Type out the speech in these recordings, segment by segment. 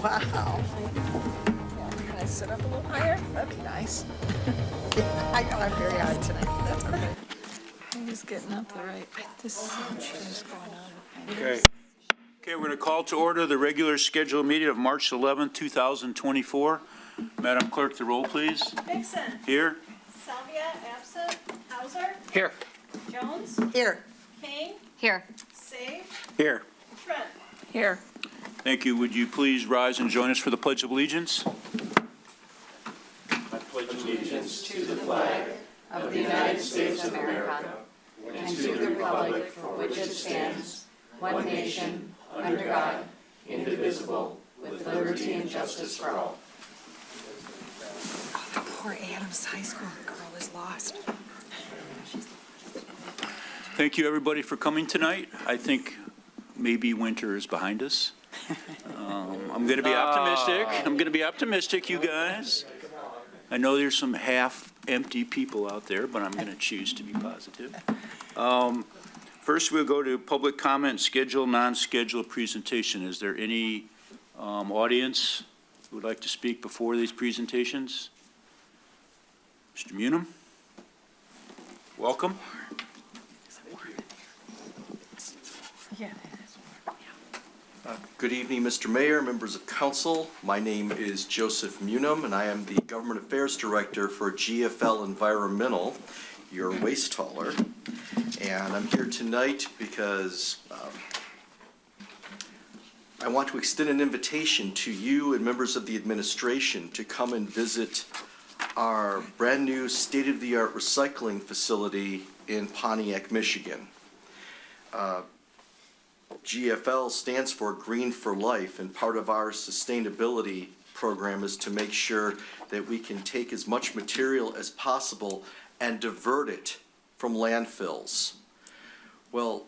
Wow. Yeah, can I sit up a little higher? That'd be nice. Yeah, I know I'm very high tonight, but that's okay. I'm just getting up the right. This is what's going on. Okay. Okay, we're going to call to order the regular scheduled meeting of March 11th, 2024. Madam Clerk, the roll, please. Dixon. Here. Salvia, absent. Hauser. Here. Jones. Here. Kane. Here. Save. Here. Trent. Here. Thank you. Would you please rise and join us for the Pledge of Allegiance? I pledge allegiance To the flag of the United States of America and to the republic for which it stands, one nation, under God, indivisible, with liberty and justice for all. Oh, the poor Adams High School girl is lost. Thank you, everybody, for coming tonight. I think maybe winter is behind us. I'm going to be optimistic. You guys. I know there's some half-empty people out there, but I'm going to choose to be positive. First, we'll go to public comment, scheduled, non-scheduled presentation. Is there any audience who would like to speak before these presentations? Mr. Munham, welcome. Yeah. Good evening, Mr. Mayor, members of council. My name is Joseph Munham, and I am the Government Affairs Director for GFL Environmental, your waste hauler. And I'm here tonight because I want to extend an invitation to you and members of the administration to come and visit our brand-new state-of-the-art recycling facility in Pontiac, Michigan. GFL stands for Green for Life, and part of our sustainability program is to make sure that we can take as much material as possible and divert it from landfills. Well,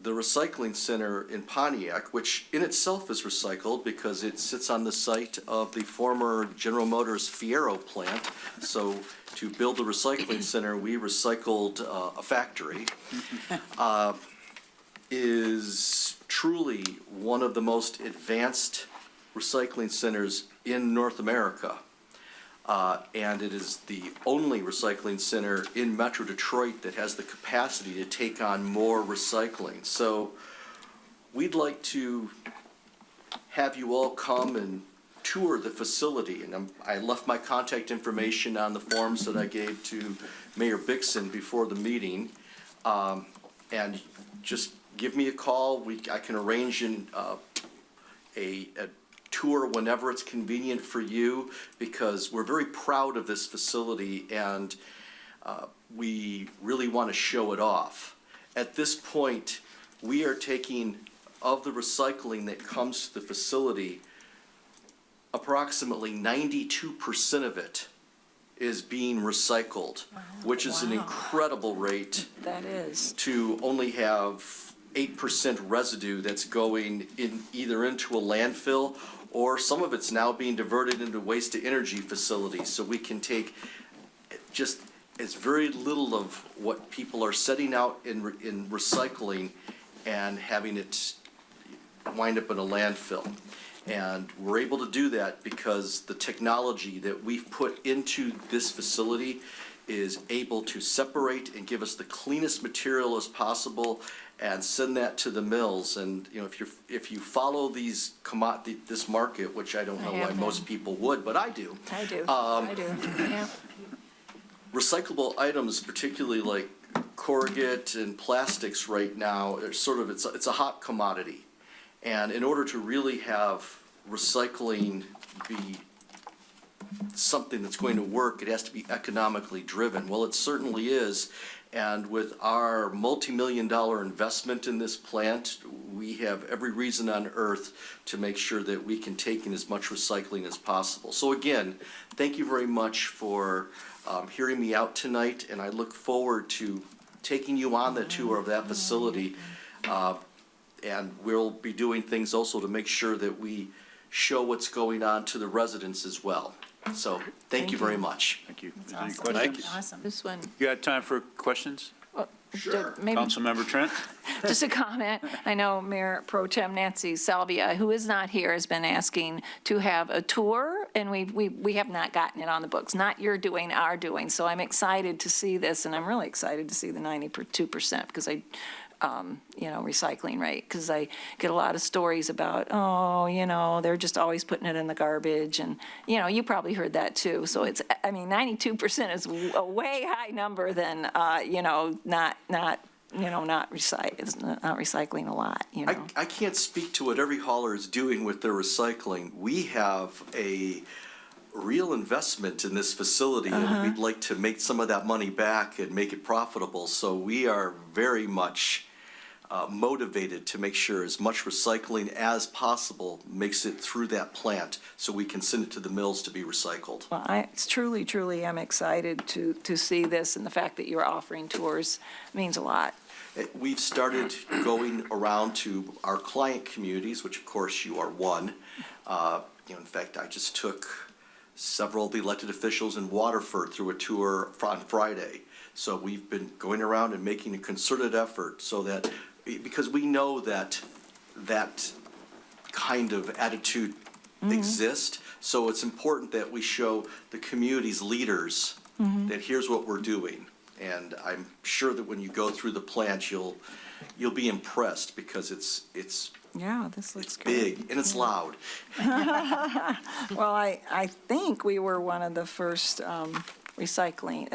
the recycling center in Pontiac, which in itself is recycled because it sits on the site of the former General Motors Fierro plant. So to build the recycling center, we recycled a factory. Is truly one of the most advanced recycling centers in North America. And it is the only recycling center in Metro Detroit that has the capacity to take on more recycling. So we'd like to have you all come and tour the facility. And I left my contact information on the forms that I gave to Mayor Bixson before the meeting. And just give me a call. I can arrange a tour whenever it's convenient for you, because we're very proud of this facility and we really want to show it off. At this point, we are taking, of the recycling that comes to the facility, approximately 92% of it is being recycled, which is an incredible rate. That is. To only have 8% residue that's going in either into a landfill, or some of it's now being diverted into waste to energy facilities, so we can take just as very little of what people are setting out in recycling and having it wind up in a landfill. And we're able to do that because the technology that we've put into this facility is able to separate and give us the cleanest material as possible and send that to the mills. And you know, if you follow this market, which I don't know why most people would, but I do. I do. Yeah. Recyclable items, particularly like corrugate and plastics right now, are it's a hot commodity. And in order to really have recycling be something that's going to work, it has to be economically driven. Well, it certainly is. And with our multi-million-dollar investment in this plant, we have every reason on earth to make sure that we can take in as much recycling as possible. So again, thank you very much for hearing me out tonight, and I look forward to taking you on the tour of that facility. And we'll be doing things also to make sure that we show what's going on to the residents as well. So thank you very much. Thank you. That's Any awesome. questions? Thank you. Awesome. This one. You got time for questions? Sure. Maybe Councilmember Trent? just a comment. I know Mayor Pro Tem Nancy Salvia, who is not here, has been asking to have a tour, and we have not gotten it on the books. Not your doing, our doing. So I'm excited to see this, and I'm really excited to see the 92%, because recycling rate, because I get a lot of stories about, they're just always putting it in the garbage, and, you probably heard that too. So 92% is a way high number than, not recycling a lot, I can't speak to what every hauler is doing with their recycling. We have a real investment in this facility, and we'd like to make some of that money back and make it profitable. So we are very much motivated to make sure as much recycling as possible makes it through that plant so we can send it to the mills to be recycled. Well, it's truly, I'm excited to see this, and the fact that you're offering tours means a lot. We've started going around to our client communities, which of course you are one. In fact, I just took several of the elected officials in Waterford through a tour on Friday. So we've been going around and making a concerted effort so that, because we know that kind of attitude exists. So it's important that we show the community's leaders that here's what we're doing. And I'm sure that when you go through the plant, you'll be impressed, because it's Yeah, this looks it's good. big and it's loud. Well, I think we were one of the first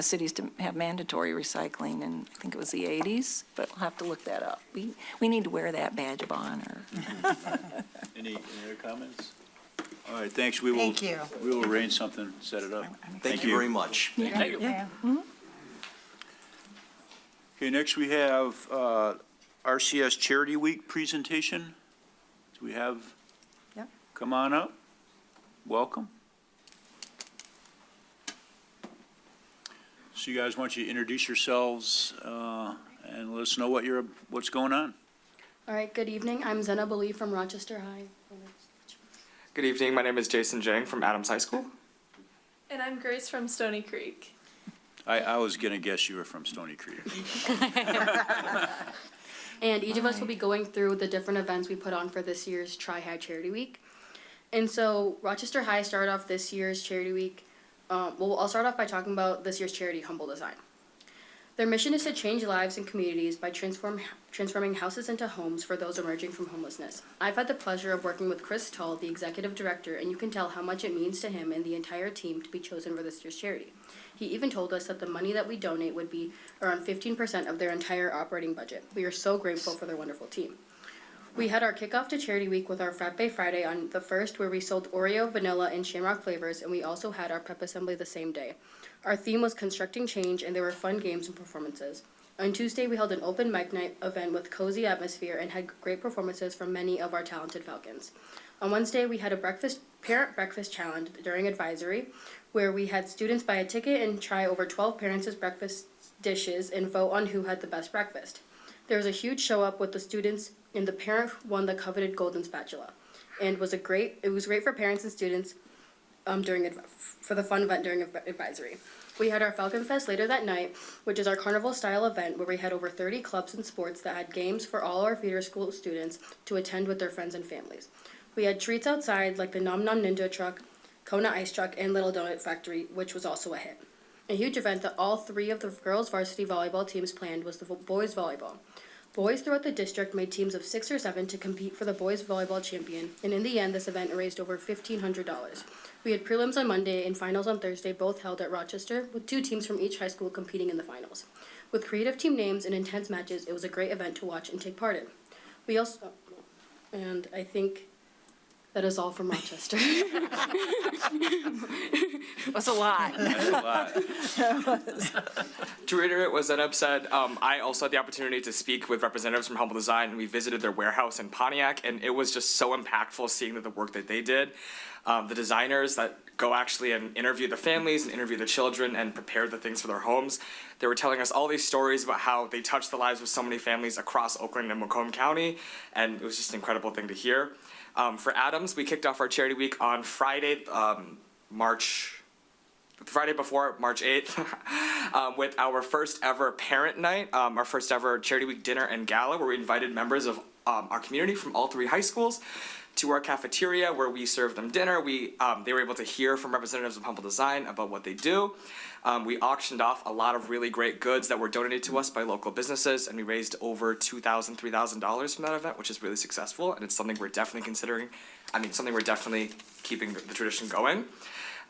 cities to have mandatory recycling, and I think it was the 80s, but we'll have to look that up. We need to wear that badge of honor. Any other comments? All right, thanks. Thank you. We will arrange something, set it up. Thank you very much. Thank you. Yeah. Okay, next we have RCS Charity Week presentation. Do we have? Yep. Come on up. Welcome. So you guys, why don't you introduce yourselves and let us know what's going on. All right, good evening. I'm Zainab Ali from Rochester High. Good evening. My name is Jason Jang from Adams High School. And I'm Grace from Stony Creek. I was going to guess you were from Stony Creek. And each of us will be going through the different events we put on for this year's Tri-High Charity Week. And so Rochester High started off this year's Charity Week. I'll start off by talking about this year's charity, Humble Design. Their mission is to change lives and communities by transforming houses into homes for those emerging from homelessness. I've had the pleasure of working with Chris Tull, the executive director, and you can tell how much it means to him and the entire team to be chosen for this year's charity. He even told us that the money that we donate would be around 15% of their entire operating budget. We are so grateful for their wonderful team. We had our kickoff to Charity Week with our Frappe Friday on the 1st, where we sold Oreo, vanilla, and shamrock flavors, and we also had our prep assembly the same day. Our theme was Constructing Change, and there were fun games and performances. On Tuesday, we held an open mic night event with cozy atmosphere and had great performances from many of our talented Falcons. On Wednesday, we had a parent breakfast challenge during advisory, where we had students buy a ticket and try over 12 parents' breakfast dishes and vote on who had the best breakfast. There was a huge show up with the students, and the parent won the coveted golden spatula. And it was great for parents and students for the fun event during advisory. We had our Falcon Fest later that night, which is our carnival-style event where we had over 30 clubs and sports that had games for all our feeder school students to attend with their friends and families. We had treats outside like the Nom Nom Ninja Truck, Kona Ice Truck, and Little Donut Factory, which was also a hit. A huge event that all three of the girls' varsity volleyball teams planned was the boys' volleyball. Boys throughout the district made teams of 6 or 7 to compete for the boys' volleyball champion, and in the end, this event raised over $1,500. We had prelims on Monday and finals on Thursday, both held at Rochester, with 2 teams from each high school competing in the finals. With creative team names and intense matches, it was a great event to watch and take part in. And I think that is all from Rochester. That's a lot. That's a lot. To reiterate what Zainab said, I also had the opportunity to speak with representatives from Humble Design, and we visited their warehouse in Pontiac, and it was just so impactful seeing the work that they did. The designers that go actually and interview the families and interview the children and prepare the things for their homes. They were telling us all these stories about how they touched the lives of so many families across Oakland and Macomb County, and it was just an incredible thing to hear. For Adams, we kicked off our charity week on Friday, March Friday before, March 8th, with our first ever parent night, our first ever Charity Week dinner and gala, where we invited members of our community from all 3 high schools to our cafeteria, where we served them dinner. They were able to hear from representatives of Humble Design about what they do. We auctioned off a lot of really great goods that were donated to us by local businesses, and we raised over $2,000, $3,000 from that event, which is really successful, and it's something we're definitely considering. Something we're definitely keeping the tradition going.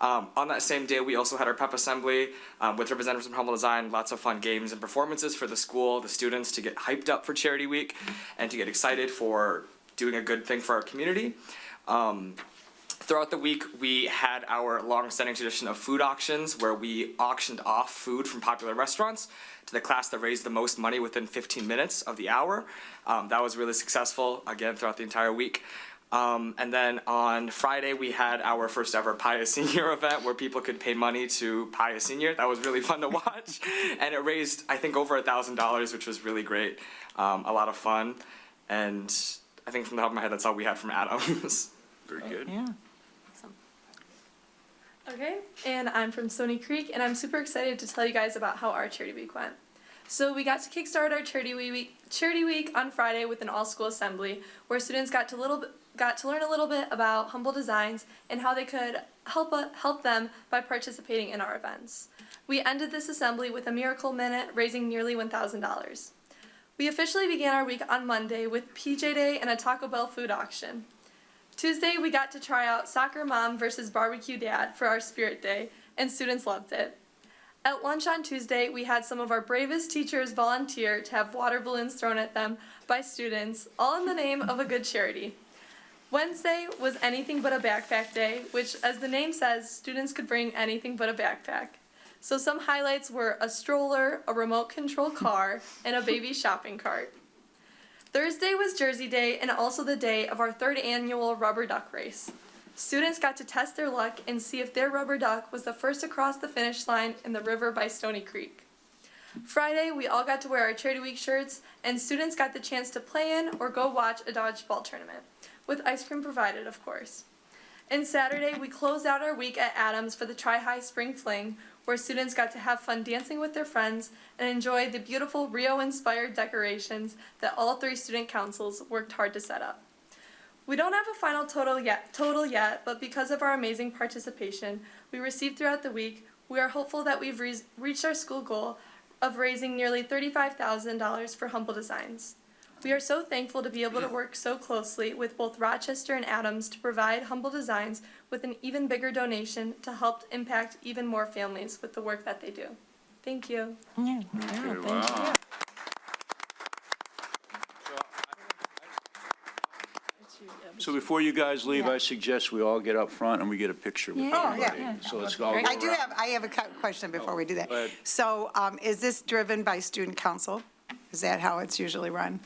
On that same day, we also had our pep assembly with representatives from Humble Design, lots of fun games and performances for the school, the students to get hyped up for Charity Week and to get excited for doing a good thing for our community. Throughout the week, we had our long-standing tradition of food auctions, where we auctioned off food from popular restaurants to the class that raised the most money within 15 minutes of the hour. That was really successful, again, throughout the entire week. And then on Friday, we had our first ever Pie a Senior event, where people could pay money to Pie a Senior. That was really fun to watch. And it raised, I think, over $1,000, which was really great. A lot of fun. And I think from the top of my head, that's all we had from Adams. Very good. Yeah. Okay, and I'm from Stony Creek, and I'm super excited to tell you guys about how our Charity Week went. So we got to kickstart our Charity Week on Friday with an all-school assembly, where students got to learn a little bit about Humble Designs and how they could help them by participating in our events. We ended this assembly with a miracle minute, raising nearly $1,000. We officially began our week on Monday with PJ Day and a Taco Bell food auction. Tuesday, we got to try out Soccer Mom versus Barbecue Dad for our Spirit Day, and students loved it. At lunch on Tuesday, we had some of our bravest teachers volunteer to have water balloons thrown at them by students, all in the name of a good charity. Wednesday was Anything But a Backpack Day, which, as the name says, students could bring anything but a backpack. So some highlights were a stroller, a remote control car, and a baby shopping cart. Thursday was Jersey Day, and also the day of our 3rd annual rubber duck race. Students got to test their luck and see if their rubber duck was the first to cross the finish line in the river by Stony Creek. Friday, we all got to wear our Charity Week shirts, and students got the chance to play in or go watch a dodgeball tournament, with ice cream provided, of course. And Saturday, we closed out our week at Adams for the Tri-High Spring Fling, where students got to have fun dancing with their friends and enjoy the beautiful Rio-inspired decorations that all 3 student councils worked hard to set up. We don't have a final total yet, but because of our amazing participation we received throughout the week, we are hopeful that we've reached our school goal of raising nearly $35,000 for Humble Designs. We are so thankful to be able to work so closely with both Rochester and Adams to provide Humble Designs with an even bigger donation to help impact even more families with the work that they do. Thank you. Yeah. Good, Thank wow. you. So before you guys leave, I suggest we all get up front and we get a picture with Oh, everybody. yeah. So let's all go I around. have a question before we do that. Go ahead. So, is this driven by student council? Is that how it's usually run?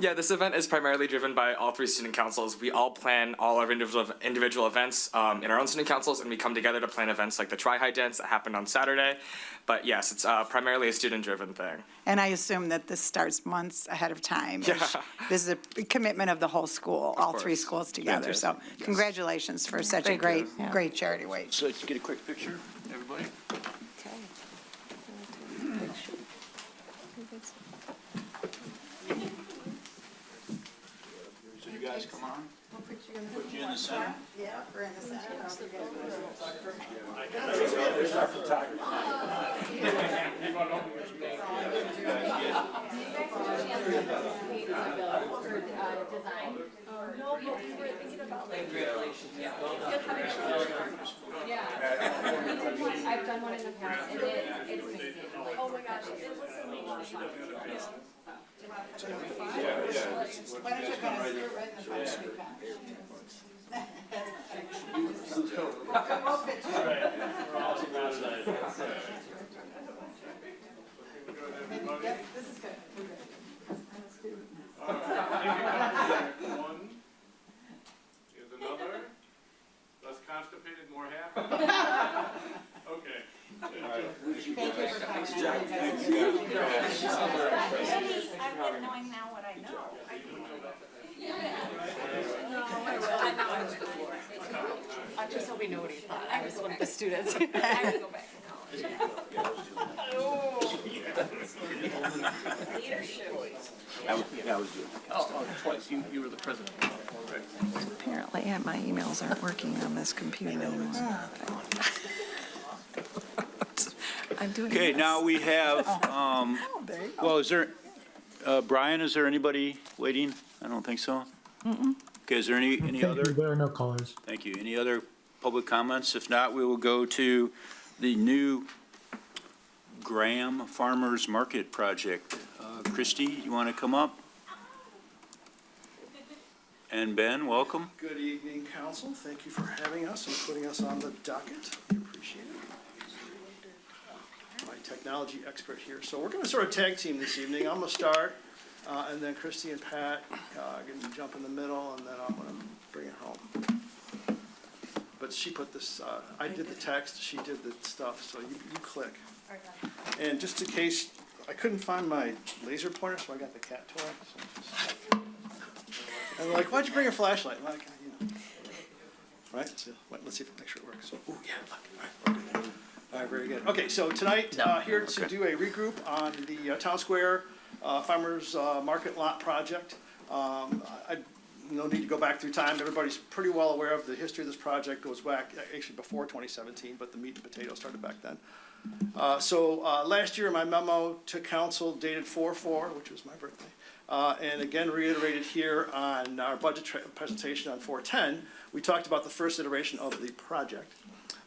Yeah, this event is primarily driven by all 3 student councils. We all plan all our individual events in our own student councils, and we come together to plan events like the Tri-High Dance that happened on Saturday. But yes, it's primarily a student-driven thing. And I assume that this starts months ahead of time. Yeah. This is a commitment of the whole school, all 3 course. schools together. So Fantastic. congratulations for such a great charity wage. So let's get a quick picture, everybody. So you guys come on. Put you in the center. Yeah, we're in the center. I've done one in the past, and it's amazing. Oh my gosh, it looks amazing. Why don't you kind of sit right in the front of me, Yep, this is good. We're good. One is another. Less constipated, more happy. Okay. Thank you for coming. I'm good knowing now what I know. I Just so we know what he thought. I was one of the students. I would go back to college. Leadership. I was doing it. Twice. You were the president. Apparently, my emails aren't working on this computer anymore. I'm doing Okay, this. now we have, Oh, there you go. well, is there, Brian, is there anybody waiting? I don't think so. Okay, is there any other? There are no callers. Thank you. Any other public comments? If not, we will go to the new Graham Farmers Market Project. Christy, you want to come up? And Ben, welcome. Good evening, council. Thank you for having us and putting us on the docket. We appreciate it. My technology expert here. So we're going to sort of tag team this evening. I'm going to start, and then Christy and Pat can jump in the middle, and then I'm going to bring it home. But she put this, I did the text, she did the stuff, so you click. And just in case, I couldn't find my laser pointer, so I got the cat toy. So and they're like, why'd you bring a flashlight? I'm like, you know. Right, so let's see if make sure it works. So, ooh, yeah, look, all right, we're good. All right, very good. Okay, so tonight, here to do a regroup on the Town Square Farmers Market Lot project. No need to go back through time. Everybody's pretty well aware of the history of this project. Goes back actually before 2017, but the meat and potatoes started back then. So last year, my memo to council dated 4/4, which was my birthday, and again reiterated here on our budget presentation on 4/10, we talked about the first iteration of the project.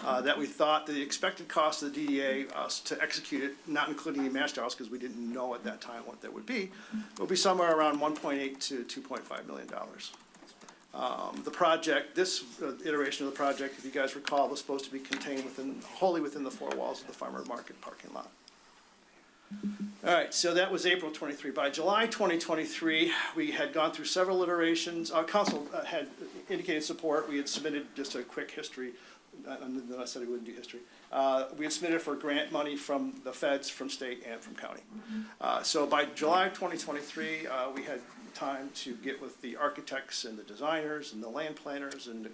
That we thought the expected cost of the DDA to execute it, not including the matched dollars, because we didn't know at that time what that would be somewhere around $1.8 to $2.5 million. The project, this iteration of the project, if you guys recall, was supposed to be contained wholly within the four walls of the farmer market parking lot. All right, so that was April 23. By July 2023, we had gone through several iterations. Council had indicated support. We had submitted just a quick history. And then I said we wouldn't do history. We had submitted for grant money from the feds, from state, and from county. So by July 2023, we had time to get with the architects and the designers and the land planners and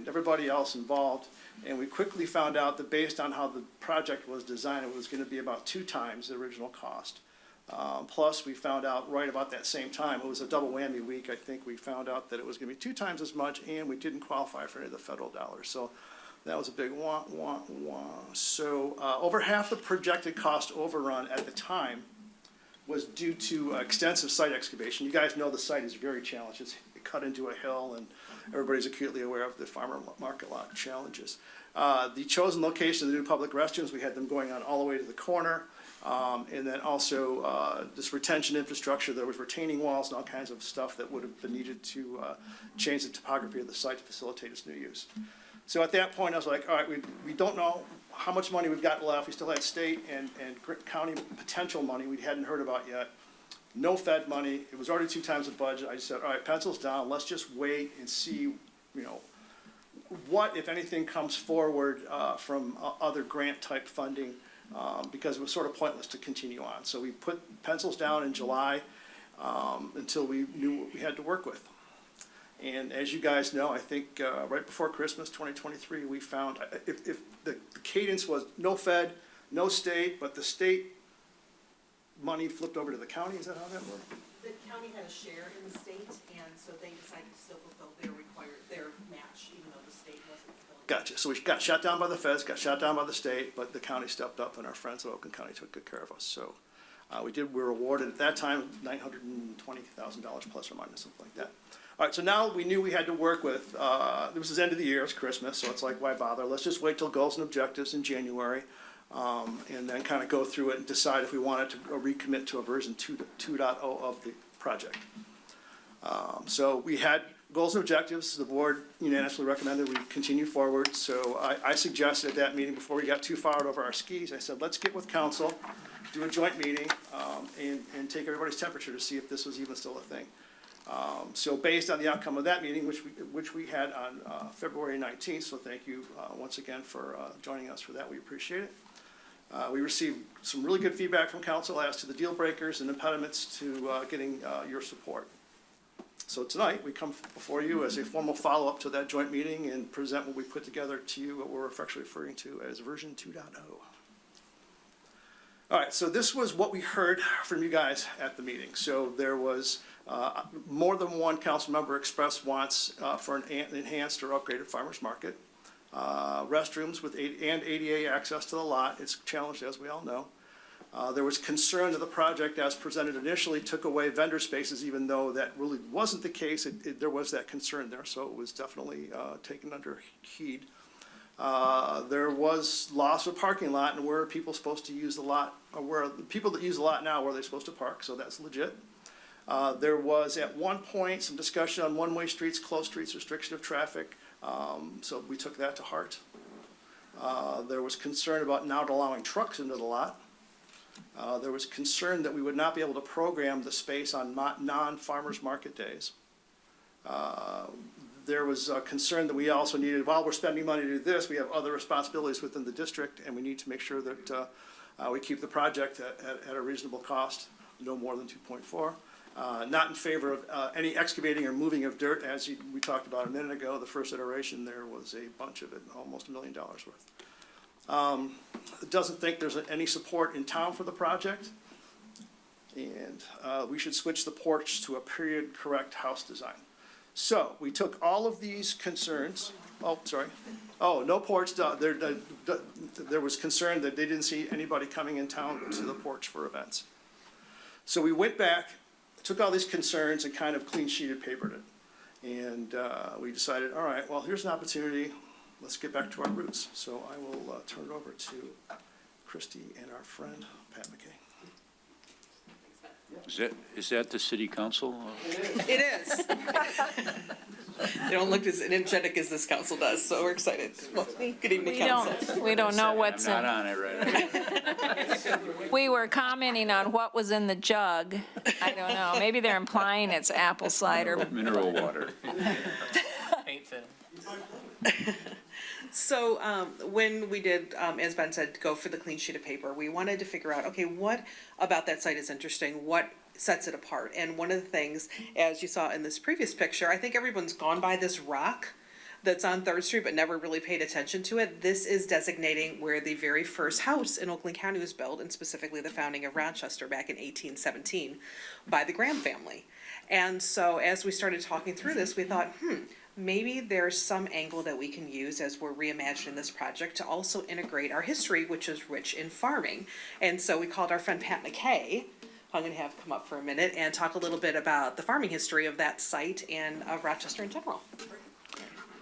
everybody else involved. And we quickly found out that based on how the project was designed, it was going to be about 2 times the original cost. Plus, we found out right about that same time, it was a double whammy week, I think we found out that it was going to be 2 times as much, and we didn't qualify for any of the federal dollars. So that was a big wah, wah, wah. So over half the projected cost overrun at the time was due to extensive site excavation. You guys know the site is very challenged. It's cut into a hill, and everybody's acutely aware of the farmer market lot challenges. The chosen location of the new public restrooms, we had them going on all the way to the corner. And then also this retention infrastructure, there was retaining walls and all kinds of stuff that would have been needed to change the topography of the site to facilitate its new use. So at that point, I was like, all right, we don't know how much money we've got left. We still had state and county potential money we hadn't heard about yet. No Fed money. It was already 2 times the budget. I just said, all right, pencils down. Let's just wait and see, what, if anything, comes forward from other grant type funding. Because it was sort of pointless to continue on. So we put pencils down in July until we knew what we had to work with. And as you guys know, I think right before Christmas 2023, we found, if the cadence was no Fed, no state, but the state money flipped over to the county, is that how that worked? The county had a share in the state, and so they decided to still fulfill their match, even though the state wasn't fulfilling. Gotcha. So we got shot down by the feds, got shot down by the state, but the county stepped up, and our friends at Oakland County took good care of us. So we were awarded at that time $920,000 plus or minus, something like that. All right, so now we knew we had to work with, this is end of the year, it's Christmas, so it's like, why bother? Let's just wait till goals and objectives in January, and then kind of go through it and decide if we wanted to recommit to a version 2.0 of the project. So we had goals and objectives. The board unanimously recommended we continue forward. So I suggested at that meeting, before we got too far out over our skis, I said, let's get with council, do a joint meeting, and take everybody's temperature to see if this was even still a thing. So based on the outcome of that meeting, which we had on February 19th, so thank you once again for joining us for that. We appreciate it. We received some really good feedback from council as to the deal breakers and impediments to getting your support. So tonight, we come before you as a formal follow-up to that joint meeting and present what we put together to you, what we're actually referring to as version 2.0. All right, so this was what we heard from you guys at the meeting. So there was more than one council member expressed wants for an enhanced or upgraded farmer's market. Restrooms with and ADA access to the lot. It's challenged, as we all know. There was concern that the project as presented initially took away vendor spaces, even though that really wasn't the case. There was that concern there, so it was definitely taken under heed. There was loss of parking lot, and where are people supposed to use the lot, or where the people that use the lot now, where are they supposed to park, so that's legit. There was at one point some discussion on one-way streets, closed streets, restriction of traffic, so we took that to heart. There was concern about not allowing trucks into the lot. There was concern that we would not be able to program the space on non-farmers market days. There was a concern that we also needed, while we're spending money to do this, we have other responsibilities within the district, and we need to make sure that we keep the project at a reasonable cost, no more than 2.4. Not in favor of any excavating or moving of dirt, as we talked about a minute ago. The first iteration there was a bunch of it, almost $1 million worth. Doesn't think there's any support in town for the project, and we should switch the porch to a period correct house design. So we took all of these concerns. Oh, sorry. Oh, no porch. There was concern that they didn't see anybody coming in town to the porch for events. So we went back, took all these concerns, and kind of clean sheeted papered it. And we decided, all right, well, here's an opportunity. Let's get back to our roots. So I will turn it over to Christy and our friend, Pat McKay. Is that the city council? It is. They don't look as energetic as this council does, so we're excited. Well, good evening, council. We don't know what's I'm in. not on it right. We were commenting on what was in the jug. I don't know. Maybe they're implying it's apple cider. Mineral water. Ain't thin. So when we did, as Ben said, go for the clean sheet of paper, we wanted to figure out, okay, what about that site is interesting? What sets it apart? And one of the things, as you saw in this previous picture, I think everyone's gone by this rock that's on 3rd Street but never really paid attention to it. This is designating where the very first house in Oakland County was built, and specifically the founding of Rochester back in 1817 by the Graham family. And so as we started talking through this, we thought, maybe there's some angle that we can use as we're reimagining this project to also integrate our history, which is rich in farming. And so we called our friend Pat McKay, who I'm going to have come up for a minute, and talk a little bit about the farming history of that site and of Rochester in general.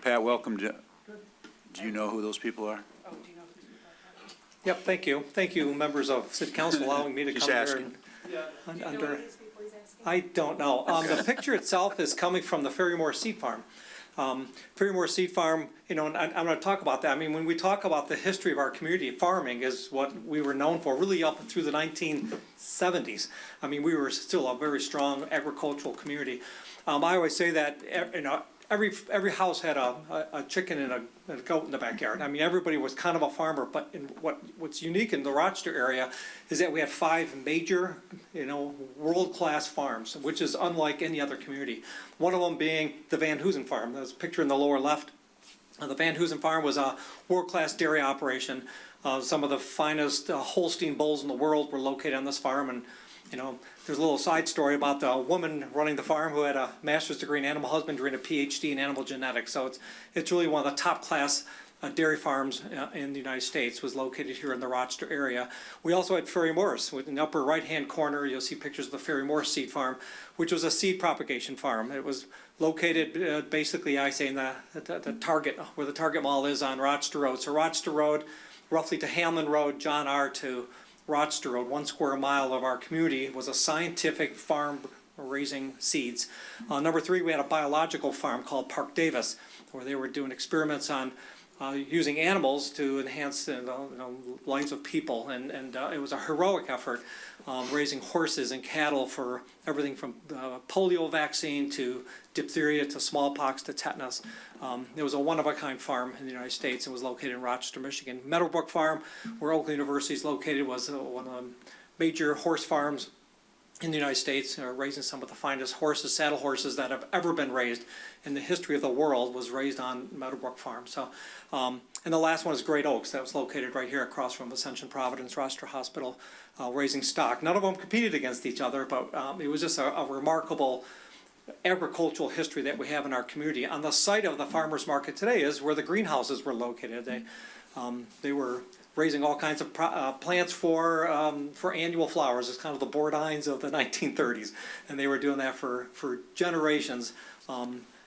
Pat, welcome to, do you know who those people are? Oh, do you know who these people are? Yep, thank you. Thank you, members of City Council, allowing me to Just come asking. here. I don't know. The picture itself is coming from the Ferrymore Seed Farm. Ferrymore Seed Farm, and I'm going to talk about that. I mean, when we talk about the history of our community, farming is what we were known for, really up through the 1970s. I mean, we were still a very strong agricultural community. I always say that, every house had a chicken and a goat in the backyard. I mean, everybody was kind of a farmer, but what's unique in the Rochester area is that we have 5 major, world-class farms, which is unlike any other community. One of them being the Van Hoosen Farm. There's a picture in the lower left. The Van Hoosen Farm was a world-class dairy operation. Some of the finest Holstein bulls in the world were located on this farm, and there's a little side story about the woman running the farm who had a master's degree in animal husbandry and a PhD in animal genetics. So it's really one of the top class dairy farms in the United States, was located here in the Rochester area. We also had Ferrymore. In the upper right-hand corner, you'll see pictures of the Ferrymore Seed Farm, which was a seed propagation farm. It was located basically, I say, in the Target, where the Target Mall is on Rochester Road. So Rochester Road, roughly to Hamlin Road, John R. to Rochester Road, 1 square mile of our community was a scientific farm raising seeds. Number 3, we had a biological farm called Park Davis, where they were doing experiments on using animals to enhance the lives of people, and it was a heroic effort, raising horses and cattle for everything from polio vaccine to diphtheria to smallpox to tetanus. It was a one-of-a-kind farm in the United States and was located in Rochester, Michigan. Meadowbrook Farm, where Oakland University is located, was one of the major horse farms in the United States, raising some of the finest horses, saddle horses that have ever been raised in the history of the world, was raised on Meadowbrook Farm. So, and the last one is Great Oaks, that was located right here across from Ascension Providence Rochester Hospital, raising stock. None of them competed against each other, but it was just a remarkable agricultural history that we have in our community. On the site of the farmers market today is where the greenhouses were located. They were raising all kinds of plants for annual flowers. It's kind of the Bourdines of the 1930s, and they were doing that for generations.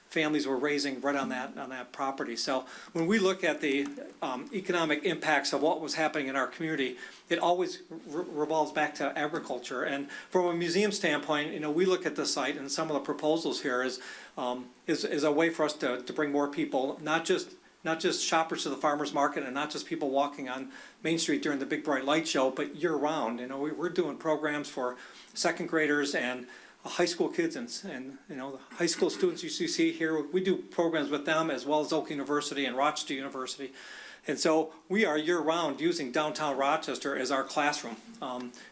Families were raising right on that property. So when we look at the economic impacts of what was happening in our community, it always revolves back to agriculture. And from a museum standpoint, you know, we look at the site, and some of the proposals here is a way for us to bring more people, not just shoppers to the farmers market, and not just people walking on Main Street during the Big Bright Light Show, but year round. You know, we're doing programs for second graders and high school kids, and you know, the high school students you see here. We do programs with them, as well as Oak University and Rochester University. And so we are year round using downtown Rochester as our classroom,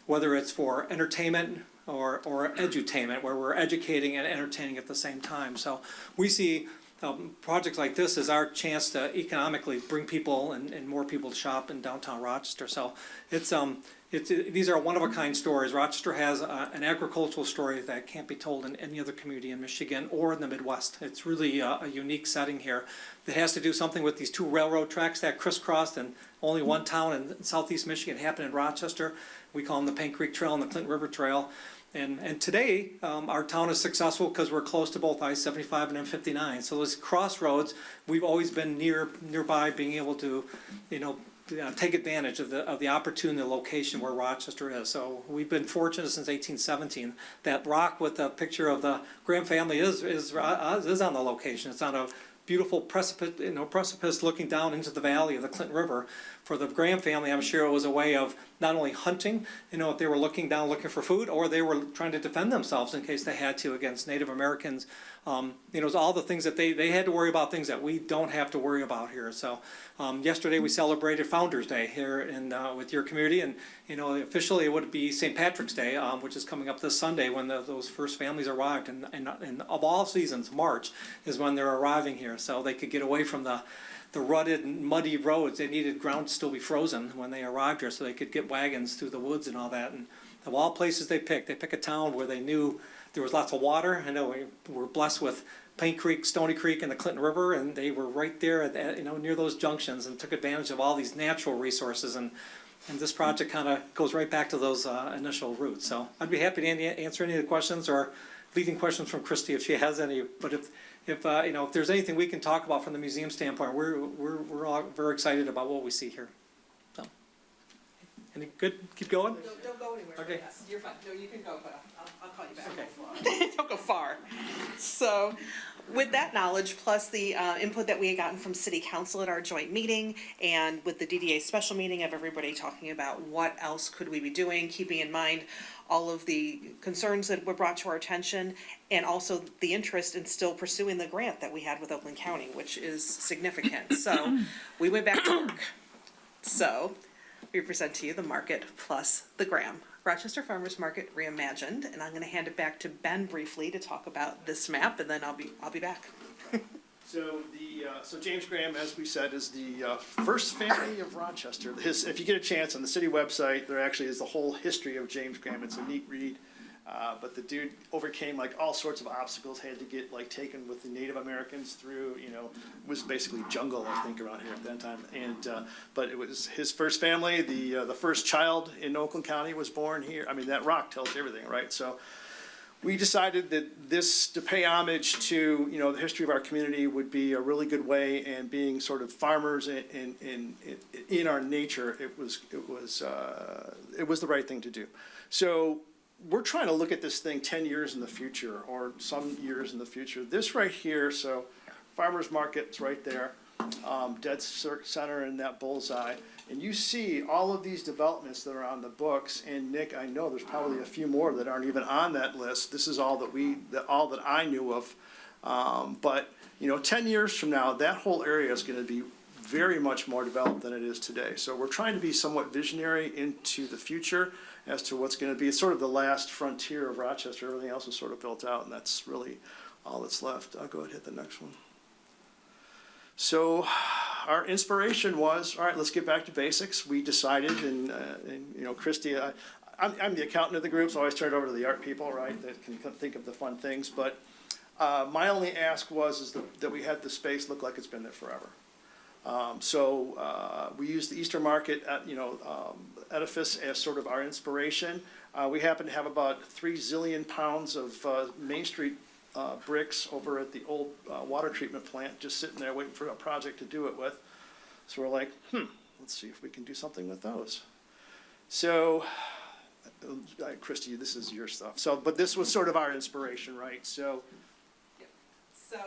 whether it's for entertainment or edutainment, where we're educating and entertaining at the same time. So we see projects like this is our chance to economically bring people and more people to shop in downtown Rochester. So these are one-of-a-kind stories. Rochester has an agricultural story that can't be told in any other community in Michigan or in the Midwest. It's really a unique setting here that has to do something with these two railroad tracks that crisscrossed, and only one town in southeast Michigan happened in Rochester. We call them the Paint Creek Trail and the Clinton River Trail. And today, our town is successful because we're close to both I-75 and M-59. So those crossroads, we've always been nearby, being able to, you know, take advantage of the opportunity, the location where Rochester is. So we've been fortunate since 1817. That rock with the picture of the Graham family is on the location. It's on a beautiful precipice looking down into the valley of the Clinton River. For the Graham family, I'm sure it was a way of not only hunting, you know, if they were looking down looking for food, or they were trying to defend themselves in case they had to against Native Americans. You know, it was all the things that they had to worry about, things that we don't have to worry about here. So yesterday we celebrated Founders Day here with your community, and you know, officially it would be St. Patrick's Day, which is coming up this Sunday, when those first families arrived. And of all seasons, March is when they're arriving here, so they could get away from the rutted and muddy roads. They needed ground to still be frozen when they arrived here, so they could get wagons through the woods and all that. And of all places they pick a town where they knew there was lots of water. I know we were blessed with Paint Creek, Stony Creek, and the Clinton River, and they were right there at, you know, near those junctions, and took advantage of all these natural resources. And this project kind of goes right back to those initial roots. So I'd be happy to answer any of the questions, or leading questions from Christy if she has any. But if you know, if there's anything we can talk about from the museum standpoint, we're all very excited about what we see here. So, any good? Keep going. Don't go anywhere. Okay. Yes, you're fine. No, you can go, but I'll call you back. Okay. Don't go far. So, with that knowledge, plus the input that we had gotten from City Council at our joint meeting, and with the DDA special meeting of everybody talking about what else could we be doing, keeping in mind all of the concerns that were brought to our attention, and also the interest in still pursuing the grant that we had with Oakland County, which is significant. So we went back to work. So we present to you the market plus the Graham. Rochester Farmers Market Reimagined, and I'm going to hand it back to Ben briefly to talk about this map, and then I'll be back. So James Graham, as we said, is the first family of Rochester. If you get a chance, on the city website, there actually is the whole history of James Graham. It's a neat read. But the dude overcame like all sorts of obstacles, had to get like taken with the Native Americans through, you know, it was basically jungle, I think, around here at that time. And but it was his first family. The first child in Oakland County was born here. I mean, that rock tells everything, right? So we decided that to pay homage to, you know, the history of our community would be a really good way, and being sort of farmers in our nature, it was the right thing to do. So we're trying to look at this thing 10 years in the future, or some years in the future. This right here, so farmers market's right there, dead center in that bullseye. And you see all of these developments that are on the books. And Nick, I know there's probably a few more that aren't even on that list. This is all that I knew of. But you know, 10 years from now, that whole area is going to be very much more developed than it is today. So we're trying to be somewhat visionary into the future as to what's going to be. It's sort of the last frontier of Rochester. Everything else is sort of built out, and that's really all that's left. I'll go ahead and hit the next one. So our inspiration was, all right, let's get back to basics. We decided, and you know, Christy, I'm the accountant of the group, so I always turn it over to the art people, right, that can think of the fun things. But my only ask was that we had the space look like it's been there forever. So we used the Easter Market, edifice as sort of our inspiration. We happen to have about 3 zillion pounds of Main Street bricks over at the old water treatment plant, just sitting there waiting for a project to do it with. So we're like, let's see if we can do something with those. So, Christy, this is your stuff. So, but this was sort of our inspiration, right? So. So,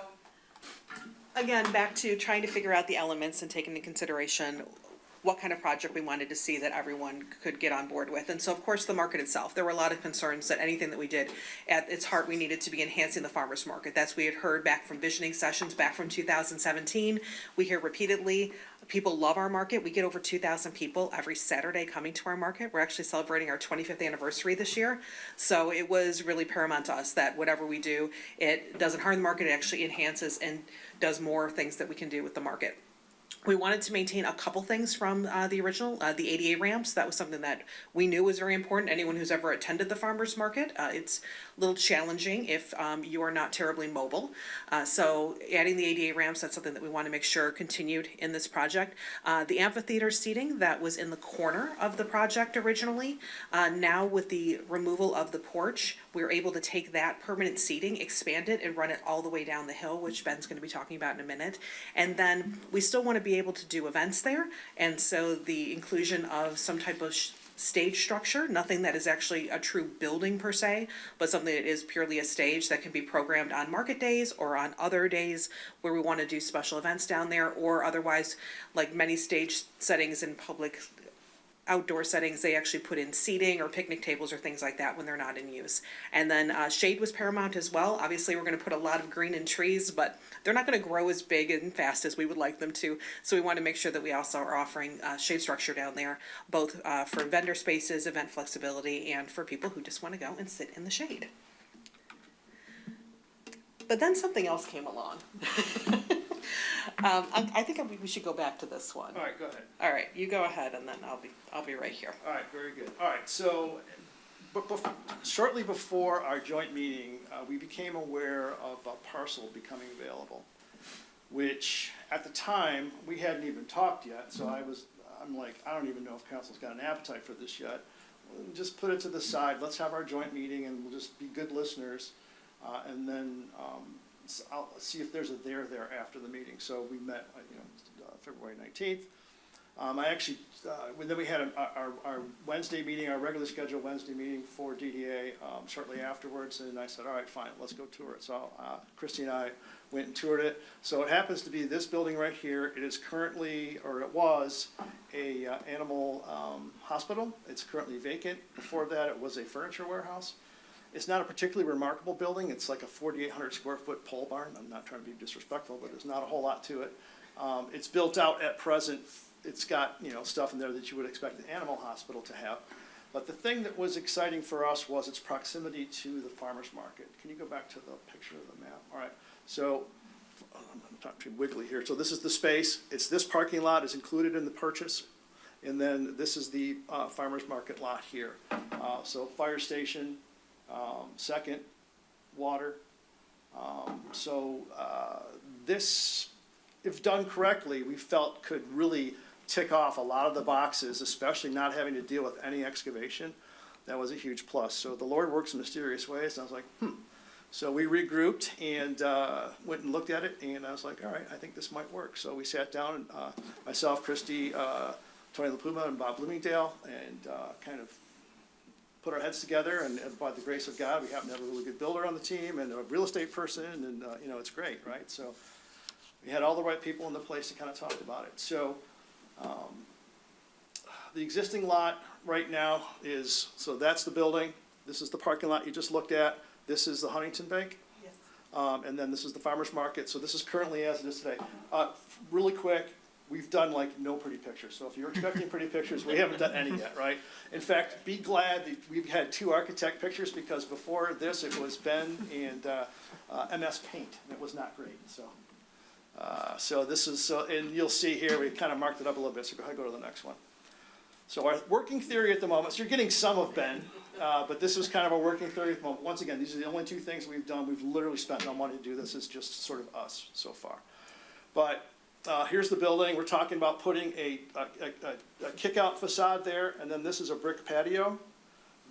again, back to trying to figure out the elements and taking into consideration what kind of project we wanted to see that everyone could get on board with. And so, of course, the market itself, there were a lot of concerns that anything that we did, at its heart, we needed to be enhancing the farmer's market. That's we had heard back from visioning sessions back from 2017. We hear repeatedly, people love our market. We get over 2,000 people every Saturday coming to our market. We're actually celebrating our 25th anniversary this year. So it was really paramount to us that whatever we do, it doesn't harm the market, it actually enhances and does more things that we can do with the market. We wanted to maintain a couple things from the original, the ADA ramps. That was something that we knew was very important. Anyone who's ever attended the farmer's market, it's a little challenging if you are not terribly mobile. So adding the ADA ramps, that's something that we want to make sure continued in this project. The amphitheater seating that was in the corner of the project originally, now with the removal of the porch, we were able to take that permanent seating, expand it, and run it all the way down the hill, which Ben's going to be talking about in a minute. And then we still want to be able to do events there, and so the inclusion of some type of stage structure, nothing that is actually a true building per se, but something that is purely a stage that can be programmed on market days or on other days where we want to do special events down there, or otherwise, like many stage settings in public outdoor settings, they actually put in seating or picnic tables or things like that when they're not in use. And then shade was paramount as well. Obviously, we're going to put a lot of green and trees, but they're not going to grow as big and fast as we would like them to. So we want to make sure that we also are offering shade structure down there, both for vendor spaces, event flexibility, and for people who just want to go and sit in the shade. But then something else came along. I think we should go back to this one. All right, go ahead. All right, you go ahead, and then I'll be right here. All right, very good. All right, so shortly before our joint meeting, we became aware of a parcel becoming available, which at the time we hadn't even talked yet. So I'm like, I don't even know if council's got an appetite for this yet. Just put it to the side. Let's have our joint meeting, and we'll just be good listeners, and then I'll see if there's a there after the meeting. So we met, February 19th. Then we had our Wednesday meeting, our regular scheduled Wednesday meeting for DDA shortly afterwards, and I said, all right, fine, let's go tour it. So Christy and I went and toured it. So it happens to be this building right here. It is currently, or it was, a animal hospital. It's currently vacant. Before that, it was a furniture warehouse. It's not a particularly remarkable building. It's like a 4,800 square foot pole barn. I'm not trying to be disrespectful, but there's not a whole lot to it. It's built out at present. It's got, stuff in there that you would expect an animal hospital to have. But the thing that was exciting for us was its proximity to the farmer's market. Can you go back to the picture of the map? All right. So I'm not too wiggly here. So this is the space. It's this parking lot is included in the purchase. And then this is the farmer's market lot here. So fire station. Second, water. This, if done correctly, we felt could really tick off a lot of the boxes, especially not having to deal with any excavation. That was a huge plus. So the Lord works in mysterious ways, and I was like, So we regrouped and went and looked at it, and I was like, all right, I think this might work. So we sat down, and myself, Christy, Tony LaPuma, and Bob Bloomingdale, and kind of put our heads together, and by the grace of God, we happen to have a really good builder on the team and a real estate person, and it's great, right? So we had all the right people in the place to kind of talk about it. So the existing lot right now is, so that's the building. This is the parking lot you just looked at. This is the Huntington Bank. Yes. And then this is the farmer's market. So this is currently as it is today. Really quick, we've done like no pretty pictures. So if you're expecting pretty pictures, we haven't done any yet, right? In fact, be glad that we've had 2 architect pictures, because before this, it was Ben and MS Paint, and it was not great, so. So this is, and you'll see here, we kind of marked it up a little bit, so go ahead, go to the next one. So our working theory at the moment, so you're getting some of Ben, but this is kind of a working theory at the moment. Once again, these are the only 2 things we've done. We've literally spent no money to do this. It's just sort of us so far. But here's the building. We're talking about putting a kick-out facade there, and then this is a brick patio.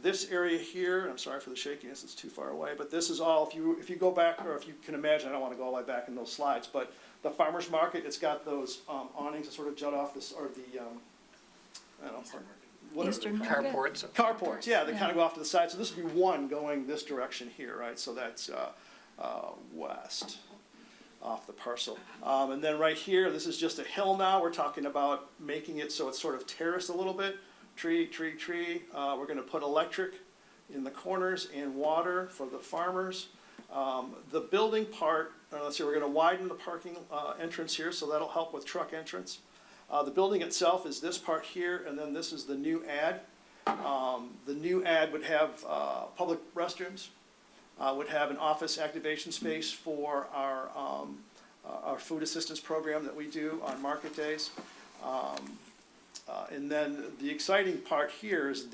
This area here, I'm sorry for the shakiness, it's too far away, but this is all, if you go back, or if you can imagine, I don't want to go all the way back in those slides, but the farmer's market, it's got those awnings that sort of jut off this, or the, I don't know, whatever. Eastern Market? Carports, yeah, they kind of go off to the side. So this would be one going this direction here, right? So that's west off the parcel. And then right here, this is just a hill now. We're talking about making it so it's sort of terraced a little bit. Tree, tree, tree. We're going to put electric in the corners and water for the farmers. The building part, let's see, we're going to widen the parking entrance here, so that'll help with truck entrance. The building itself is this part here, and then this is the new ad. The new ad would have public restrooms, would have an office activation space for our food assistance program that we do on market days. And then the exciting part here is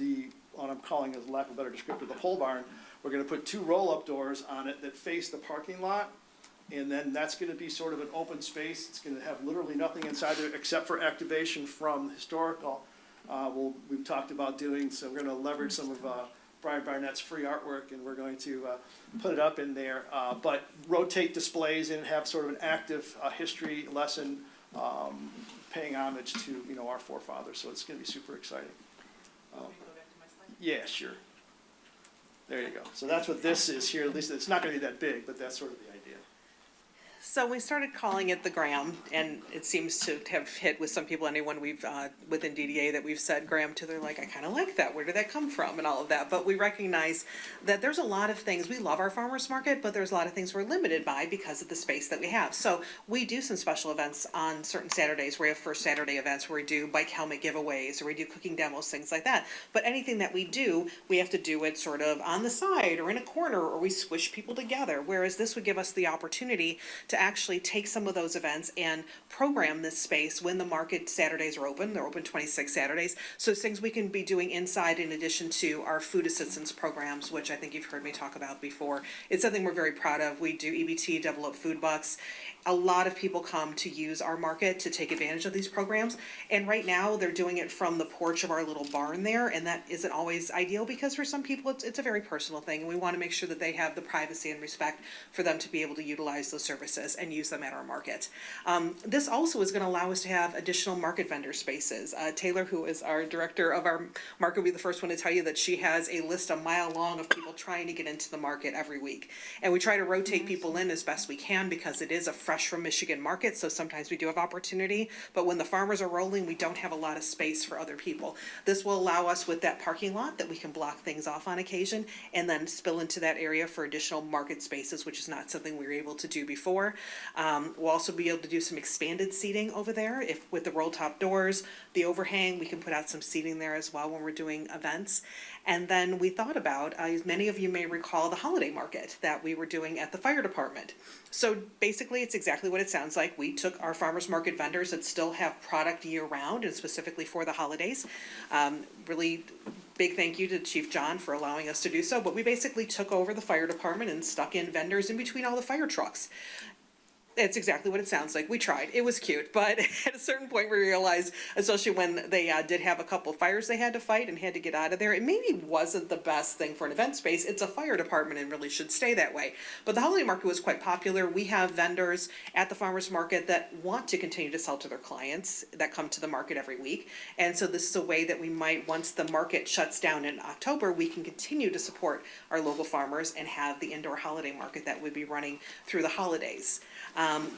what I'm calling, as lack of a better descriptor, the pole barn. We're going to put 2 roll-up doors on it that face the parking lot. And then that's going to be sort of an open space. It's going to have literally nothing inside there except for activation from historical. We've talked about doing, so we're going to leverage some of Brian Barnett's free artwork, and we're going to put it up in there. But rotate displays and have sort of an active history lesson paying homage to, our forefathers. So it's going to be super exciting. Yeah, sure. There you go. So that's what this is here. At least it's not going to be that big, but that's sort of the idea. So we started calling it the Graham, and it seems to have hit with some people, anyone we've, within DDA that we've said Graham to, they're like, I kind of like that, where did that come from, and all of that. But we recognize that there's a lot of things, we love our farmers market, but there's a lot of things we're limited by because of the space that we have. So we do some special events on certain Saturdays, where we have First Saturday events, where we do bike helmet giveaways, or we do cooking demos, things like that. But anything that we do, we have to do it sort of on the side, or in a corner, or we squish people together, whereas this would give us the opportunity to actually take some of those events and program this space when the market Saturdays are open. They're open 26 Saturdays. So it's things we can be doing inside in addition to our food assistance programs, which I think you've heard me talk about before. It's something we're very proud of. We do EBT, double up food bucks. A lot of people come to use our market to take advantage of these programs. And right now they're doing it from the porch of our little barn there. And that isn't always ideal because for some people it's a very personal thing. And we want to make sure that they have the privacy and respect for them to be able to utilize those services and use them at our market. This also is going to allow us to have additional market vendor spaces. Taylor, who is our director of our market, will be the first one to tell you that she has a list a mile long of people trying to get into the market every week. And we try to rotate people in as best we can because it is a fresh from Michigan market, so sometimes we do have opportunity, but when the farmers are rolling, we don't have a lot of space for other people. This will allow us with that parking lot that we can block things off on occasion and then spill into that area for additional market spaces, which is not something we were able to do before. We'll also be able to do some expanded seating over there. If with the roll top doors, the overhang, we can put out some seating there as well when we're doing events. And then we thought about, as many of you may recall, the holiday market that we were doing at the fire department. So basically it's exactly what it sounds like. We took our farmers market vendors that still have product year round and specifically for the holidays. Really big thank you to Chief John for allowing us to do so, but we basically took over the fire department and stuck in vendors in between all the fire trucks. It's exactly what it sounds like. We tried. It was cute, but at a certain point we realized, especially when they did have a couple fires they had to fight and had to get out of there, it maybe wasn't the best thing for an event space. It's a fire department and really should stay that way. But the holiday market was quite popular. We have vendors at the farmers market that want to continue to sell to their clients that come to the market every week. And so this is a way that we might, once the market shuts down in October, we can continue to support our local farmers and have the indoor holiday market that would be running through the holidays.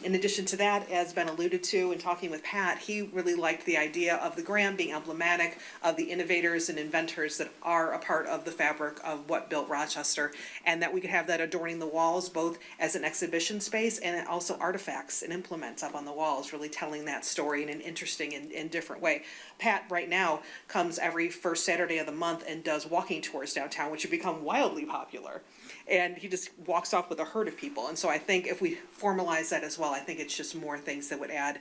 In addition to that, as been alluded to in talking with Pat, he really liked the idea of the grant being emblematic of the innovators and inventors that are a part of the fabric of what built Rochester, and that we could have that adorning the walls both as an exhibition space and also artifacts and implements up on the walls, really telling that story in an interesting and different way. Pat right now comes every first Saturday of the month and does walking tours downtown, which have become wildly popular. And he just walks off with a herd of people. And so I think if we formalize that as well, I think it's just more things that would add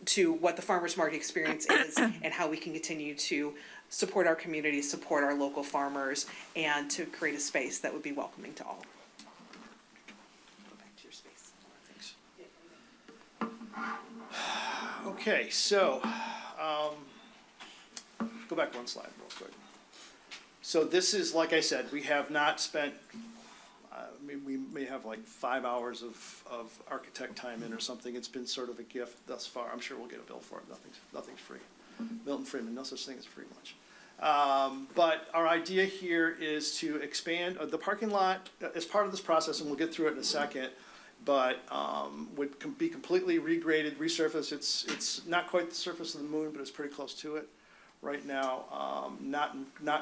to what the farmers market experience is and how we can continue to support our community, support our local farmers, and to create a space that would be welcoming to all. Go back to your space. Thanks. Okay, so, go back one slide real quick. So this is, like I said, we have not spent, we may have like 5 hours of architect time in or something. It's been sort of a gift thus far. I'm sure we'll get a bill for it. Nothing's free. Milton Friedman, no such thing as free lunch. But our idea here is to expand the parking lot as part of this process, and we'll get through it in a second, but would be completely regraded, resurfaced. It's not quite the surface of the moon, but it's pretty close to it right now. Not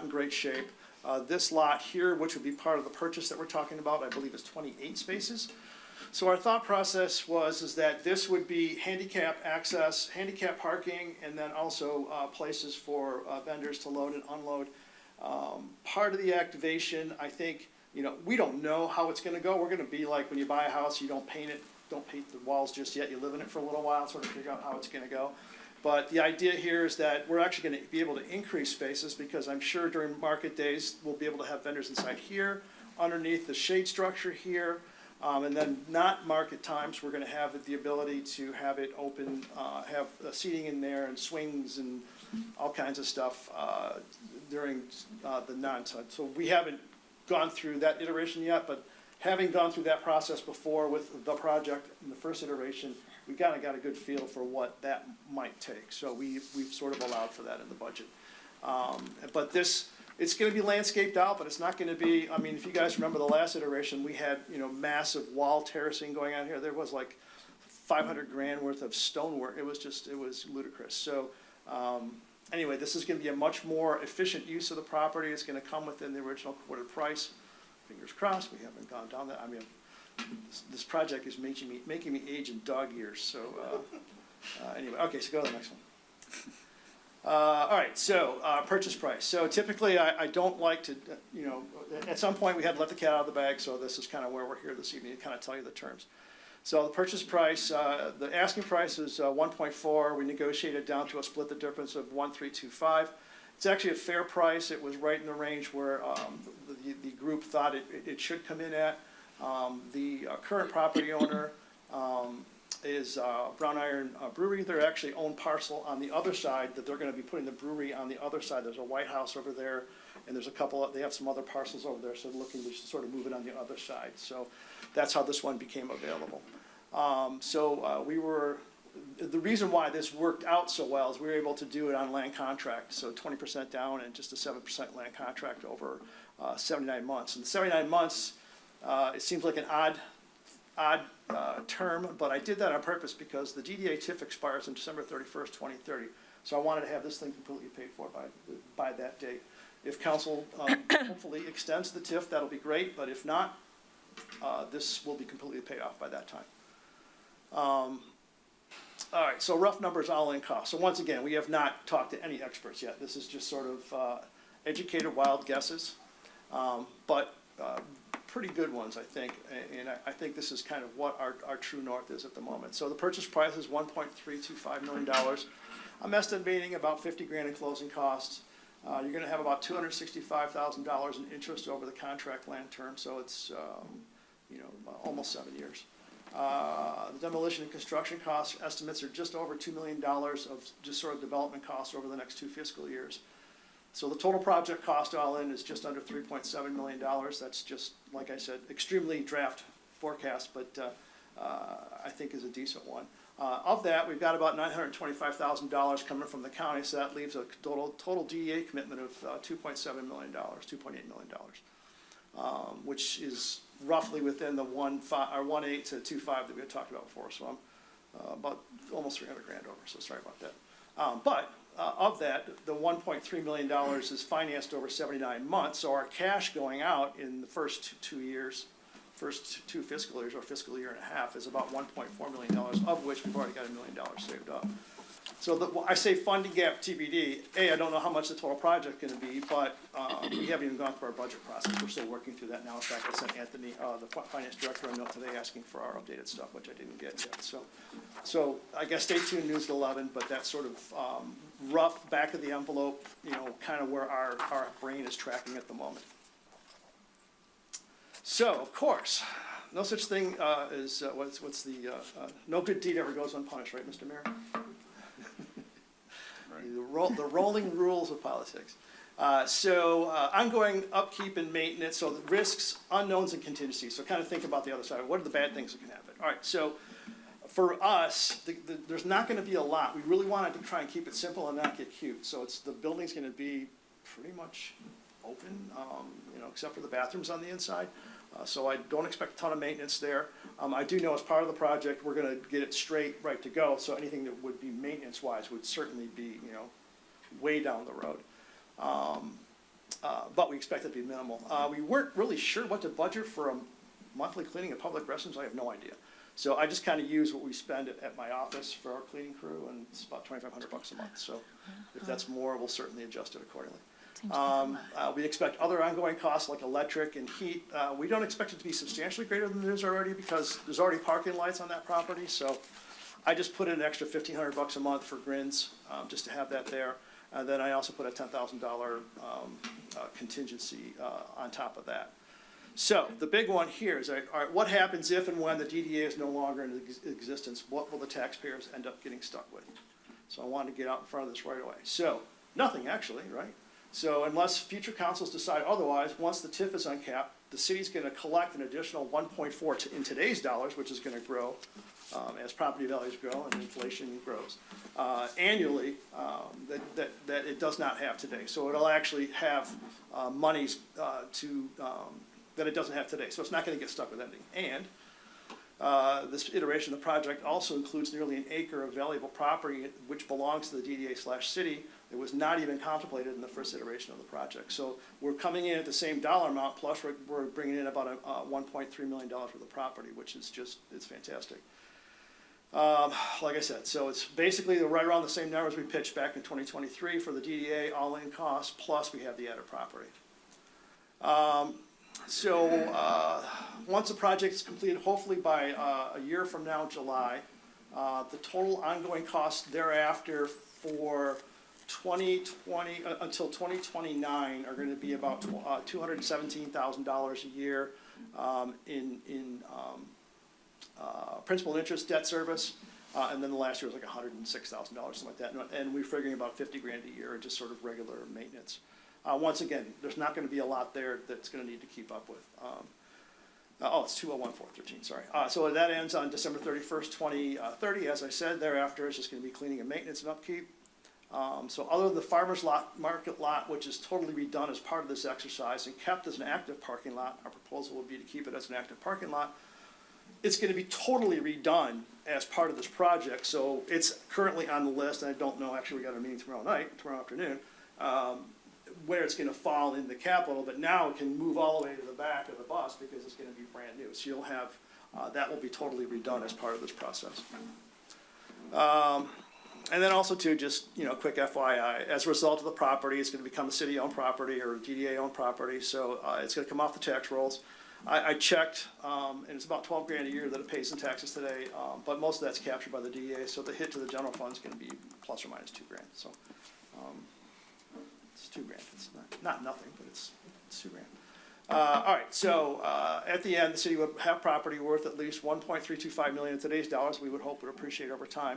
in great shape. This lot here, which would be part of the purchase that we're talking about, I believe is 28 spaces. So our thought process is that this would be handicap access, handicap parking, and then also places for vendors to load and unload. Part of the activation, I think, we don't know how it's going to go. We're going to be like when you buy a house, you don't paint the walls just yet. You live in it for a little while, sort of figure out how it's going to go. But the idea here is that we're actually going to be able to increase spaces because I'm sure during market days, we'll be able to have vendors inside here, underneath the shade structure here. And then not market times, we're going to have the ability to have it open, have seating in there and swings and all kinds of stuff during the non-time. So we haven't gone through that iteration yet, but having gone through that process before with the project in the first iteration, we got a good feel for what that might take. So we've sort of allowed for that in the budget. But it's going to be landscaped out, but it's not going to be, I mean, if you guys remember the last iteration, we had, massive wall terracing going on here. There was like $500,000 worth of stonework. It was ludicrous. So anyway, this is going to be a much more efficient use of the property. It's going to come within the original quoted price. Fingers crossed, we haven't gone down that. I mean, this project is making me age in dog years. So anyway, okay, so go to the next one. All right, so purchase price. So typically I don't like to, at some point we had to let the cat out of the bag, so this is kind of where we're here this evening to kind of tell you the terms. So the purchase price, the asking price is 1.4. We negotiated down to a split the difference of 1.325. It's actually a fair price. It was right in the range where the group thought it should come in at. The current property owner is Brown Iron Brewery. They're actually own parcel on the other side that they're going to be putting the brewery on the other side. There's a White House over there, and there's they have some other parcels over there, so they're looking to sort of move it on the other side. So that's how this one became available. The reason why this worked out so well is we were able to do it on land contract, so 20% down and just a 7% land contract over 79 months. And 79 months, it seems like an odd term, but I did that on purpose because the DDA TIF expires on December 31st, 2030. So I wanted to have this thing completely paid for by that date. If council hopefully extends the TIF, that'll be great, but if not, this will be completely paid off by that time. All right, so rough numbers, all-in cost. So once again, we have not talked to any experts yet. This is just sort of educated wild guesses, but pretty good ones, I think. And I think this is kind of what our true north is at the moment. So the purchase price is $1.325 million. I'm estimating about $50,000 in closing costs. You're going to have about $265,000 in interest over the contract land term, so it's almost 7 years. The demolition and construction cost estimates are just over $2 million of just sort of development costs over the next 2 fiscal years. So the total project cost all in is just under $3.7 million. That's just, like I said, extremely draft forecast, but I think is a decent one. Of that, we've got about $925,000 coming from the county, so that leaves a total DEA commitment of $2.7 million, $2.8 million. which is roughly within the 1.8 to 2.5 that we had talked about before. So I'm about almost 300 grand over. So sorry about that. But of that, the $1.3 million is financed over 79 months. So our cash going out in the first 2 years, first 2 fiscal years, or fiscal year and a half, is about $1.4 million, of which we've already got $1 million saved up. So I say funding gap TBD. I don't know how much the total project is going to be, but we haven't even gone through our budget process. We're still working through that now. In fact, I sent Anthony, the finance director, a note today asking for our updated stuff, which I didn't get yet. So I guess stay tuned, News at 11, but that's sort of rough back of the envelope, kind of where our brain is tracking at the moment. So, of course, no such thing as, no good deed ever goes unpunished, right, Mr. Mayor? The rolling rules of politics. Ongoing upkeep and maintenance, so the risks, unknowns, and contingencies. So kind of think about the other side. What are the bad things that can happen? All right, so for us, there's not going to be a lot. We really wanted to try and keep it simple and not get cute. So the building's going to be pretty much open, except for the bathrooms on the inside. So I don't expect a ton of maintenance there. I do know as part of the project, we're going to get it straight, right to go. So anything that would be maintenance-wise would certainly be, way down the road. But we expect it to be minimal. We weren't really sure what to budget for a monthly cleaning of public restrooms. I have no idea. So I just kind of use what we spend at my office for our cleaning crew, and it's about $2,500 a month. So if that's more, we'll certainly adjust it accordingly. We expect other ongoing costs like electric and heat. We don't expect it to be substantially greater than it is already because there's already parking lights on that property. So I just put in an extra $1,500 a month for grins, just to have that there. And then I also put a $10,000 contingency on top of that. So the big one here is, all right, what happens if and when the DDA is no longer in existence? What will the taxpayers end up getting stuck with? So I wanted to get out in front of this right away. So nothing, actually, right? So unless future councils decide otherwise, once the TIF is uncapped, the city's going to collect an additional 1.4 in today's dollars, which is going to grow as property values grow and inflation grows annually, that it does not have today. So it'll actually have monies that it doesn't have today. So it's not going to get stuck with anything. And this iteration of the project also includes nearly an acre of valuable property which belongs to the DDA/city. It was not even contemplated in the first iteration of the project. So we're coming in at the same dollar amount, plus we're bringing in about $1.3 million worth of property, which is it's fantastic. Like I said, so it's basically right around the same numbers we pitched back in 2023 for the DDA all-in costs, plus we have the added property. Once the project is completed, hopefully by a year from now, July, the total ongoing costs thereafter for 2020 until 2029 are going to be about $217,000 a year in principal and interest, debt service, and then the last year was like $106,000, something like that. And we're figuring about $50 grand a year, just sort of regular maintenance. Once again, there's not going to be a lot there that's going to need to keep up with. It's 201-413, sorry. So that ends on December 31st, 2030. As I said, thereafter it's just going to be cleaning and maintenance and upkeep. So other than the farmer's market lot, which is totally redone as part of this exercise and kept as an active parking lot, our proposal would be to keep it as an active parking lot. It's going to be totally redone as part of this project. So it's currently on the list, and I don't know, actually we got a meeting tomorrow afternoon, where it's going to fall in the capital, but now it can move all the way to the back of the bus because it's going to be brand new. So you'll have, that will be totally redone as part of this process. And then also too, just, quick FYI, as a result of the property, it's going to become a city-owned property or DDA-owned property. So it's going to come off the tax rolls. I checked, and it's about 12 grand a year that it pays in taxes today, but most of that's captured by the DDA. So the hit to the general fund is going to be plus or minus 2 grand. So it's 2 grand. It's not nothing, but it's 2 grand. All right, so at the end, the city would have property worth at least $1.325 million in today's dollars. We would hope would appreciate over time.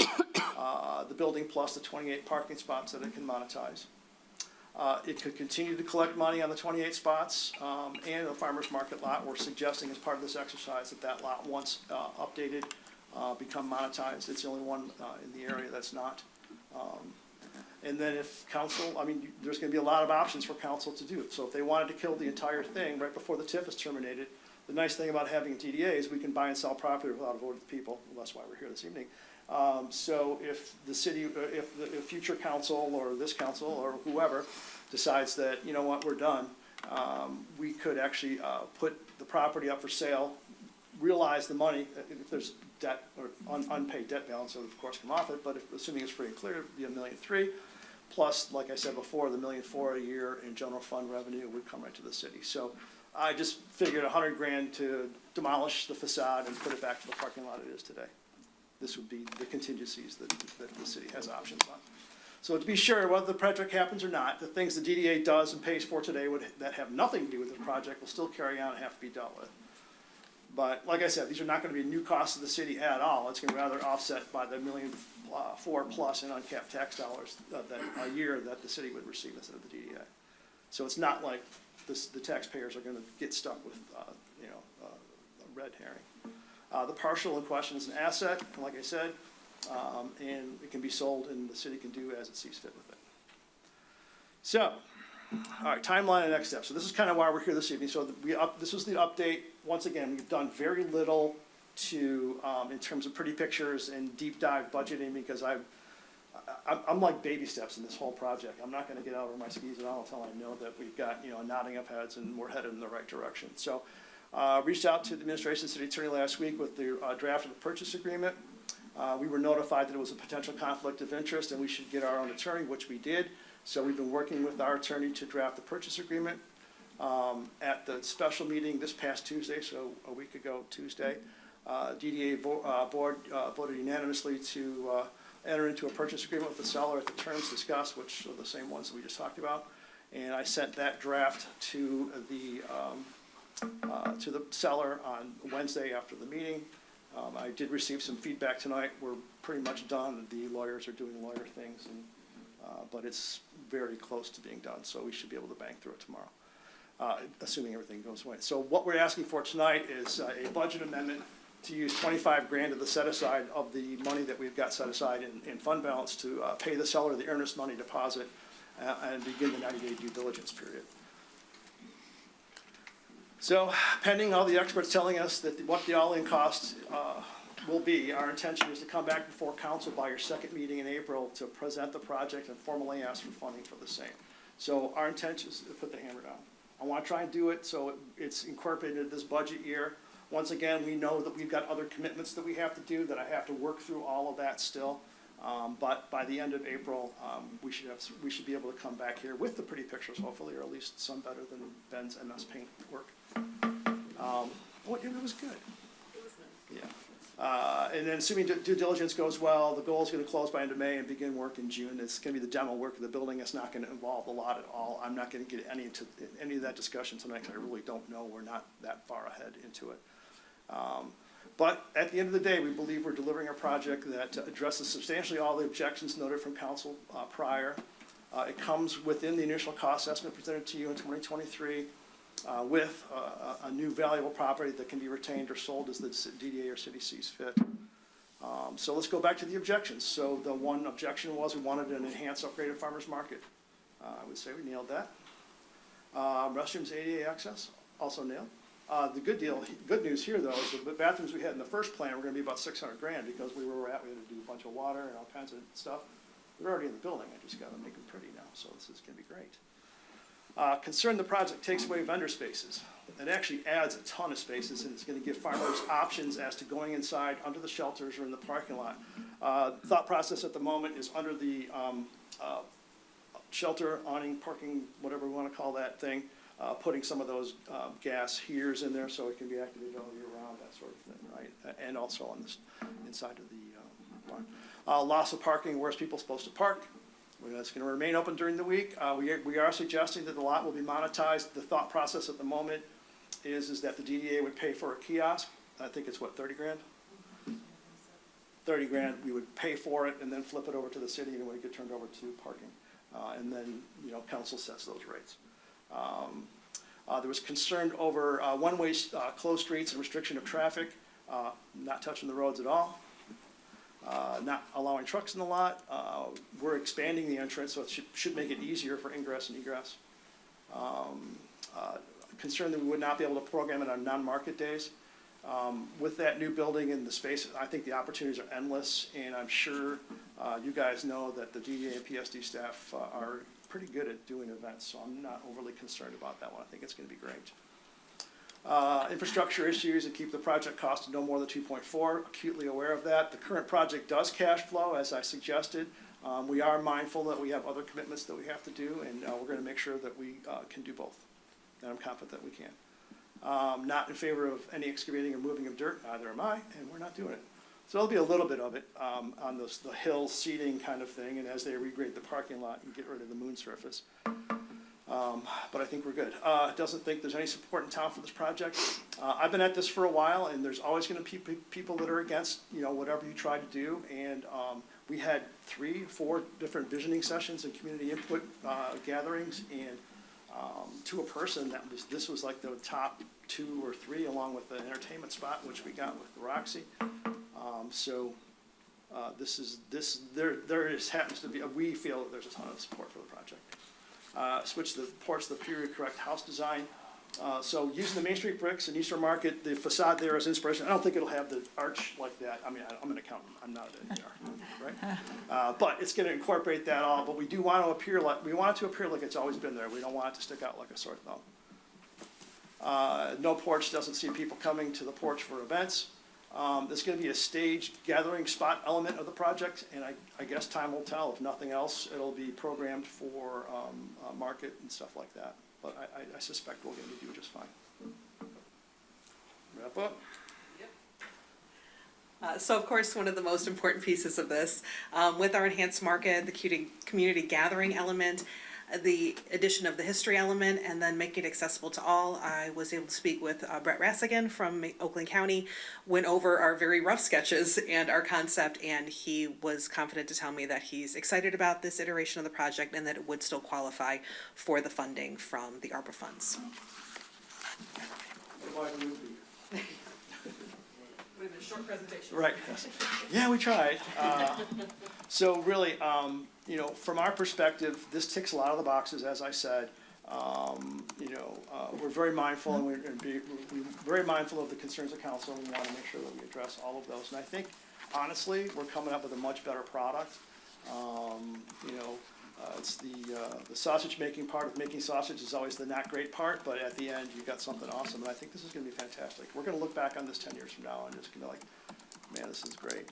The building plus the 28 parking spots that it can monetize. It could continue to collect money on the 28 spots and the farmer's market lot. We're suggesting as part of this exercise that lot, once updated, become monetized. It's the only one in the area that's not. And then if council, I mean, there's gonna be a lot of options for council to do. So if they wanted to kill the entire thing right before the TIF is terminated, the nice thing about having a TDA is we can buy and sell property without a vote of the people. Well, that's why we're here this evening. So if the city, if the future council or this council or whoever decides that, you know what, we're done, we could actually put the property up for sale, realize the money, if there's debt or unpaid debt balance, would of course come off it, but if, assuming it's free and clear, it'd be $1.3 million, plus, like I said before, the $1.4 million a year in general fund revenue would come right to the city. So I just figured $100,000 to demolish the facade and put it back to the parking lot it is today. This would be the contingencies that the city has options on. So to be sure, whether the project happens or not, the things the DDA does and pays for today that have nothing to do with the project will still carry on and have to be dealt with. But like I said, these are not gonna be new costs to the city at all. It's gonna be rather offset by the $1.4 million plus in uncapped tax dollars a year that the city would receive instead of the DDA. So it's not like the taxpayers are gonna get stuck with, a red herring. The parcel in question is an asset, like I said, and it can be sold and the city can do as it sees fit with it. So, all right, timeline and next steps. So this is kind of why we're here this evening. So this was the update. Once again, we've done very little to, in terms of pretty pictures and deep dive budgeting because I'm like baby steps in this whole project. I'm not gonna get out over my skis at all until I know that we've got, nodding of heads and we're headed in the right direction. So, reached out to the administration city attorney last week with the draft of the purchase agreement. We were notified that it was a potential conflict of interest and we should get our own attorney, which we did. So we've been working with our attorney to draft the purchase agreement. At the special meeting this past Tuesday, so a week ago Tuesday, DDA board voted unanimously to enter into a purchase agreement with the seller at the terms discussed, which are the same ones that we just talked about. And I sent that draft to the seller on Wednesday after the meeting. I did receive some feedback tonight. We're pretty much done. The lawyers are doing lawyer things, and, but it's very close to being done, so we should be able to bang through it tomorrow, assuming everything goes away. So what we're asking for tonight is a budget amendment to use $25,000 of the set aside of the money that we've got set aside in fund balance to pay the seller the earnest money deposit and begin the 90-day due diligence period. So pending all the experts telling us that what the all-in cost will be, our intention is to come back before council by your second meeting in April to present the project and formally ask for funding for the same. So our intention is to put the hammer down. I want to try and do it so it's incorporated into this budget year. Once again, we know that we've got other commitments that we have to do, that I have to work through all of that still. But by the end of April, we should be able to come back here with the pretty pictures, hopefully, or at least some better than Ben's MS Paint work. Well, it was good. Yeah. And then assuming due diligence goes well, the goal is going to close by end of May and begin work in June. It's going to be the demo work of the building. It's not going to involve a lot at all. I'm not going to get any of that discussion tonight because I really don't know. We're not that far ahead into it. But at the end of the day, we believe we're delivering a project that addresses substantially all the objections noted from council prior. It comes within the initial cost estimate presented to you in 2023 with a new valuable property that can be retained or sold as the DDA or city sees fit. So let's go back to the objections. So the one objection was we wanted an enhanced upgraded farmer's market. I would say we nailed that. Restrooms ADA access, also nailed. The good news here though is the bathrooms we had in the first plan were going to be about $600,000 because we were at. We had to do a bunch of water and all kinds of stuff. They're already in the building. I just got to make them pretty now. So this is going to be great. Concern the project takes away vendor spaces. It actually adds a ton of spaces and it's going to give farmers options as to going inside, under the shelters or in the parking lot. Thought process at the moment is under the shelter, awning, parking, whatever we want to call that thing. Putting some of those gas heaters in there so it can be activated all year round, that sort of thing, right? And also on this inside of the barn. Loss of parking, where's people supposed to park? That's going to remain open during the week. We are suggesting that the lot will be monetized. The thought process at the moment is that the DDA would pay for a kiosk. I think it's what, $30,000? $30,000, we would pay for it and then flip it over to the city and it would get turned over to parking. And then, council sets those rates. There was concern over one-way closed streets and restriction of traffic, not touching the roads at all. not allowing trucks in the lot. We're expanding the entrance, so it should make it easier for ingress and egress. Concerned that we would not be able to program it on non-market days. With that new building and the space, I think the opportunities are endless, and I'm sure you guys know that the DDA and PSD staff are pretty good at doing events, so I'm not overly concerned about that one. I think it's going to be great. Infrastructure issues that keep the project cost to no more than 2.4, acutely aware of that. The current project does cash flow, as I suggested. We are mindful that we have other commitments that we have to do, and we're going to make sure that we can do both, and I'm confident that we can. Not in favor of any excavating or moving of dirt, neither am I, and we're not doing it. So there'll be a little bit of it on the hill seating kind of thing, and as they regrade the parking lot and get rid of the moon surface. But I think we're good. Doesn't think there's any support in town for this project. I've been at this for a while, and there's always going to be people that are against, whatever you try to do. And we had 3-4 different visioning sessions and community input gatherings, and to a person, this was like the top 2 or 3, along with the entertainment spot, which we got with the Roxy. There just happens to be, we feel that there's a ton of support for the project. Switch the porch to the period correct house design. So using the Main Street bricks and Eastern Market, the facade there is inspiration. I don't think it'll have the arch like that. I mean, I'm an accountant, I'm not an engineer, right? But it's gonna incorporate that all, but we do want to appear like, we want it to appear like it's always been there. We don't want it to stick out like a sore thumb. No porch, doesn't see people coming to the porch for events. There's going to be a stage gathering spot element of the project, and I guess time will tell. If nothing else, it'll be programmed for market and stuff like that. But I suspect we're going to do just fine. Wrap up. So of course, one of the most important pieces of this, with our enhanced market, the community gathering element, the addition of the history element, and then making it accessible to all. I was able to speak with Brett Rassigan from Oakland County, went over our very rough sketches and our concept, and he was confident to tell me that he's excited about this iteration of the project and that it would still qualify for the funding from the ARPA funds. A short presentation. Right. Yeah, we tried. So really, from our perspective, this ticks a lot of the boxes, as I said. We're very mindful, and we're very mindful of the concerns of council. We want to make sure that we address all of those. And I think, honestly, we're coming up with a much better product. It's the sausage making part of making sausage is always the not great part, but at the end, you've got something awesome. And I think this is going to be fantastic. We're going to look back on this 10 years from now and just going to be like, man, this is great.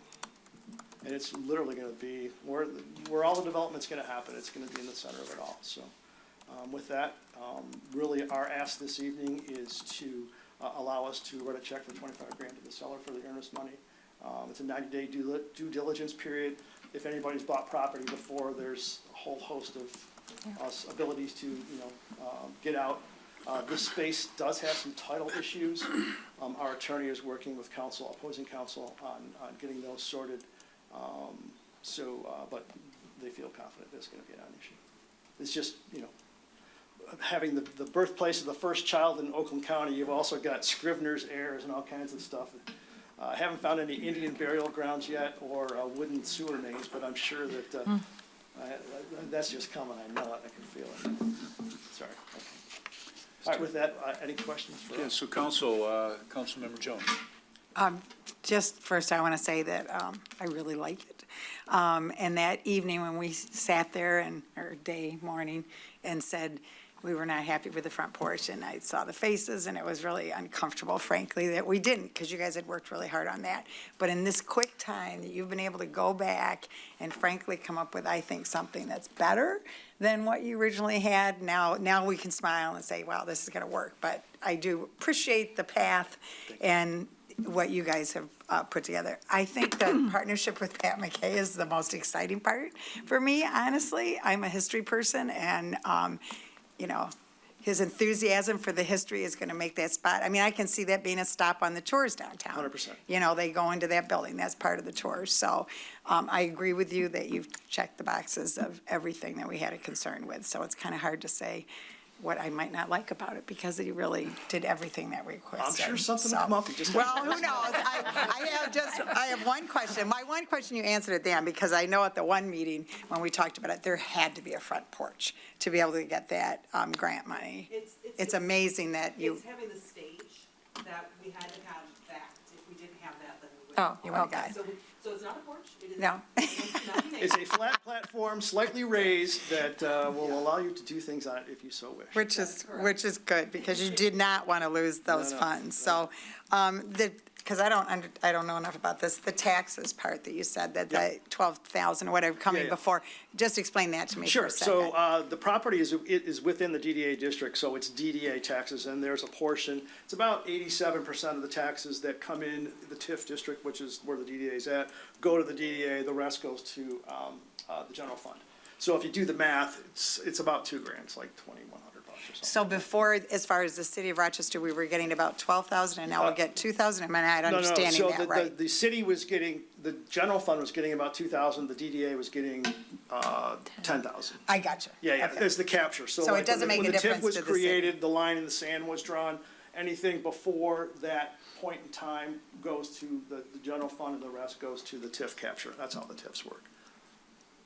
And it's literally going to be where all the development's going to happen. It's going to be in the center of it all. So with that, really our ask this evening is to allow us to write a check for $25,000 to the seller for the earnest money. It's a 90-day due diligence period. If anybody's bought property before, there's a whole host of abilities to get out. This space does have some title issues. Our attorney is working with opposing counsel on getting those sorted. But they feel confident there's going to be a non-issue. It's just, having the birthplace of the first child in Oakland County, you've also got Scrivener's heirs and all kinds of stuff. I haven't found any Indian burial grounds yet or wooden sewer names, but I'm sure that that's just coming. I know it. I can feel it. Sorry. Okay. All right. With that, any questions for Yeah, so Councilmember Jones. Just first, I want to say that I really like it. And that evening when we sat there, or morning, and said we were not happy with the front porch, and I saw the faces, and it was really uncomfortable, frankly, that we didn't, because you guys had worked really hard on that. But in this quick time, that you've been able to go back and frankly come up with, I think, something that's better than what you originally had. Now we can smile and say, wow, this is going to work. But I do appreciate the path and what you guys have put together. I think the partnership with Pat McKay is the most exciting part for me, honestly. I'm a history person, and his enthusiasm for the history is going to make that spot. I mean, I can see that being a stop on the tours downtown. 100%. They go into that building. That's part of the tour. So I agree with you that you've checked the boxes of everything that we had a concern with. So it's kind of hard to say what I might not like about it, because he really did everything that we requested. I'm sure something will So- come up. You just Well, who knows? I have one question. My one question, you answered at the end, because I know at the one meeting, when we talked about it, there had to be a front porch to be able to get that grant money. It's amazing that you, It's having the stage that we had to have that. If we didn't have that, then we would. oh, you went okay. So it's not a porch, it is. No. It's a flat platform, slightly raised, that will allow you to do things on it if you so wish. Which is good, because you did not want to lose those No, funds. So, because I don't know enough about this, the taxes part that you said, that the 12,000 or whatever coming Yeah. before, just explain that to me for Sure, a second. so the property is within the DDA district, so it's DDA taxes, and there's a portion, it's about 87% of the taxes that come in the TIF district, which is where the DDA is at, go to the DDA, the rest goes to the general fund. So if you do the math, it's about $2,000, it's like $2,100 or something. So before, as far as the city of Rochester, we were getting about 12,000, and now we'll get 2,000, am I not understanding that right? So the city was getting, the general fund was getting about 2,000, the DDA was getting 10,000. I got you. Yeah, Okay. it's the capture. So So it like doesn't make a difference to the When the TIF was city. created, the line in the sand was drawn, anything before that point in time goes to the general fund, and the rest goes to the TIF capture. That's how the TIFs work.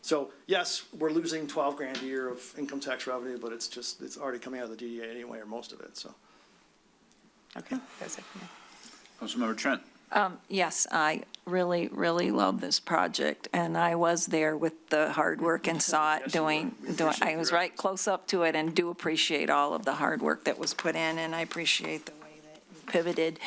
So, yes, we're losing $12,000 a year of income tax revenue, but it's already coming out of the DDA anyway, or most of it, so. Okay, that's it for me. Councilmember Trent. Yes, I really, really love this project, and I was there with the hard work and saw it doing, I was right close up to it, and do appreciate all of the hard work that was put in, and I appreciate the way that you pivoted.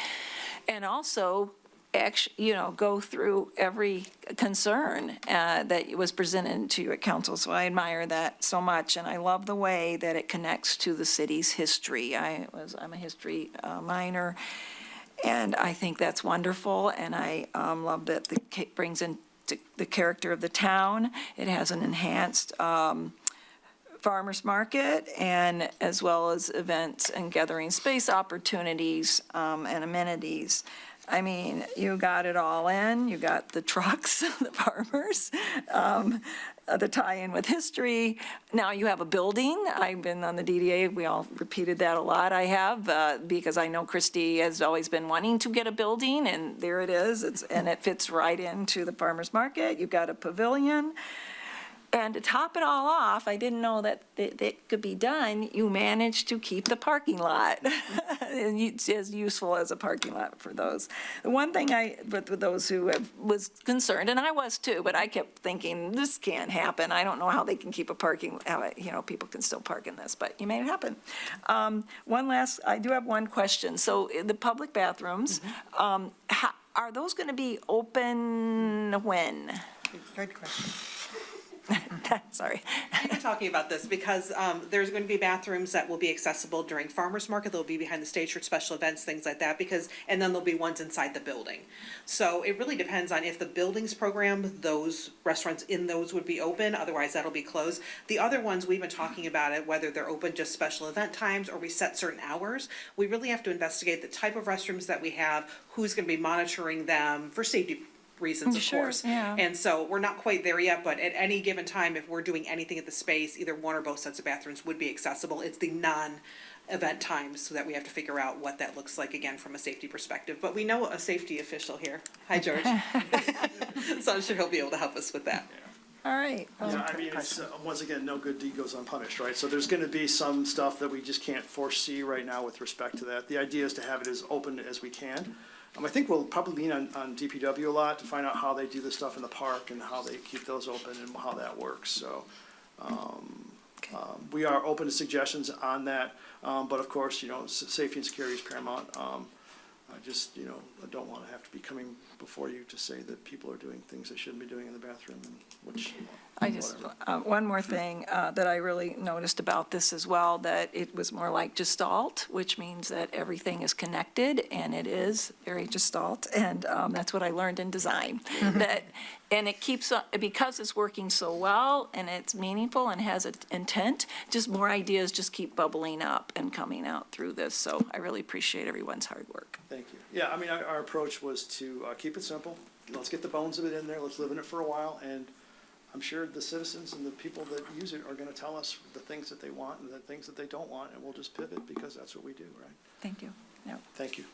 And also, actually, go through every concern that was presented to you at council, so I admire that so much, and I love the way that it connects to the city's history. I'm a history minor, and I think that's wonderful, and I love that it brings in the character of the town. It has an enhanced farmers market, and as well as events and gathering space opportunities and amenities. I mean, you got it all in. You got the trucks, the farmers, the tie-in with history. Now you have a building. I've been on the DDA. We all repeated that a lot. I have, because I know Christie has always been wanting to get a building, and there it is. And it fits right into the farmers market. You've got a pavilion. And to top it all off, I didn't know that it could be done. You managed to keep the parking lot as useful as a parking lot for those. The one thing with those who was concerned, and I was too, but I kept thinking, this can't happen. I don't know how they can keep a parking, people can still park in this, but you made it happen. I do have one question. So the public bathrooms, are those going to be open when? Good question. Sorry. We've been talking about this because there's going to be bathrooms that will be accessible during farmers market. They'll be behind the stage for special events, things like that, and then there'll be ones inside the building. So it really depends on if the buildings program, those restaurants in those would be open, otherwise that'll be closed. The other ones, we've been talking about it, whether they're open just special event times or we set certain hours. We really have to investigate the type of restrooms that we have, who's going to be monitoring them for safety reasons, of course. Yeah. And so we're not quite there yet, but at any given time, if we're doing anything at the space, either one or both sets of bathrooms would be accessible. It's the non-event times so that we have to figure out what that looks like again from a safety perspective. But we know a safety official here. Hi, George. So I'm sure he'll be able to help us with that. All right. Yeah, I mean, it's, once again, no good deed goes unpunished, right? So there's going to be some stuff that we just can't foresee right now with respect to that. The idea is to have it as open as we can. I think we'll probably lean on DPW a lot to find out how they do this stuff in the park and how they keep those open and how that works. So we are open to suggestions on that, but of course, safety and security is paramount. I just, I don't want to have to be coming before you to say that people are doing things they shouldn't be doing in the bathroom, and which. One more thing that I really noticed about this as well, that it was more like gestalt, which means that everything is connected, and it is very gestalt, and that's what I learned in design. And it keeps, because it's working so well, and it's meaningful and has an intent, just more ideas just keep bubbling up and coming out through this, so I really appreciate everyone's hard work. Thank you. Yeah, I mean, our approach was to keep it simple. Let's get the bones of it in there, let's live in it for a while, and I'm sure the citizens and the people that use it are gonna tell us the things that they want and the things that they don't want, and we'll just pivot because that's what we do, right? Thank you. Yep. Thank you.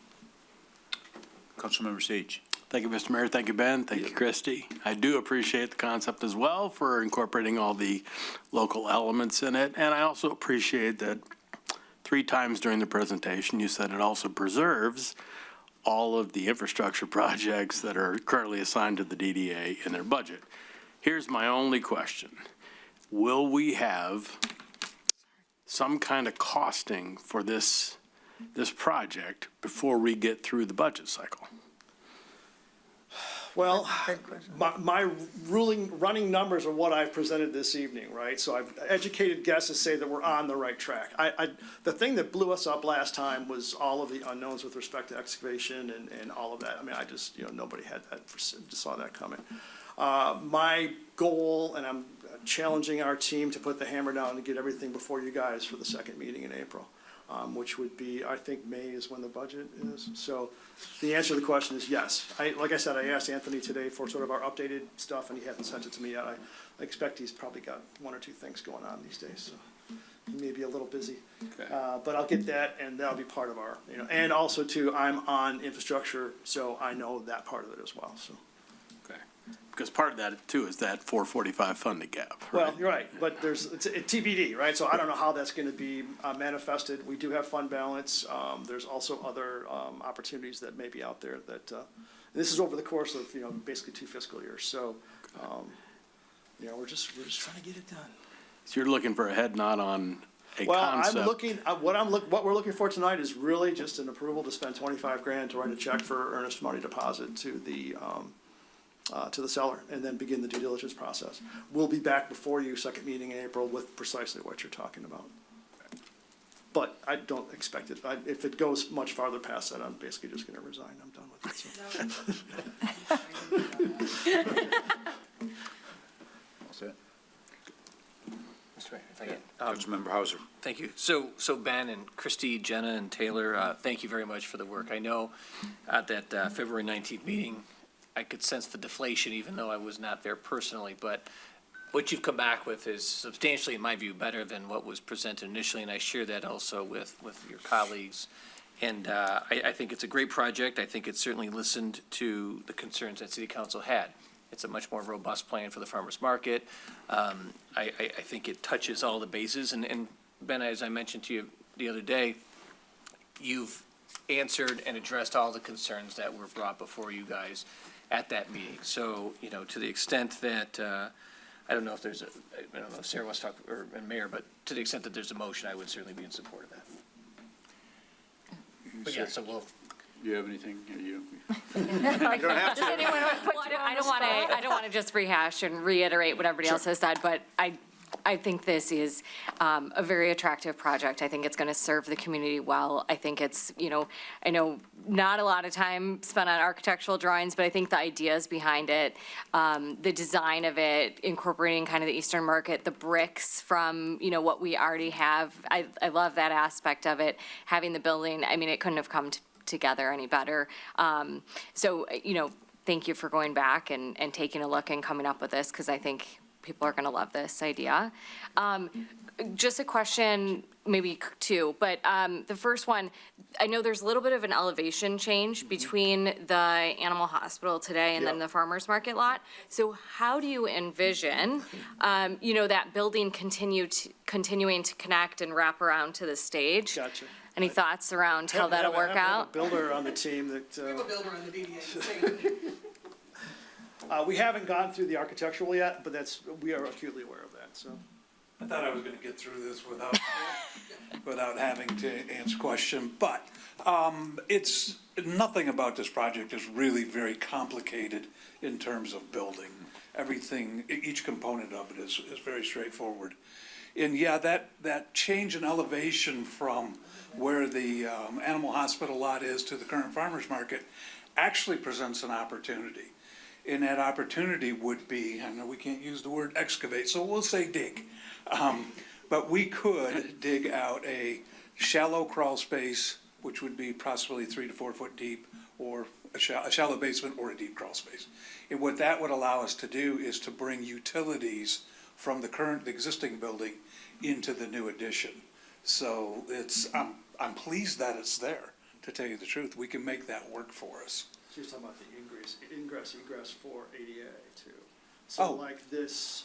Councilmember Sage. Thank you, Mr. Mayor. Thank you, Ben. Thank you, Christie. I do appreciate the concept as well for incorporating all the local elements in it. And I also appreciate that 3 times during the presentation, you said it also preserves all of the infrastructure projects that are currently assigned to the DDA in their budget. Here's my only question. Will we have some kind of costing for this project before we get through the budget cycle? Well, my running numbers are what I've presented this evening, right? So I've educated guesses say that we're on the right track. The thing that blew us up last time was all of the unknowns with respect to excavation and all of that. I mean, I just, nobody had that, just saw that coming. My goal, and I'm challenging our team to put the hammer down to get everything before you guys for the second meeting in April. Which would be, I think May is when the budget is. So the answer to the question is yes. Like I said, I asked Anthony today for sort of our updated stuff, and he hasn't sent it to me yet. I expect he's probably got 1 or 2 things going on these days, so he may be a little busy. Okay. But I'll get that, and that'll be part of our, and also too, I'm on infrastructure, so I know that part of it as well, so. Okay. Because part of that too is that 445 funding gap. Well, you're right, but it's TBD, right? So I don't know how that's going to be manifested. We do have fund balance. There's also other opportunities that may be out there that, this is over the course of, basically 2 fiscal years. So, we're just trying to get it done. So you're looking for a head nod on a Well, concept. I'm looking, what we're looking for tonight is really just an approval to spend 25 grand to write a check for earnest money deposit to the seller, and then begin the due diligence process. We'll be back before you, second meeting in April, with precisely what you're talking about. But I don't expect it. If it goes much farther past that, I'm basically just gonna resign. I'm done with it. So. All set. Mr. Mayor, if I can. Councilmember Hauser. Thank you. So Ben and Christie, Jenna, and Taylor, thank you very much for the work. I know at that February 19th meeting, I could sense the deflation, even though I was not there personally, but what you've come back with is substantially, in my view, better than what was presented initially, and I share that also with your colleagues. And I think it's a great project. I think it certainly listened to the concerns that City Council had. It's a much more robust plan for the farmers market. I think it touches all the bases, and Ben, as I mentioned to you the other day, you've answered and addressed all the concerns that were brought before you guys at that meeting. So, to the extent that, I don't know if Sarah wants to talk, or Mayor, but to the extent that there's a motion, I would certainly be in support of that. But yeah, so we'll. Do you have anything? You Does anyone put you on the spot? I don't want to just rehash and reiterate what everybody else has said, but I think this is a very attractive project. I think it's going to serve the community well. I think it's, I know not a lot of time spent on architectural drawings, but I think the ideas behind it, the design of it, incorporating kind of the Eastern Market, the bricks from, what we already have. I love that aspect of it. Having the building, I mean, it couldn't have come together any better. So, thank you for going back and taking a look and coming up with this, because I think people are going to love this idea. Just a question, maybe 2, but the first one, I know there's a little bit of an elevation change between the animal hospital today and then the farmer's market lot. So how do you envision, that building continuing to connect and wrap around to the stage? Gotcha. Any thoughts around how that'll work out? Have a builder on the team that. We have a builder on the DDA. We haven't gone through the architectural yet, but we are acutely aware of that, so. I thought I was gonna get through this without having to answer question, but, it's, nothing about this project is really very complicated in terms of building. Everything, each component of it is very straightforward. And yeah, that change in elevation from where the, animal hospital lot is to the current farmer's market actually presents an opportunity. And that opportunity would be, I know we can't use the word excavate, so we'll say dig. But we could dig out a shallow crawl space which would be possibly 3 to 4 foot deep, or a shallow basement or a deep crawl space. And what that would allow us to do is to bring utilities from the existing building into the new addition. So I'm pleased that it's there, to tell you the truth. We can make that work for us. So you're talking about the ingress, egress for ADA too. So like this,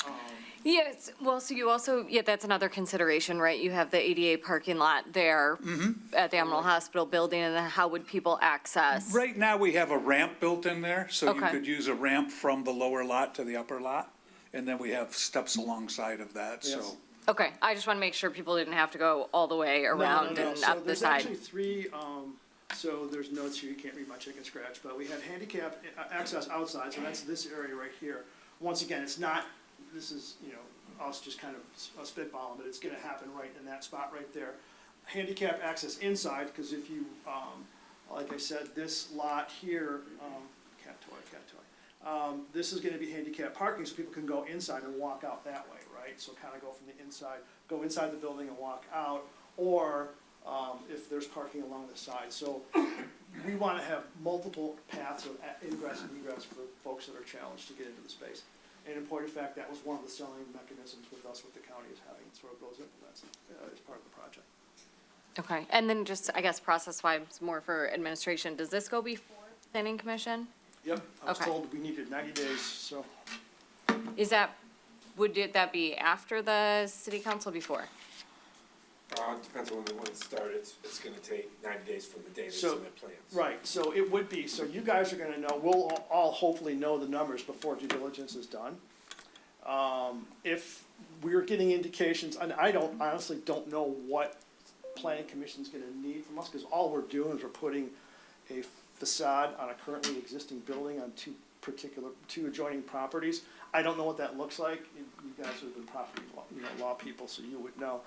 Yes, well, so you also, that's another consideration, right? You have the ADA parking lot there at the Emerald Hospital building, and then how would people access? Right now, we have a ramp built in there, so you Okay. could use a ramp from the lower lot to the upper lot. And then we have steps alongside of that, so. Yes. Okay, I just want to make sure people didn't have to go all the way around No. and So up the there's side. actually three, so there's notes here, you can't read my chicken scratch, but we have handicap access outside, so that's this area right here. Once again, it's not, this is, us just kind of spitballing, but it's gonna happen right in that spot right there. Handicap access inside, because if you, like I said, this lot here, cat toy. This is gonna be handicap parking, so people can go inside and walk out that way, right? So kind of go from the inside, go inside the building and walk out, or if there's parking along the side. So we want to have multiple paths of ingress and egress for folks that are challenged to get into the space. And in point of fact, that was one of the selling mechanisms with us, with the county, is having sort of those implements as part of the project. Okay, and then just, I guess, process-wise, more for administration, does this go before planning commission? Yep, I was Okay. told we needed 90 days, so. Is that, would that be after the city council, before? It depends on when it starts. It's gonna take 90 days from the day they So- submit plans. Right, so it would be, so you guys are gonna know, we'll all hopefully know the numbers before due diligence is done. If we're getting indications, and I honestly don't know what planning commission's gonna need from us, because all we're doing is we're putting a facade on a currently existing building on two adjoining properties. I don't know what that looks like. You guys are the property law people, so you would know.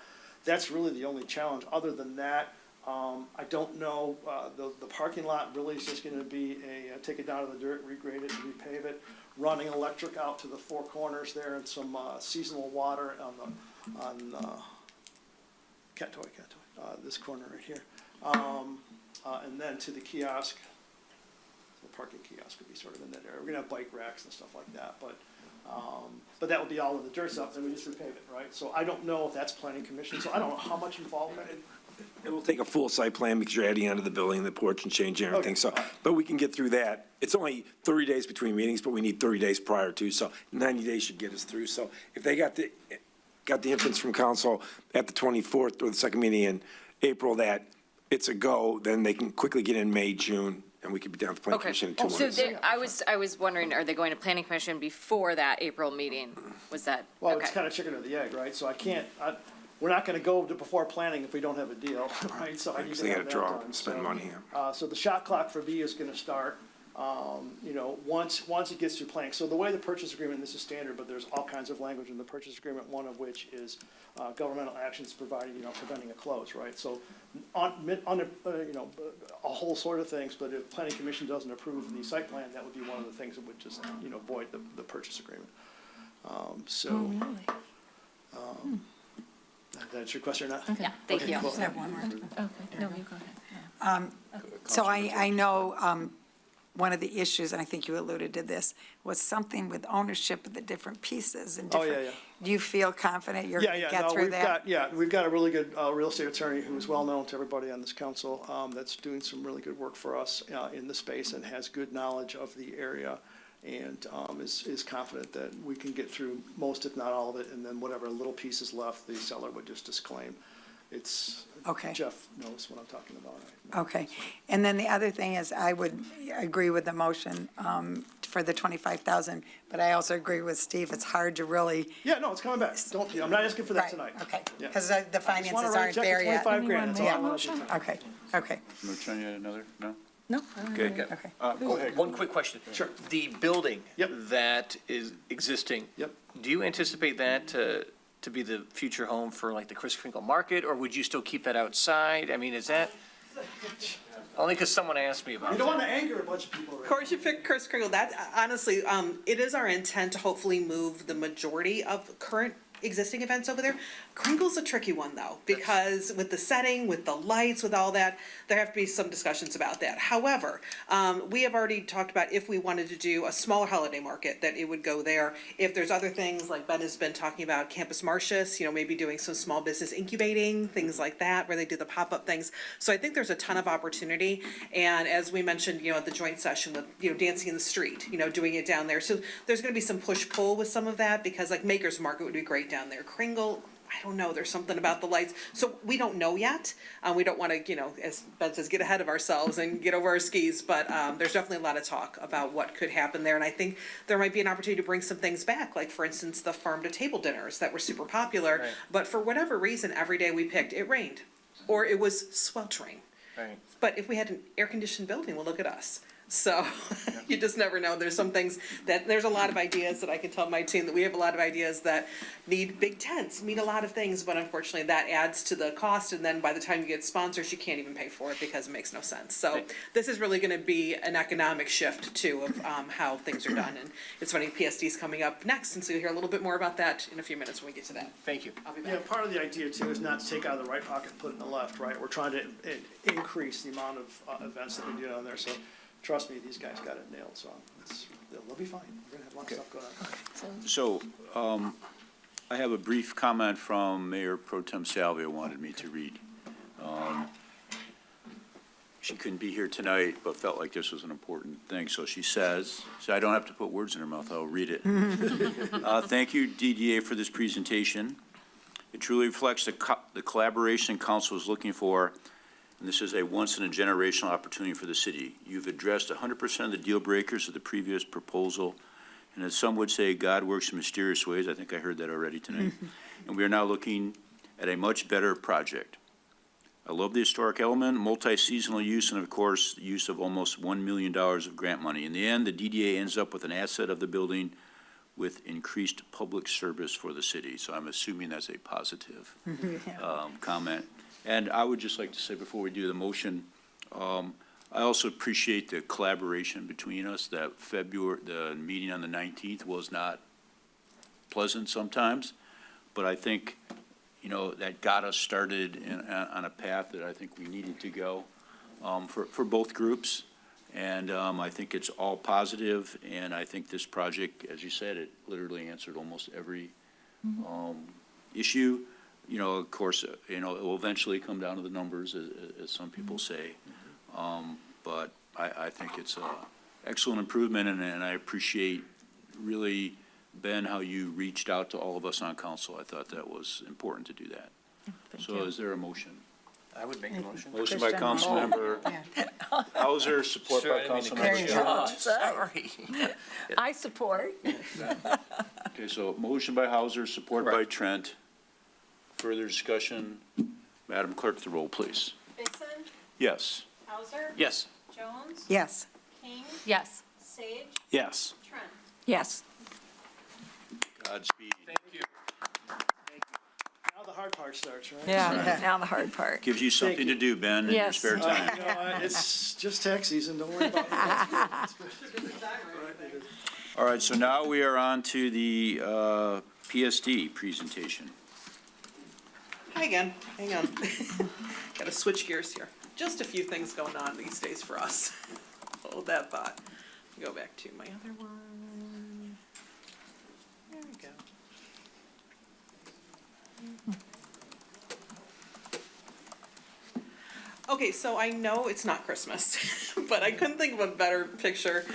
That's really the only challenge. Other than that, I don't know, the parking lot really is just gonna be take it down to the dirt, regrade it, and repave it, running electric out to the four corners there, and some seasonal water on cat toy, this corner right here. And then to the kiosk, the parking kiosk would be sort of in that area. We're gonna have bike racks and stuff like that, but that would be all in the dirt stuff, then we just repave it, right? So I don't know if that's planning commission, so I don't know how much involvement. It will take a full site plan because you're adding onto the building, the porch and changing everything, Okay. so, but we can get through that. It's only 30 days between meetings, but we need 30 days prior to, so 90 days should get us through. So if they got the inference from council at the 24th or the second meeting in April that it's a go, then they can quickly get in May, June, and we could be down to planning Okay, commission in 2 so months. I was wondering, are they going to planning commission before that April meeting? Was that, Well, it's okay, kind of chicken or the egg, right? So we're not gonna go to before planning if we don't have a deal, right? So I need Because to they have gotta that draw done. and spend So, money. So the shot clock for B is gonna start, once it gets through planning. So the way the purchase agreement, this is standard, but there's all kinds of language in the purchase agreement, one of which is governmental actions preventing a close, right? So a whole sort of things, but if planning commission doesn't approve the site plan, that would be one of the things that would just, void the purchase agreement. That's your question or not? yeah, thank Okay, you. cool. I have one more. Okay, no, you go ahead. So I know one of the issues, and I think you alluded to this, was something with ownership of the different pieces and Oh, different. yeah. Do you feel confident you're Yeah, gonna yeah, get no, through that? we've got a really good real estate attorney who is well-known to everybody on this council, that's doing some really good work for us in the space and has good knowledge of the area, and is confident that we can get through most, if not all of it, and then whatever little pieces left, the seller would just disclaim. Okay. Jeff knows what I'm talking about. Right? Okay. And then the other thing is, I would agree with the motion for the 25,000, but I also agree with Steve, it's hard to really. Yeah, no, it's coming back. I'm not asking for that Right, tonight. okay, Yeah. because the I just wanna finances write a aren't check for there yet. 25 grand, that's all I wanna do. Okay, okay, Tanya, another, no? no, Okay. okay. Go ahead. One quick question. Sure. The building Yep. that is existing. Yep. Do you anticipate that to be the future home for like the Kris Kringle Market, or would you still keep that outside? I mean, is that, only because someone asked me about You that. don't want to anger a bunch of people. Of course, you pick Kris Kringle. That honestly, it is our intent to hopefully move the majority of current existing events over there. Kringle's a tricky one though, because with the setting, with the lights, with all that, there have to be some discussions about that. However, we have already talked about if we wanted to do a smaller holiday market, that it would go there. If there's other things, like Ben has been talking about Campus Martius, you know, maybe doing some small business incubating, things like that, where they do the pop-up things. So I think there's a ton of opportunity. And as we mentioned, you know, at the joint session with, you know, Dancing in the Street, you know, doing it down there. So there's gonna be some push-pull with some of that, because like Maker's Market would be great down there. Kringle, I don't know, there's something about the lights. So we don't know yet. We don't wanna, you know, as Ben says, get ahead of ourselves and get over our skis, but there's definitely a lot of talk about what could happen there. And I think there might be an opportunity to bring some things back, like for instance, the farm to table dinners that were super popular. Right. But for whatever reason, every day we picked, it rained, or it was sweltering. Right. But if we had an air-conditioned building, well, look at us. So you just never know. There's some things that, there's a lot of ideas that I can tell my team that we have a lot of ideas that need big tents, mean a lot of things, but unfortunately that adds to the cost. And then by the time you get sponsors, you can't even pay for it because it makes no sense. So this is really gonna be an economic shift too of how things are done. And it's funny, PSD's coming up next, and so you'll hear a little bit more about that in a few minutes when we get to that. Thank you. I'll be Yeah, back. part of the idea too is not to take out of the right pocket and put it in the left, right? We're trying to increase the amount of events that we do down there, so trust me, these guys got it nailed, so they'll be fine. We're gonna have a lot of stuff going on. So, I have a brief comment from Mayor Pro Tem Salvia wanted me to read. She couldn't be here tonight, but felt like this was an important thing, so she says, so I don't have to put words in her mouth, I'll read it. Thank you, DDA, for this presentation. It truly reflects the collaboration council is looking for, and this is a once-in-a-generational opportunity for the city. You've addressed 100% of the deal breakers of the previous proposal, and as some would say, God works in mysterious ways. I think I heard that already tonight. And we are now looking at a much better project. I love the historic element, multi-seasonal use, and of course, the use of almost $1 million of grant money. In the end, the DDA ends up with an asset of the building with increased public service for the city. So I'm assuming that's a positive comment. And I would just like to say before we do the motion, I also appreciate the collaboration between us. That the meeting on the 19th was not pleasant sometimes, but I think, you know, that got us started on a path that I think we needed to go for both groups. And I think it's all positive, and I think this project, as you said, it literally answered almost every issue. You know, of course, you know, it will eventually come down to the numbers, as some people say. But I think it's an excellent improvement, and I appreciate really, Ben, how you reached out to all of us on council. I thought that was important to do that. So is there a motion? I would make a motion. Motion by Councilmember Hauser, support by Councilmember Scott. Sorry. I support. Okay, so motion by Hauser, support by Trent. Further discussion? Madam Clerk, the roll, please. Vixen, Yes. Hauser, Yes. Jones, Yes. King, Yes. Sage, Yes. Trent. Yes. Godspeed. Thank you. Now the hard part starts, right? Yeah, now the hard part. Gives you something to do, Ben, in your Yes. spare time. You know what, it's just tax season, don't worry about it. That's good. Right, it is. All right, so now we are on to the PSD presentation. Hi again, hang on. Gotta switch gears here. Just a few things going on these days for us. Hold that thought. Go back to my other one. There we go. Okay, so I know it's not Christmas, but I couldn't think of a better picture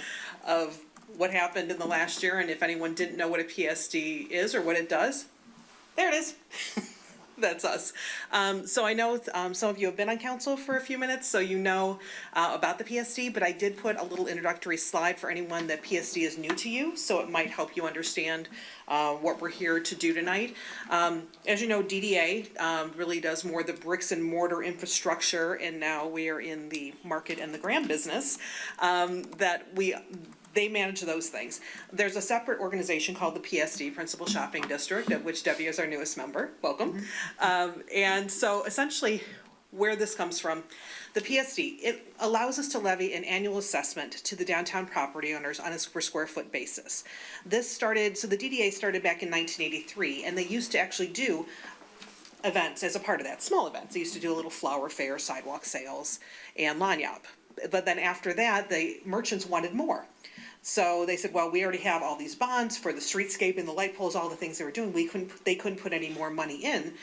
of what happened in the last year, and if anyone didn't know what a PSD is or what it does, there it is. That's us. So I know some of you have been on council for a few minutes, so you know about the PSD, but I did put a little introductory slide for anyone that PSD is new to you, so it might help you understand what we're here to do tonight. As you know, DDA really does more the bricks and mortar infrastructure, and now we are in the market and the grant business they manage those things. There's a separate organization called the PSD, Principal Shopping District, of which Debbie is our newest member. Welcome. And so essentially where this comes from. The PSD, it allows us to levy an annual assessment to the downtown property owners on a per square foot basis. This started, so the DDA started back in 1983, and they used to actually do events as a part of that, small events. They used to do a little flower fair, sidewalk sales, and lanyap. But then after that, the merchants wanted more. So they said, well, we already have all these bonds for the streetscape and the light poles, all the things they were doing. They couldn't put any more money in.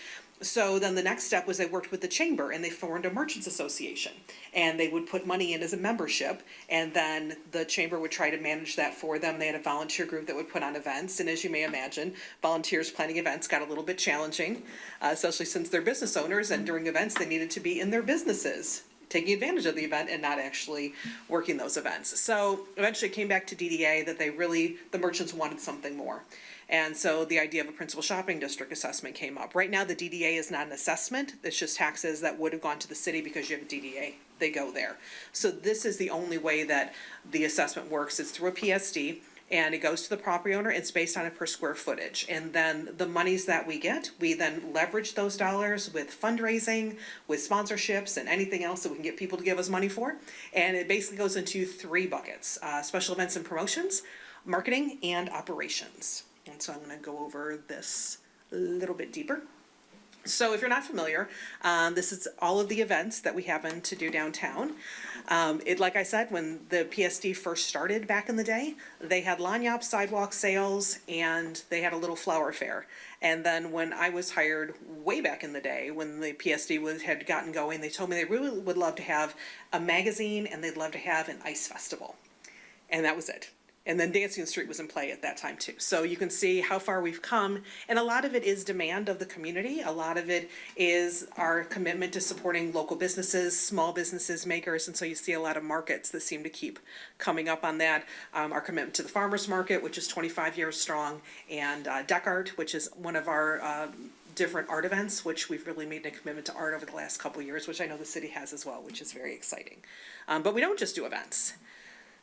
So then the next step was they worked with the chamber and they formed a merchants association, and they would put money in as a membership, and then the chamber would try to manage that for them. They had a volunteer group that would put on events, and as you may imagine, volunteers planning events got a little bit challenging, especially since they're business owners, and during events they needed to be in their businesses, taking advantage of the event and not actually working those events. So eventually it came back to DDA that the merchants wanted something more. And so the idea of a principal shopping district assessment came up. Right now, the DDA is not an assessment. It's just taxes that would have gone to the city because you have a DDA. They go there. So this is the only way that the assessment works. It's through a PSD, and it goes to the property owner. It's based on a per square footage. And then the monies that we get, we then leverage those dollars with fundraising, with sponsorships, and anything else that we can get people to give us money for. And it basically goes into three buckets: special events and promotions, marketing, and operations. And so I'm going to go over this a little bit deeper. So if you're not familiar, this is all of the events that we happen to do downtown. Like I said, when the PSD first started back in the day, they had lanyap, sidewalk sales, and they had a little flower fair. And then when I was hired way back in the day, when the PSD had gotten going, they told me they really would love to have a magazine and they'd love to have an ice festival. And that was it. And then Dancing on the Street was in play at that time too. So you can see how far we've come. And a lot of it is demand of the community. A lot of it is our commitment to supporting local businesses, small businesses, makers. And so you see a lot of markets that seem to keep coming up on that. Our commitment to the farmers market, which is 25 years strong, and Deck Art, which is one of our different art events, which we've really made a commitment to art over the last couple of years, which I know the city has as well, which is very exciting. But we don't just do events.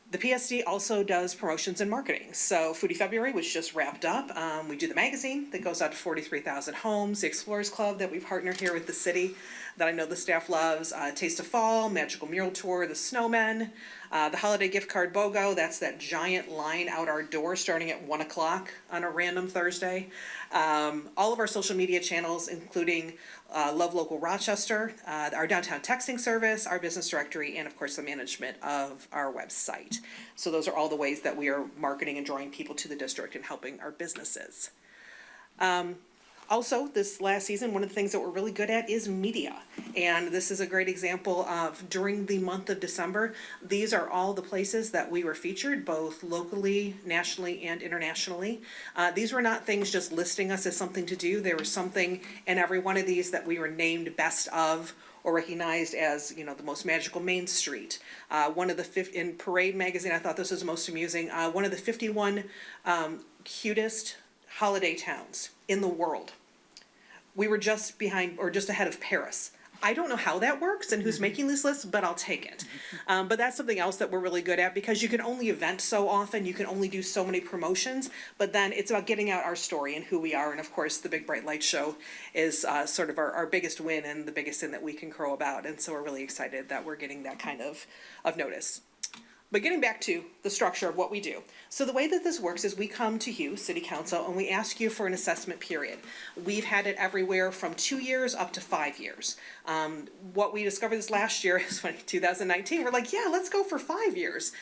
The PSD also does promotions and marketing. So Foodie February, which just wrapped up, we do the magazine that goes out to 43,000 homes, the Explorers Club that we partner here with the city that I know the staff loves, Taste of Fall, Magical Mural Tour, the Snowmen, the Holiday Gift Card BOGO, that's that giant line out our door starting at 1 o'clock on a random Thursday. All of our social media channels, including Love Local Rochester, our downtown texting service, our business directory, and of course the management of our website. So those are all the ways that we are marketing and drawing people to the district and helping our businesses. Also, this last season, one of the things that we're really good at is media. And this is a great example of during the month of December, these are all the places that we were featured, both locally, nationally, and internationally. These were not things just listing us as something to do. There was something in every one of these that we were named best of or recognized as, you know, the most magical Main Street. One of the, in Parade magazine, I thought this was the most amusing, one of the 51 cutest holiday towns in the world. We were just behind, or just ahead of Paris. I don't know how that works and who's making these lists, but I'll take it. But that's something else that we're really good at, because you can only event so often, you can only do so many promotions, but then it's about getting out our story and who we are. And of course, the Big Bright Light Show is sort of our biggest win and the biggest thing that we can crow about. And so we're really excited that we're getting that kind of notice. But getting back to the structure of what we do. So the way that this works is we come to you, City Council, and we ask you for an assessment period. We've had it everywhere from 2 years up to 5 years. What we discovered this last year is when 2019, we're like, yeah, let's go for 5 years.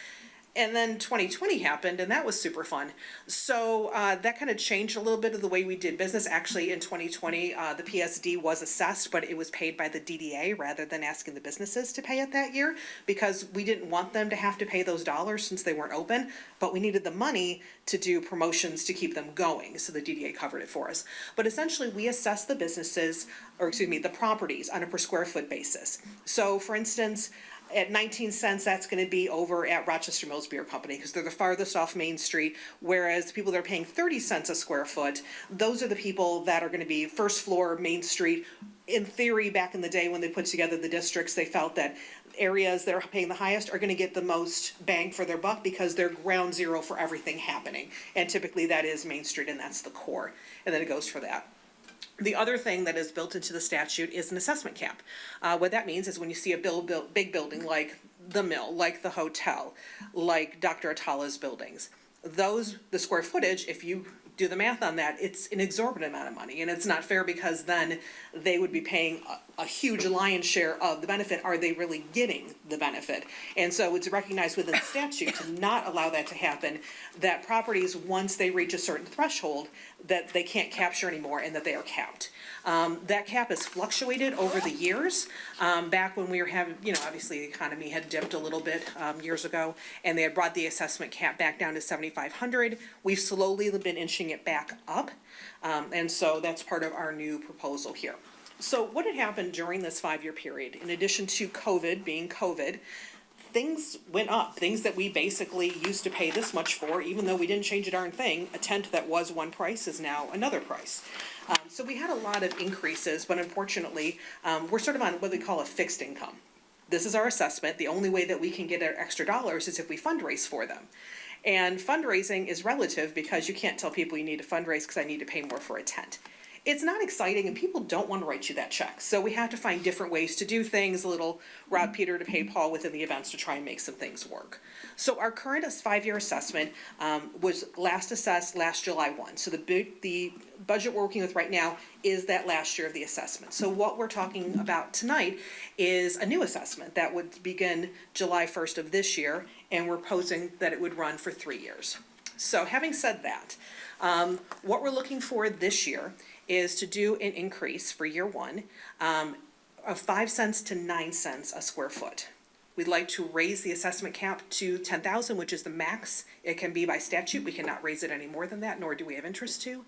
And then 2020 happened, and that was super fun. So that kind of changed a little bit of the way we did business. Actually, in 2020, the PSD was assessed, but it was paid by the DDA rather than asking the businesses to pay it that year, because we didn't want them to have to pay those dollars since they weren't open, but we needed the money to do promotions to keep them going, so the DDA covered it for us. But essentially, we assess the businesses, or excuse me, the properties on a per square foot basis. So for instance, at 19 cents, that's going to be over at Rochester Mills Beer Company, because they're the farthest off Main Street, whereas the people that are paying 30 cents a square foot, those are the people that are going to be first floor Main Street. In theory, back in the day when they put together the districts, they felt that areas that are paying the highest are going to get the most bang for their buck because they're ground zero for everything happening. And typically that is Main Street, and that's the core. And then it goes for that. The other thing that is built into the statute is an assessment cap. What that means is when you see a big building like the mill, like the hotel, like Dr. Atala's buildings, the square footage, if you do the math on that, it's an exorbitant amount of money, and it's not fair because then they would be paying a huge lion's share of the benefit. Are they really getting the benefit? And so it's recognized within the statute to not allow that to happen, that properties, once they reach a certain threshold, that they can't capture anymore and that they are capped. That cap has fluctuated over the years. Back when we were having, obviously the economy had dipped a little bit years ago, and they had brought the assessment cap back down to 7,500. We've slowly been inching it back up, and so that's part of our new proposal here. So what had happened during this 5-year period, in addition to COVID being COVID, things went up. Things that we basically used to pay this much for, even though we didn't change a darn thing, a tent that was one price is now another price. So we had a lot of increases, but unfortunately, we're sort of on what they call a fixed income. This is our assessment. The only way that we can get our extra dollars is if we fundraise for them. And fundraising is relative because you can't tell people you need to fundraise because I need to pay more for a tent. It's not exciting and people don't want to write you that check. So we have to find different ways to do things, a little rob Peter to pay Paul within the events to try and make some things work. So our current 5-year assessment was last assessed last July 1. So the budget we're working with right now is that last year of the assessment. So what we're talking about tonight is a new assessment that would begin July 1st of this year, and we're posing that it would run for 3 years. So having said that, what we're looking for this year is to do an increase for year one of 5 cents to 9 cents a square foot. We'd like to raise the assessment cap to 10,000, which is the max it can be by statute. We cannot raise it any more than that, nor do we have interest to.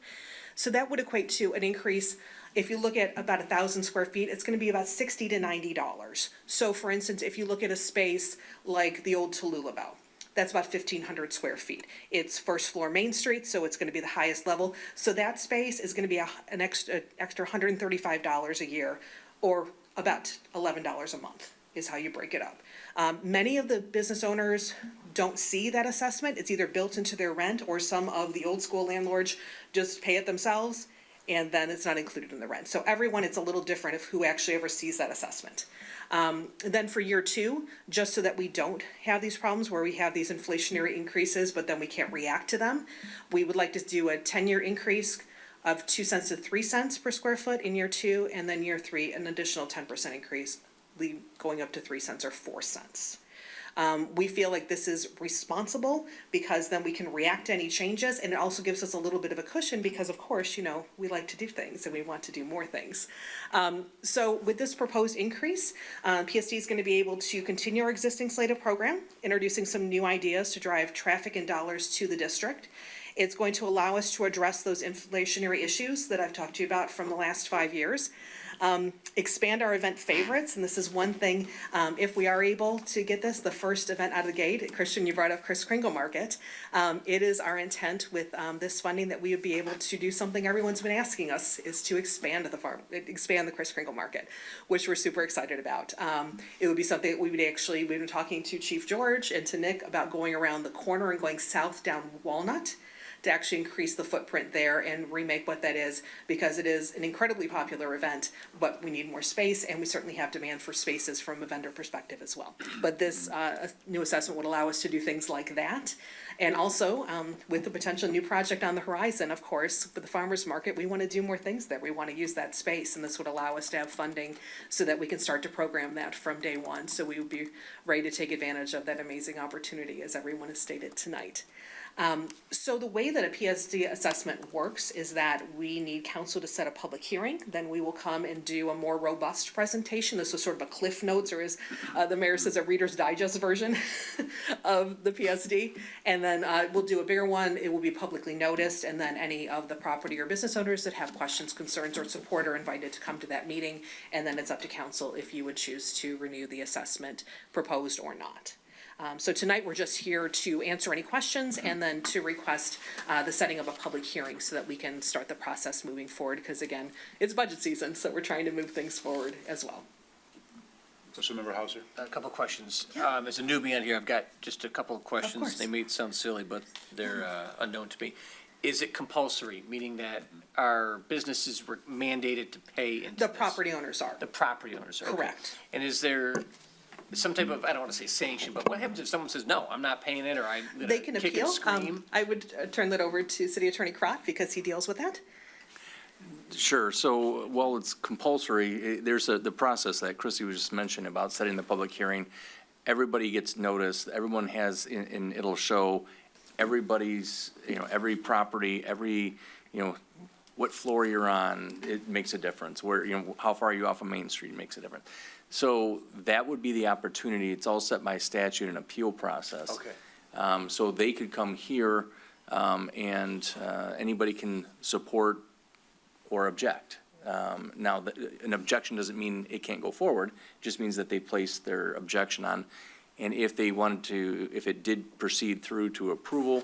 So that would equate to an increase. If you look at about 1,000 square feet, it's going to be about $60 to $90. So for instance, if you look at a space like the old Tallulah Bell, that's about 1,500 square feet. It's first floor Main Street, so it's going to be the highest level. So that space is going to be an extra $135 a year, or about $11 a month is how you break it up. Many of the business owners don't see that assessment. It's either built into their rent, or some of the old school landlords just pay it themselves, and then it's not included in the rent. So everyone, it's a little different of who actually ever sees that assessment. Then for year two, just so that we don't have these problems where we have these inflationary increases, but then we can't react to them, we would like to do a 10-year increase of 2 cents to 3 cents per square foot in year two, and then year three, an additional 10% increase, going up to 3 cents or 4 cents. We feel like this is responsible because then we can react to any changes, and it also gives us a little bit of a cushion because, of course, we like to do things and we want to do more things. So with this proposed increase, PSD is going to be able to continue our existing slate of program, introducing some new ideas to drive traffic and dollars to the district. It's going to allow us to address those inflationary issues that I've talked to you about from the last 5 years. Expand our event favorites, and this is one thing, if we are able to get this, the first event out of the gate, Christian, you brought up Kris Kringle Market. It is our intent with this funding that we would be able to do something everyone's been asking us, is to expand the Kris Kringle Market, which we're super excited about. It would be something that we've been talking to Chief George and to Nick about going around the corner and going south down Walnut, to actually increase the footprint there and remake what that is, because it is an incredibly popular event, but we need more space, and we certainly have demand for spaces from a vendor perspective as well. But this new assessment would allow us to do things like that. And also, with the potential new project on the horizon, of course, for the farmers market, we want to do more things there. We want to use that space, and this would allow us to have funding so that we can start to program that from day one. So we would be ready to take advantage of that amazing opportunity, as everyone has stated tonight. So the way that a PSD assessment works is that we need council to set a public hearing. Then we will come and do a more robust presentation. This was sort of a Cliff Notes, or as the mayor says, a Reader's Digest version of the PSD. And then we'll do a bigger one. It will be publicly noticed, and then any of the property or business owners that have questions, concerns, or support are invited to come to that meeting. And then it's up to council if you would choose to renew the assessment proposed or not. So tonight, we're just here to answer any questions and then to request the setting of a public hearing so that we can start the process moving forward, because again, it's budget season, so we're trying to move things forward as well. Councilmember Hauser. A couple of questions. As a newbie on here, I've got just a couple of questions. They may sound silly, but they're unknown to me. is it compulsory, meaning that our businesses were mandated to pay into The this? property owners are. The property owners are. Okay. Correct. And is there some type of, I don't want to say sanction, but what happens if someone says, no, I'm not paying it, or I'm They gonna can kick and appeal. scream? I would turn that over to City Attorney Croft because he deals with that. Sure, so while it's compulsory, there's the process that Chrissy was just mentioning about setting the public hearing. Everybody gets noticed, everyone has, and it'll show everybody's, every property, every, what floor you're on, it makes a difference. Where, how far are you off of Main Street makes a difference. So that would be the opportunity. It's all set by statute and appeal process. Okay. So they could come here, and anybody can support or object. Now, an objection doesn't mean it can't go forward, it just means that they placed their objection on. And if they wanted to, if it did proceed through to approval,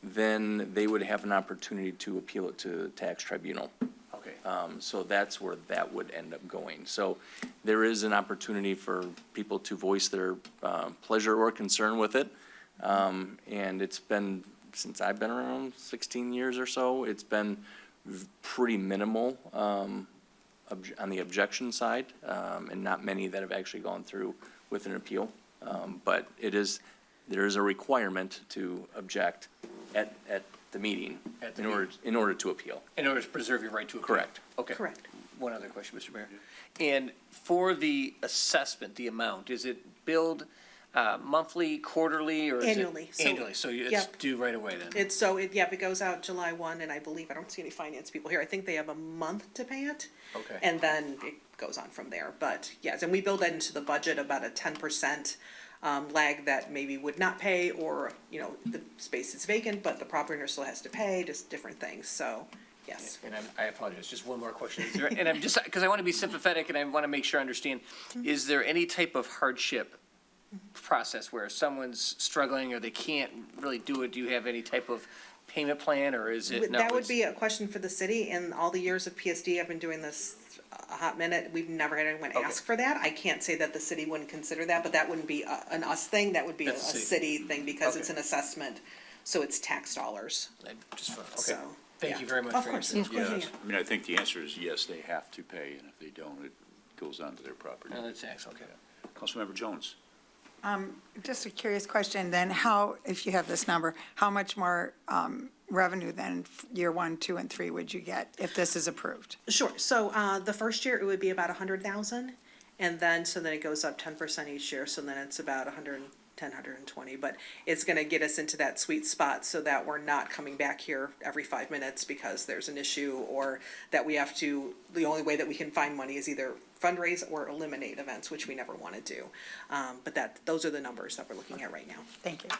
then they would have an opportunity to appeal it to the tax tribunal. Okay. So that's where that would end up going. So there is an opportunity for people to voice their pleasure or concern with it. And it's been, since I've been around 16 years or so, it's been pretty minimal on the objection side, and not many that have actually gone through with an appeal. But there is a requirement to object at the meeting in order to appeal. In order to preserve your right to appeal? Correct. Okay. Correct. One other question, Mr. Mayor. And for the assessment, the amount, is it billed monthly, quarterly, or is it? Annually. Annually, so it's Yep. due right away then? It goes out July 1, and I believe, I don't see any finance people here, I think they have a month to pay it. Okay. And then it goes on from there, but yes, and we build that into the budget, about a 10% lag that maybe would not pay, or, the space is vacant, but the property owner still has to pay, just different things, so, yes. And I apologize, just one more question. And I'm just, because I want to be sympathetic and I want to make sure I understand, is there any type of hardship process where someone's struggling or they can't really do it? Do you have any type of payment plan, or is it? That would be a question for the city. In all the years of PSD, I've been doing this a hot minute, we've never had anyone ask for that. I can't say that the city wouldn't consider that, but that wouldn't be an us thing, that would be a city thing, because it's an assessment, so it's tax dollars. Okay, So, thank yeah. you very much Of for course. answering. Yes, I mean, I think the answer is yes, they have to pay, and if they don't, it goes on to their property. No, that's tax, okay. Councilmember Jones. Just a curious question then, how, if you have this number, how much more revenue than year 1, 2, and 3 would you get if this is approved? Sure, so, the first year it would be about 100,000, and then, so then it goes up 10% each year, so then it's about 110, 120, but it's gonna get us into that sweet spot so that we're not coming back here every 5 minutes because there's an issue, or that we have to, the only way that we can find money is either fundraise or eliminate events, which we never wanna do. But those are the numbers that we're looking at right now. Thank you.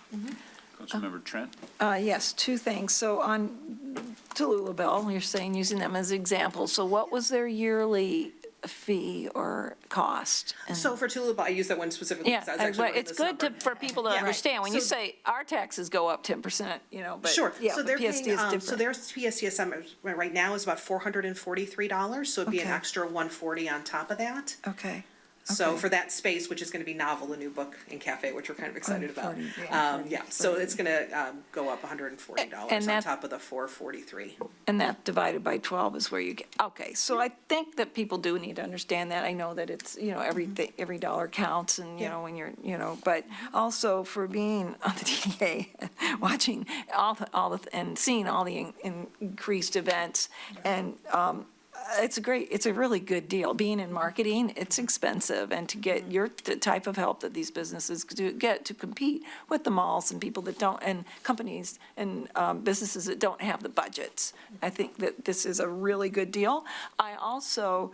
Councilmember Trent. Yes, two things. So on Tallulah Bell, you're saying using them as examples. So what was their yearly fee or cost? And- So for Tallulah Bell, I use that one specifically Yeah, because I was actually but looking it's this good number. for people to Yeah. understand. When you So- say our taxes go up 10%, but Sure, yeah, so the they're PSD paying, is so different. their PSTSM right now is about $443, so it'd be an Okay. extra $140 on top of that. Okay. So Okay. for that space, which is gonna be novel, a new book and cafe, which we're kind of excited about. 140, yeah. So it's gonna, go up $140 And on that- top of the 443. And that divided by 12 is where you get, okay, so I think that people do need to understand that. I know that it's, every dollar counts and, when you're, but also for being on the DDA, watching and seeing all the increased events, and it's a really good deal. Being in marketing, it's expensive, and to get the type of help that these businesses get to compete with the malls and people that don't, and companies and businesses that don't have the budgets. I think that this is a really good deal. I also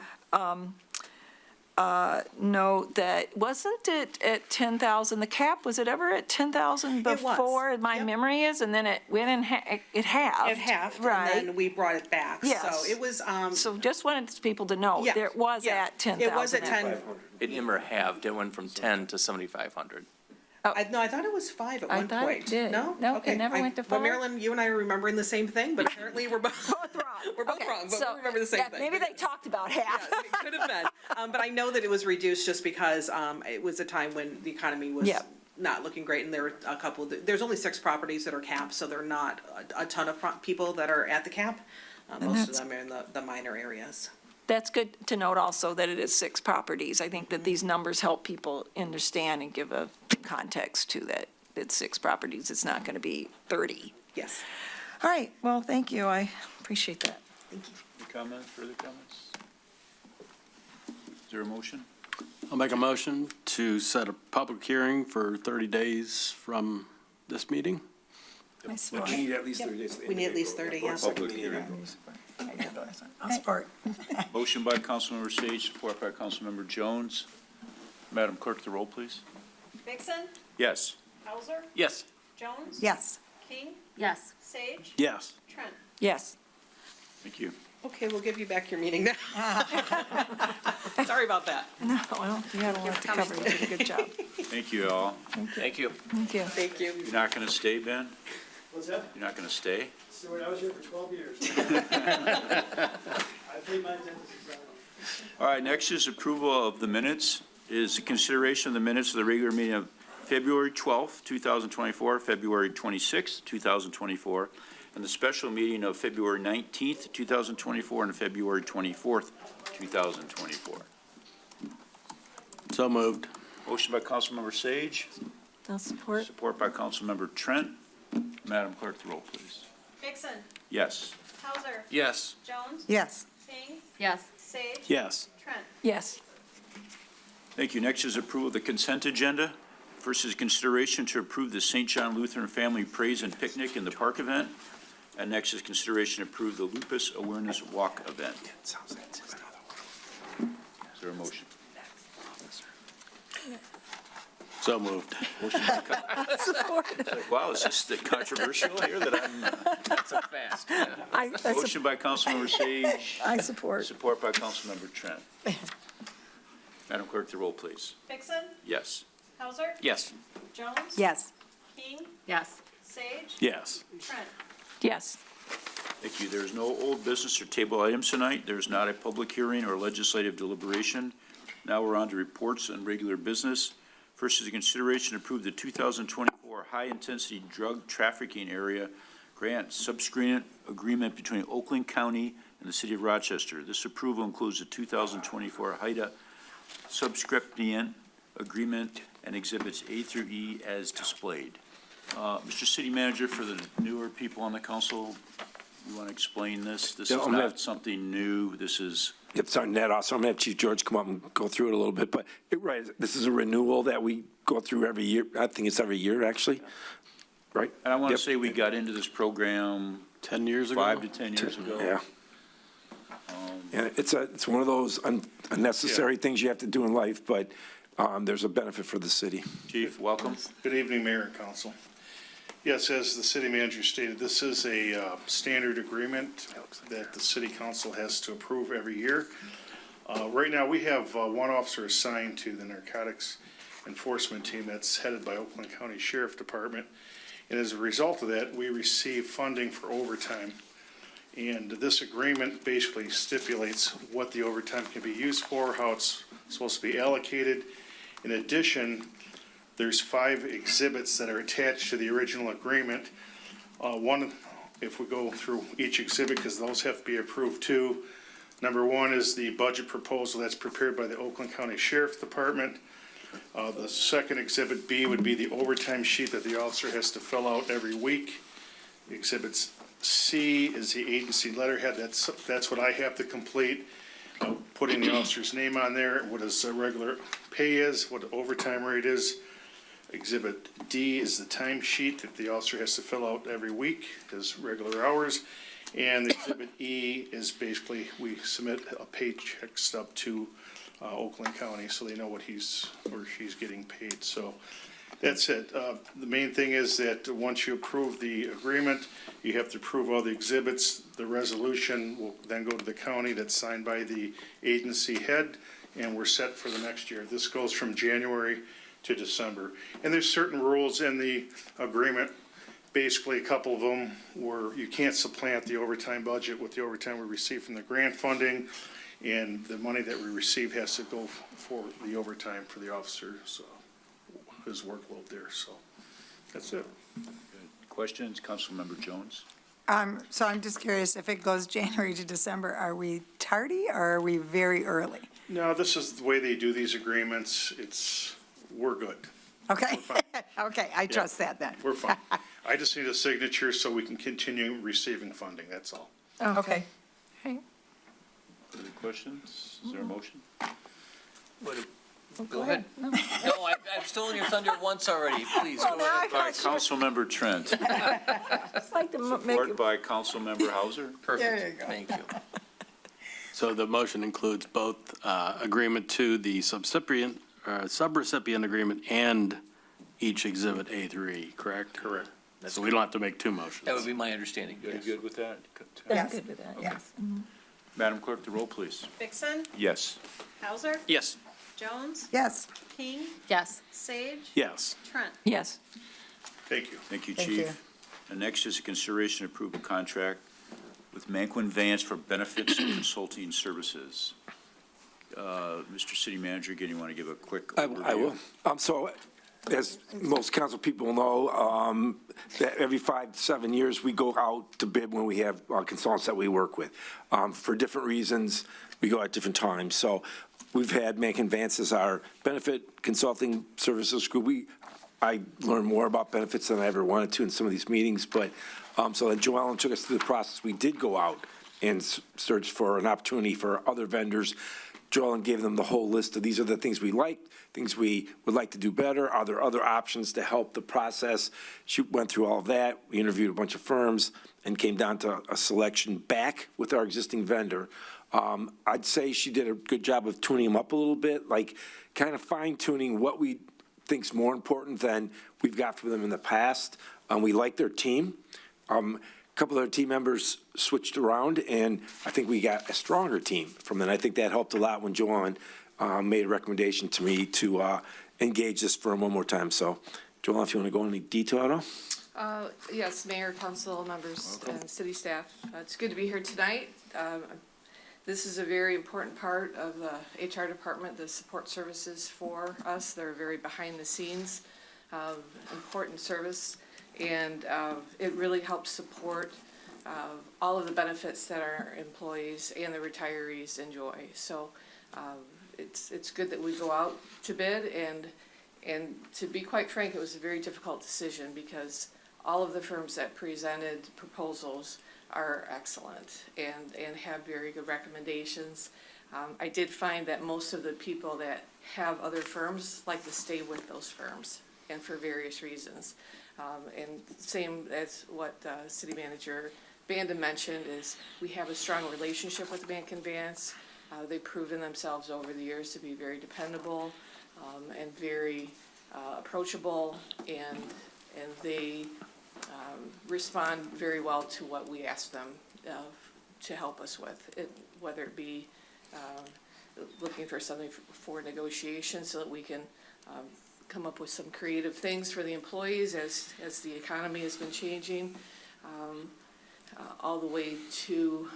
note that, wasn't it at 10,000, the cap, was it ever at 10,000 It was. before, my memory is, and then it went in, it halved? It halved, Right. and then we brought it back. Yes. So it was, So just wanted people to know, Yeah, there was yeah. at 10,000. It was at 10. It never halved, it went from 10 to 7,500. No, I thought it was 5 at I one thought it point. did. No? No, it Okay. never went to But 5? Marilyn, you and I are remembering the same thing, but apparently we're both wrong. We're both Okay, wrong, but so, we remember the same yeah, thing. maybe they talked about half. Yeah, it could have been. But I know that it was reduced just because it was a time when the economy was Yep. not looking great, and there were a couple, there's only 6 properties that are capped, so there are not a ton of people that are at the cap. Most of them are in the minor areas. That's good to note also that it is 6 properties. I think that these numbers help people understand and give a context to that. It's 6 properties. It's not going to be 30. Yes. All right, well, thank you. I appreciate that. Thank you. Any comments, further comments? Is there a motion? I'll make a motion to set a public hearing for 30 days from this meeting. We need at least 30 days. We need at least 30, yeah. Public hearing. I'll support. Motion by Councilmember Sage, support by Councilmember Jones. Madam Clerk, the roll, please. Vixen, Yes. Hauser, Yes. Jones. Yes. King, Yes. Sage, Yes. Trent. Yes. Thank you. Okay, we'll give you back your meeting now. Sorry about that. No, well, you had a lot to cover. You did a good job. Thank you all. Thank you. Thank you. Thank you. You're not going to stay, Ben? What's that? You're not going to stay? Stuart, I was here for 12 years. I paid my attendance. All right, next is approval of the minutes, is the consideration of the minutes of the regular meeting of February 12th, 2024, February 26th, 2024, and the special meeting of February 19th, 2024, and February 24th, 2024. So moved. Motion by Councilmember Sage, I'll support. support by Councilmember Trent. Madam Clerk, the roll, please. Vixen, Yes. Hauser, Yes. Jones. Yes. King, Yes. Sage. Yes. Trent. Yes. Thank you. Next is approval of the consent agenda. First is consideration to approve the St. John Lutheran Family Praise and Picnic in the Park event. And next is consideration to approve the Lupus Awareness Walk event. Is there a motion? So moved. Wow, is this the controversial here that I'm? So fast. Motion by Councilmember Sage, I support. support by Councilmember Trent. Madam Clerk, the roll, please. Vixen, Yes. Hauser, Yes. Jones. Yes. King, Yes. Sage. Yes. Trent. Yes. Thank you. There's no old business or table items tonight. There's not a public hearing or legislative deliberation. Now we're on to reports and regular business. First is a consideration to approve the 2024 high-intensity drug trafficking area grant subscription agreement between Oakland County and the City of Rochester. This approval includes the 2024 HIDA subscription agreement and exhibits A through E as displayed. Mr. City Manager, for the newer people on the council, you want to explain this? This is not something new. This is. Yep, starting that off, so I'm going to have Chief George come up and go through it a little bit, but, right, this is a renewal that we go through every year. I think it's every year, actually, right? And I want to Yep. say we got into this program 10 years ago? 5 to 10 years ago. Yeah. And it's one of those unnecessary things you have to do in life, but there's a benefit for the city. Chief, welcome. Good evening, Mayor and Council. Yes, as the city manager stated, this is a standard agreement that the city council has to approve every year. Right now, we have one officer assigned to the narcotics enforcement team that's headed by Oakland County Sheriff Department. And as a result of that, we receive funding for overtime. And this agreement basically stipulates what the overtime can be used for, how it's supposed to be allocated. In addition, there's 5 exhibits that are attached to the original agreement. One, if we go through each exhibit, because those have to be approved too. Number 1 is the budget proposal that's prepared by the Oakland County Sheriff Department. The second exhibit B would be the overtime sheet that the officer has to fill out every week. Exhibit C is the agency letterhead. That's what I have to complete. Putting the officer's name on there, what his regular pay is, what the overtime rate is. Exhibit D is the timesheet that the officer has to fill out every week, his regular hours. And Exhibit E is basically, we submit a paycheck stub to Oakland County so they know what he's or she's getting paid. So that's it. The main thing is that once you approve the agreement, you have to approve all the exhibits. The resolution will then go to the county that's signed by the agency head, and we're set for the next year. This goes from January to December. And there's certain rules in the agreement. Basically, a couple of them where you can't supplant the overtime budget with the overtime we receive from the grant funding, and the money that we receive has to go for the overtime for the officer. So his workload there, so that's it. Questions, Councilmember Jones? So I'm just curious, if it goes January to December, are we tardy or are we very early? No, this is the way they do these agreements. We're good. Okay, okay, I trust that then. We're fine. I just need a signature so we can continue receiving funding, that's all. Okay. Other questions? Is there a motion? Go ahead. No, I've stolen your thunder once already. Please, go ahead. By Councilmember Trent, Just like to make support it. by Councilmember Hauser. Perfect. There you go. Thank you. So the motion includes both agreement to the subrecipient agreement and each exhibit A3, correct? Correct. So we don't have to make two motions. That would be my understanding. You good with that? Yes. Good with that, yes. Madam Clerk, the roll, please. Vixen, Yes. Hauser, Yes. Jones, Yes. King, Yes. Sage, Yes. Trent. Yes. Thank you. Thank you, Thank Chief. you. And next is a consideration to approve a contract with Manquin Vance for benefits and consulting services. Mr. City Manager, again, you want to give a quick overview? I will. So, as most council people know, that every 5 to 7 years, we go out to bid when we have consultants that we work with. For different reasons, we go at different times. So we've had Mankin Vance as our benefit consulting services group. I learned more about benefits than I ever wanted to in some of these meetings, but, so then Joellen took us through the process. We did go out and search for an opportunity for other vendors. Joellen gave them the whole list of, these are the things we like, things we would like to do better. Are there other options to help the process? She went through all of that. We interviewed a bunch of firms and came down to a selection back with our existing vendor. I'd say she did a good job of tuning them up a little bit, like kind of fine tuning what we think's more important than we've got from them in the past. We like their team. A couple of their team members switched around, and I think we got a stronger team from them. I think that helped a lot when Joanne made a recommendation to me to engage this firm one more time. So, Joanne, if you want to go into detail at all? Yes, Mayor, council members, and city staff. It's good to be here tonight. This is a very important part of the HR department, the support services for us. They're very behind the scenes, important service, and it really helps support all of the benefits that our employees and the retirees enjoy. So it's good that we go out to bid, and to be quite frank, it was a very difficult decision because all of the firms that presented proposals are excellent and have very good recommendations. I did find that most of the people that have other firms like to stay with those firms, and for various reasons. And same as what City Manager Banda mentioned is we have a strong relationship with Mankin Vance. They've proven themselves over the years to be very dependable and very approachable, and they respond very well to what we ask them to help us with, whether it be looking for something for negotiation so that we can come up with some creative things for the employees as the economy has been changing, all the way to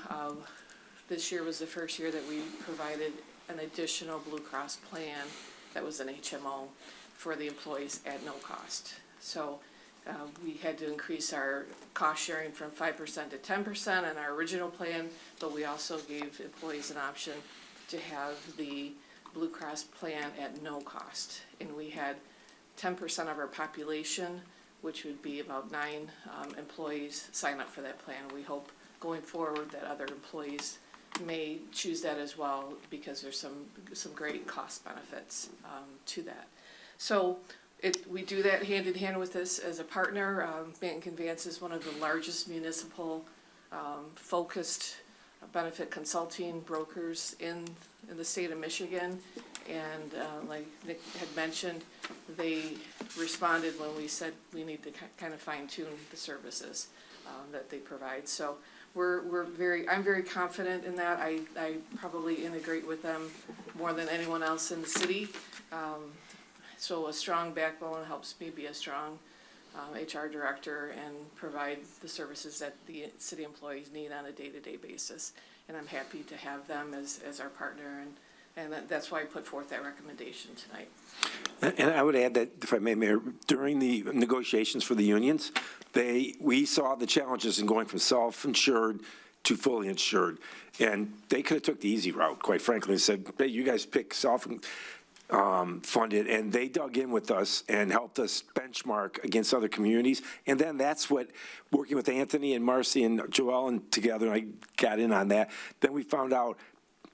this year was the first year that we provided an additional Blue Cross plan that was an HMO for the employees at no cost. So we had to increase our cost sharing from 5% to 10% in our original plan, but we also gave employees an option to have the Blue Cross plan at no cost. And we had 10% of our population, which would be about 9 employees, sign up for that plan. We hope going forward that other employees may choose that as well, because there's some great cost benefits to that. So we do that hand in hand with this as a partner. Mankin Vance is one of the largest municipal focused benefit consulting brokers in the state of Michigan. And like Nick had mentioned, they responded when we said we need to kind of fine tune the services that they provide. So I'm very confident in that. I probably integrate with them more than anyone else in the city. So a strong backbone helps me be a strong HR director and provide the services that the city employees need on a day-to-day basis. And I'm happy to have them as our partner, and And that's why I put forth that recommendation tonight. And I would add that, if I may, Mayor, during the negotiations for the unions, we saw the challenges in going from self-insured to fully insured. And they could have took the easy route, quite frankly, and said, hey, you guys pick self-funded, and they dug in with us and helped us benchmark against other communities. And then that's what, working with Anthony and Marcy and Joelle and together, I got in on that, then we found out,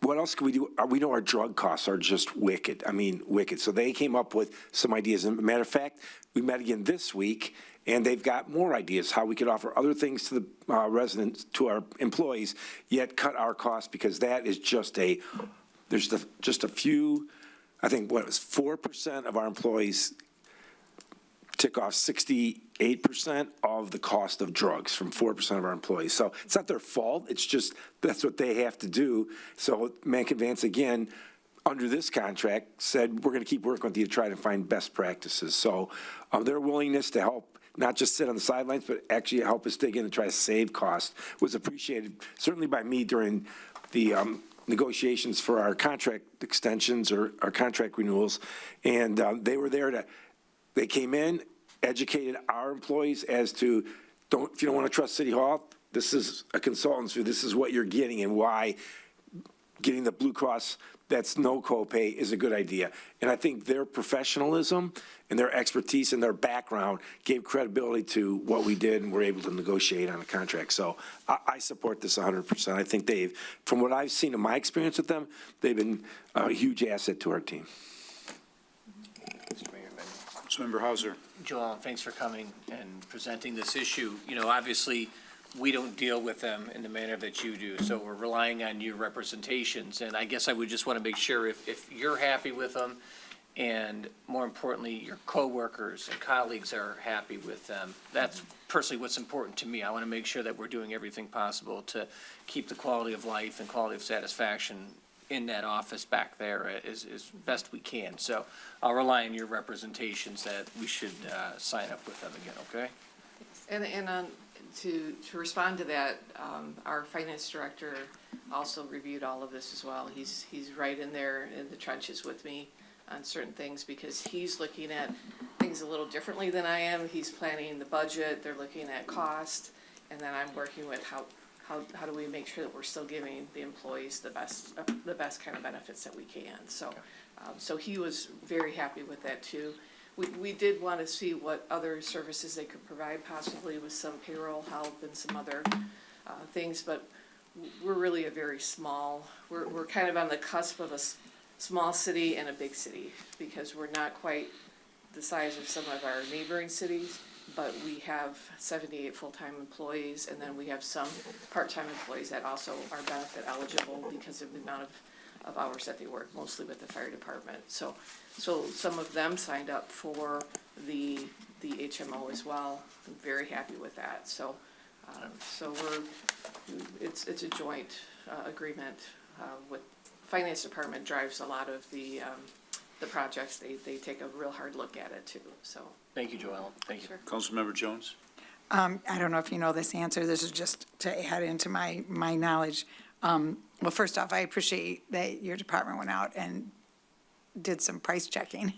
what else can we do? We know our drug costs are just wicked. I mean, wicked. So they came up with some ideas. As a matter of fact, we met again this week, and they've got more ideas how we could offer other things to the residents, to our employees, yet cut our costs, because that is just just a few, I think, what it was 4% of our employees tick off 68% of the cost of drugs from 4% of our employees. So it's not their fault. It's just that's what they have to do. So Mankin Vance, again, under this contract, said we're going to keep working with you to try to find best practices. So their willingness to help, not just sit on the sidelines, but actually help us dig in and try to save costs was appreciated, certainly by me during the negotiations for our contract extensions or our contract renewals. And they were there they came in, educated our employees as to, if you don't want to trust City Hall, this is a consultancy, this is what you're getting and why getting the Blue Cross that's no copay is a good idea. And I think their professionalism and their expertise and their background gave credibility to what we did, and we're able to negotiate on a contract. So I support this 100%. I think from what I've seen in my experience with them, they've been a huge asset to our team. Councilmember Hauser. Joel, thanks for coming and presenting this issue. You know, obviously, we don't deal with them in the manner that you do, so we're relying on your representations. And I guess I would just want to make sure if you're happy with them, and more importantly, your coworkers and colleagues are happy with them. That's personally what's important to me. I want to make sure that we're doing everything possible to keep the quality of life and quality of satisfaction in that office back there as best we can. So I'll rely on your representations that we should sign up with them again, okay? And to respond to that, our finance director also reviewed all of this as well. He's right in there in the trenches with me on certain things, because he's looking at things a little differently than I am. He's planning the budget, they're looking at cost, and then I'm working with how do we make sure that we're still giving the employees the best kind of benefits that we can. So, so he was very happy with that too. We did want to see what other services they could provide, possibly with some payroll help and some other things, but we're really a very small, we're kind of on the cusp of a small city and a big city, because we're not quite the size of some of our neighboring cities, but we have 78 full-time employees, and then we have some part-time employees that also are benefit eligible because of the amount of hours that they work, mostly with the fire department. So some of them signed up for the HMO as well. I'm very happy with that. So it's a joint agreement with finance department drives a lot of the projects. They take a real hard look at it too. So. Thank you, Joelle. Thank you. Sure. Councilmember Jones. I don't know if you know this answer. This is just to add into my knowledge. Well, first off, I appreciate that your department went out and did some price checking.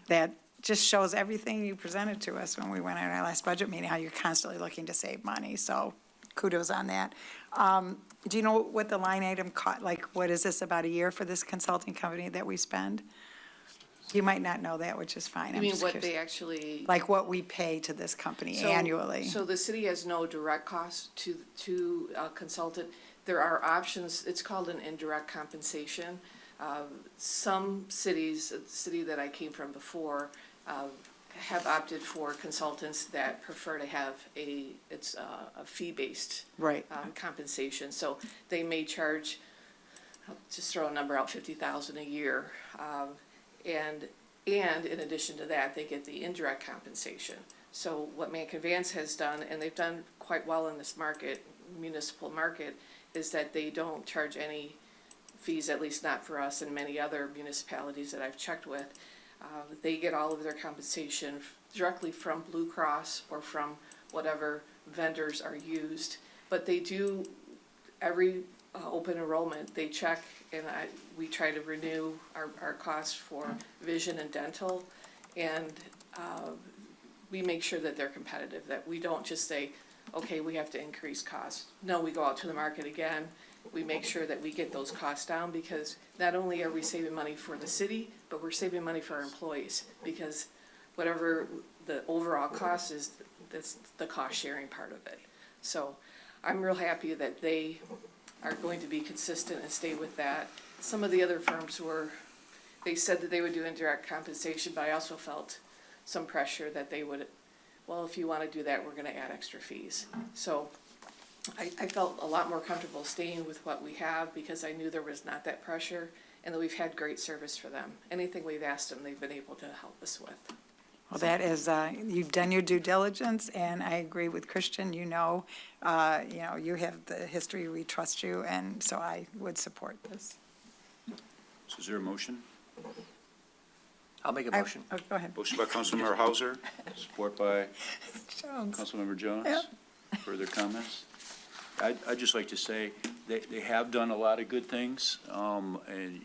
That just shows everything you presented to us when we went on our last budget meeting, how you're constantly looking to save money. So kudos on that. Do you know what the line item like, what is this, about a year for this consulting company that we spend? You might not know that, which is fine. You I'm mean just what curious. they actually? Like what we pay to this company annually? So the city has no direct cost to a consultant. There are options. It's called an indirect compensation. Some cities, the city that I came from before, have opted for consultants that prefer to have a fee-based compensation. So they may charge, I'll just throw a number out, $50,000 a year. And in addition to that, they get the indirect compensation. So what Mankin Vance has done, and they've done quite well in this market, municipal market, is that they don't charge any fees, at least not for us and many other municipalities that I've checked with. They get all of their compensation directly from Blue Cross or from whatever vendors are used. But they do, every open enrollment, they check, and we try to renew our costs for vision and dental, and we make sure that they're competitive, that we don't just say, okay, we have to increase costs. No, we go out to the market again, we make sure that we get those costs down, because not only are we saving money for the city, but we're saving money for our employees, because whatever the overall cost is, that's the cost sharing part of it. So I'm real happy that they are going to be consistent and stay with that. Some of the other firms they said that they would do indirect compensation, but I also felt some pressure that they would, well, if you want to do that, we're going to add extra fees. So I felt a lot more comfortable staying with what we have, because I knew there was not that pressure, and that we've had great service for them. Anything we've asked them, they've been able to help us with. Well, that is, you've done your due diligence, and I agree with Christian. You you have the history, we trust you, and so I would support this. So is there a motion? I'll make a motion. Oh, go ahead. Motion by Councilmember Hauser, support by Jones. Councilmember Jones. Yeah. Further comments? I'd just like to say, they have done a lot of good things, and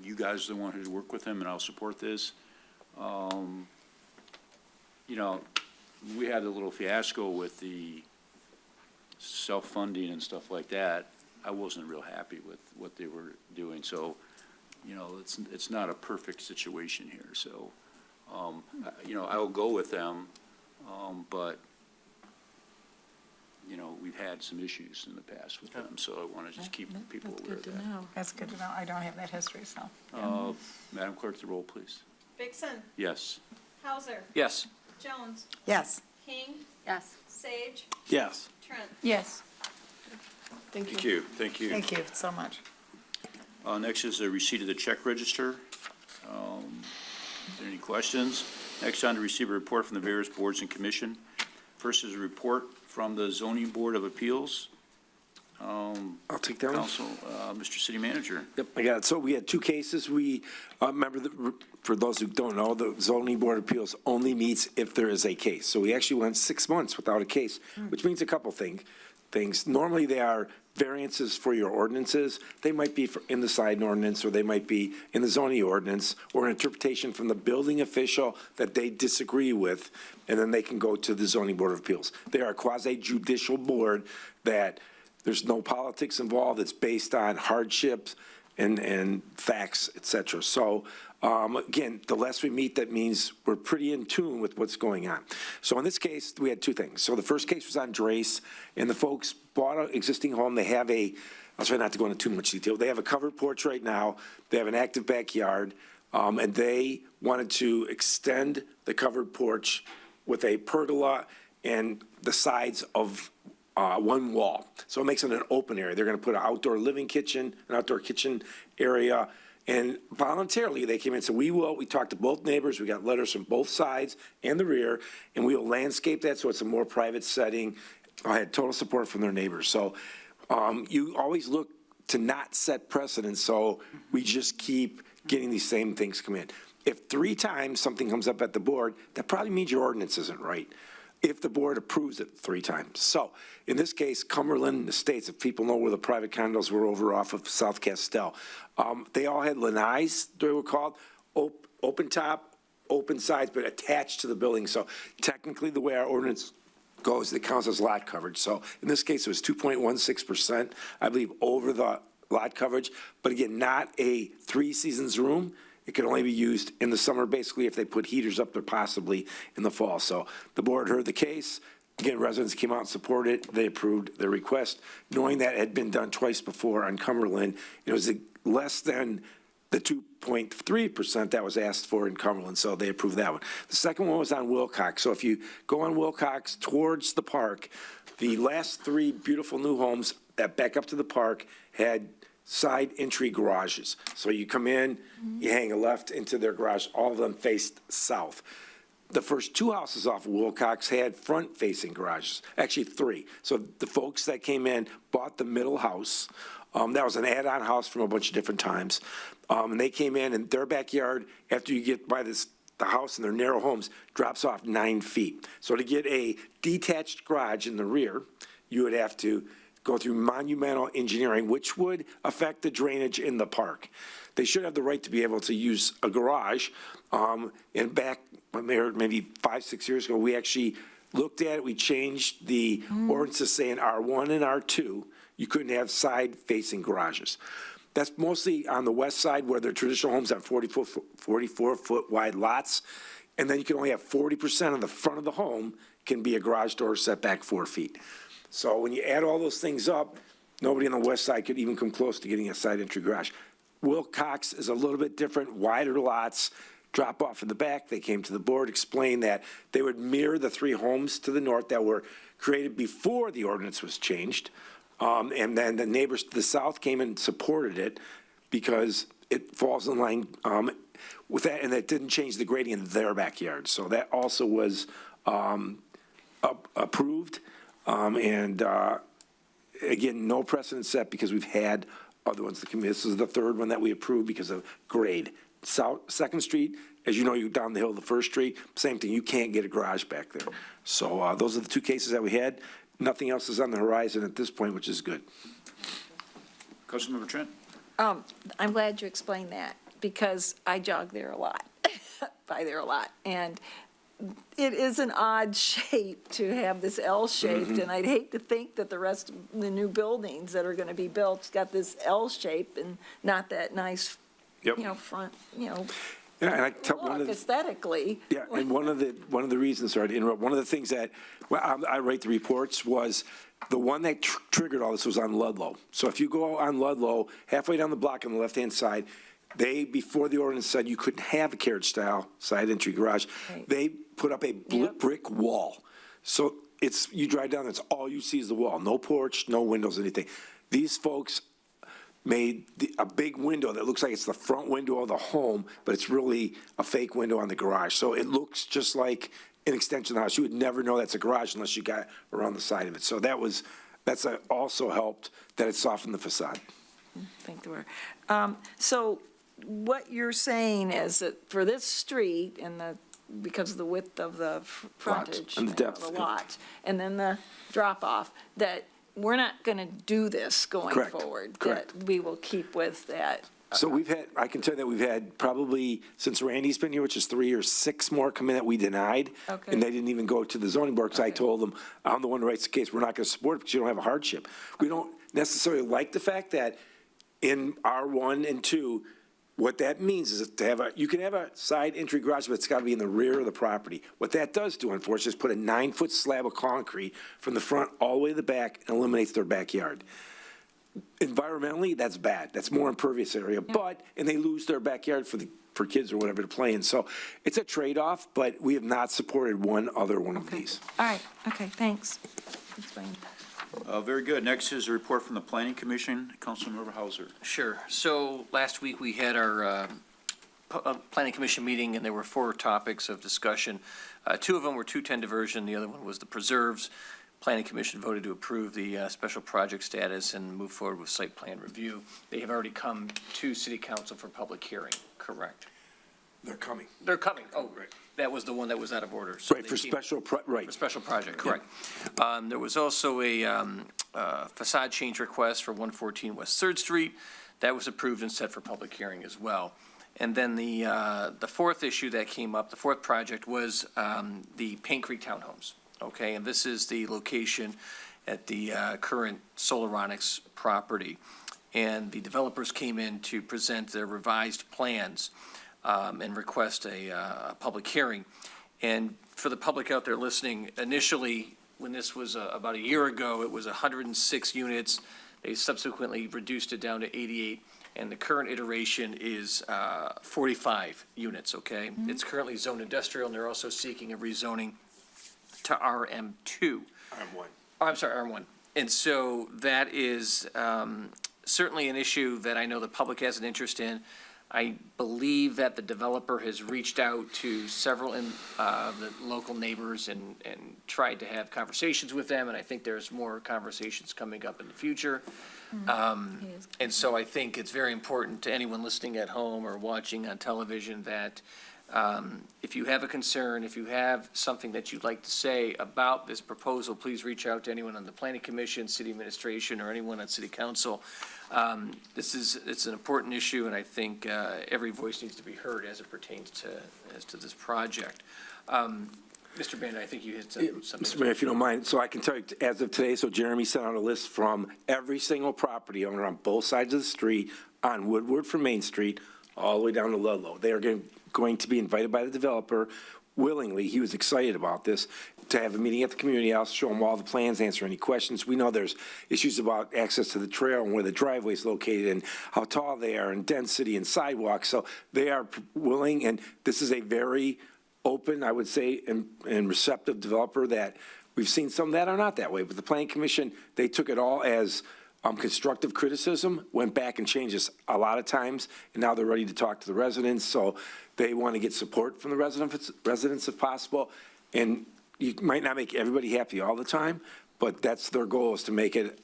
you guys are the one who work with them, and I'll support this. We had a little fiasco with the self-funding and stuff like that. I wasn't real happy with what they were doing, so, it's not a perfect situation here, so, I'll go with them, but, we've had some issues in the past with them, so I want to just keep people aware of that. That's good to know. I don't have that history, so. Madam Clerk, the roll, please. Vixen, Yes. Hauser, Yes. Jones, Yes. King, Yes. Sage, Yes. Trent. Yes. Thank you. Thank you, thank you. Thank you so much. Next is the receipt of the check register. Is there any questions? Next on to receive a report from the various boards and commission. First is a report from the Zoning Board of Appeals. I'll take that one. Council, Mr. City Manager. Yep, I got it. So we had two cases. We, remember, for those who don't know, the zoning board of appeals only meets if there is a case. So we actually went 6 months without a case, which means a couple things. Normally, they are variances for your ordinances. They might be in the sign ordinance, or they might be in the zoning ordinance, or an interpretation from the building official that they disagree with, and then they can go to the zoning board of appeals. They are a quasi-judicial board that there's no politics involved. It's based on hardships and facts, et cetera. So, again, the less we meet, that means we're pretty in tune with what's going on. So in this case, we had two things. So the first case was on Drace, and the folks bought an existing home. They have I'll try not to go into too much detail. They have a covered porch right now. They have an active backyard, and they wanted to extend the covered porch with a pergola and the sides of one wall. So it makes it an open area. They're going to put an outdoor kitchen area. And voluntarily, they came in and said, we talked to both neighbors. We got letters from both sides and the rear, and we will landscape that so it's a more private setting. I had total support from their neighbors. So you always look to not set precedents, so we just keep getting these same things come in. If 3 times something comes up at the board, that probably means your ordinance isn't right, if the board approves it 3 times. So, in this case, Cumberland Estates, if people know where the private condos were over off of South Castell, they all had lanais, they were called, open top, open sides, but attached to the building. So technically, the way our ordinance goes, it counts as lot coverage. So in this case, it was 2.16%, I believe, over the lot coverage. But again, not a 3-seasons room. It could only be used in the summer, basically, if they put heaters up there, possibly in the fall. So the board heard the case. Again, residents came out and supported it. They approved the request, knowing that it had been done twice before on Cumberland. It was less than the 2.3% that was asked for in Cumberland, so they approved that one. The second one was on Wilcox. So if you go on Wilcox towards the park, the last 3 beautiful new homes that back up to the park had side entry garages. So you come in, you hang a left into their garage, all of them faced south. The first 2 houses off of Wilcox had front-facing garages, actually 3. So the folks that came in bought the middle house. That was an add-on house from a bunch of different times. And they came in, and their backyard, after you get by the house and their narrow homes, drops off 9 feet. So to get a detached garage in the rear, you would have to go through monumental engineering, which would affect the drainage in the park. They should have the right to be able to use a garage. And back, maybe 5, 6 years ago, we actually looked at it, we changed the ordinance to say in R1 and R2, you couldn't have side-facing garages. That's mostly on the west side where they're traditional homes have 44-foot wide lots. And then you can only have 40% of the front of the home can be a garage door setback 4 feet. So when you add all those things up, nobody on the west side could even come close to getting a side entry garage. Wilcox is a little bit different, wider lots, drop off in the back. They came to the board, explained that they would mirror the 3 homes to the north that were created before the ordinance was changed. And then the neighbors to the south came and supported it because it falls in line with that, and that didn't change the grading in their backyard. So that also was approved. Again, no precedent set because we've had other ones. This is the 3rd one that we approved because of grade. Second Street, as you know, you're down the hill of the First Street, same thing, you can't get a garage back there. So those are the 2 cases that we had. Nothing else is on the horizon at this point, which is good. Councilmember Trent? I'm glad you explained that, because I jog there a lot, by there a lot, and it is an odd shape to have this L-shaped, and I'd hate to think that the rest of the new buildings that are gonna be built got this L shape and not that nice, front, Yeah, and I tell one look of the, aesthetically. yeah, and one of the reasons, sorry to interrupt, one of the things that, I write the reports was, the one that triggered all this was on Ludlow. So if you go on Ludlow, halfway down the block on the left-hand side, they, before the ordinance said you couldn't have a carriage-style side entry garage, they put up a brick wall. So you drive down, that's all you see is the wall, no porch, no windows, anything. These folks made a big window that looks like it's the front window of the home, but it's really a fake window on the garage. So it looks just like an extension of the house. You would never know that's a garage unless you got around the side of it. So that's also helped that it softened the facade. I think there were. So what you're saying is that for this street and because of the width of the frontage. And the depth. The lot, and then the drop-off, that we're not going to do this going forward. Correct. That we will keep with that. So I can tell you that we've had probably, since Randy's been here, which is 3 or 6 more come in that we denied. Okay. And they didn't even go to the zoning board, because I told them, I'm the one who writes the case, we're not going to support it because you don't have a hardship. We don't necessarily like the fact that in R1 and 2, what that means is you can have a side entry garage, but it's got to be in the rear of the property. What that does do, unfortunately, is put a 9-foot slab of concrete from the front all the way to the back and eliminates their backyard. Environmentally, that's bad. That's more impervious area, and they lose their backyard for kids or whatever to play in. So it's a trade-off, but we have not supported one of these. All right, okay, thanks. Explain. Very good. Next is a report from the Planning Commission. Councilmember Hauser. Sure. So last week, we had our Planning Commission meeting, and there were 4 topics of discussion. 2 of them were 210 diversion. The other one was the preserves. Planning Commission voted to approve the special project status and move forward with site plan review. They have already come to City Council for public hearing, correct? They're coming. They're coming. Oh, right. That was the one that was out of order. So Right, for came- special, For special project, correct. There was also a facade change request for 114 West 3rd Street. That was approved and set for public hearing as well. And then the 4th issue that came up, the 4th project, was the Paint Creek Townhomes. Okay, and this is the location at the current Solaronics property. And the developers came in to present their revised plans and request a public hearing. And for the public out there listening, initially, when this was about a year ago, it was 106 units. They subsequently reduced it down to 88, and the current iteration is 45 units, okay? It's currently zoned industrial, and they're also seeking a rezoning to RM2. RM1. Oh, I'm sorry, RM1. And so that is certainly an issue that I know the public has an interest in. I believe that the developer has reached out to several the local neighbors and tried to have conversations with them, and I think there's more conversations coming up in the future. And so I think it's very important to anyone listening at home or watching on television that If you have a concern, if you have something that you'd like to say about this proposal, please reach out to anyone on the planning commission, city administration, or anyone on city council. It's an important issue, and I think every voice needs to be heard as it pertains to this project. Mr. Bandit, I think you had something. Mr. Mayor, if you don't mind, so I can tell you, as of today, so Jeremy sent out a list from every single property owner on both sides of the street, on Woodward from Main Street, all the way down to Ludlow. They are going to be invited by the developer willingly. He was excited about this, to have a meeting at the community house, show them all the plans, answer any questions. We know there's issues about access to the trail and where the driveway is located and how tall they are and density and sidewalks. So they are willing, and this is a very open, I would say, and receptive developer that we've seen some that are not that way. But the Planning Commission, they took it all as constructive criticism, went back and changed this a lot of times, and now they're ready to talk to the residents. So they want to get support from the residents if possible. And you might not make everybody happy all the time, but that's their goal, is to make it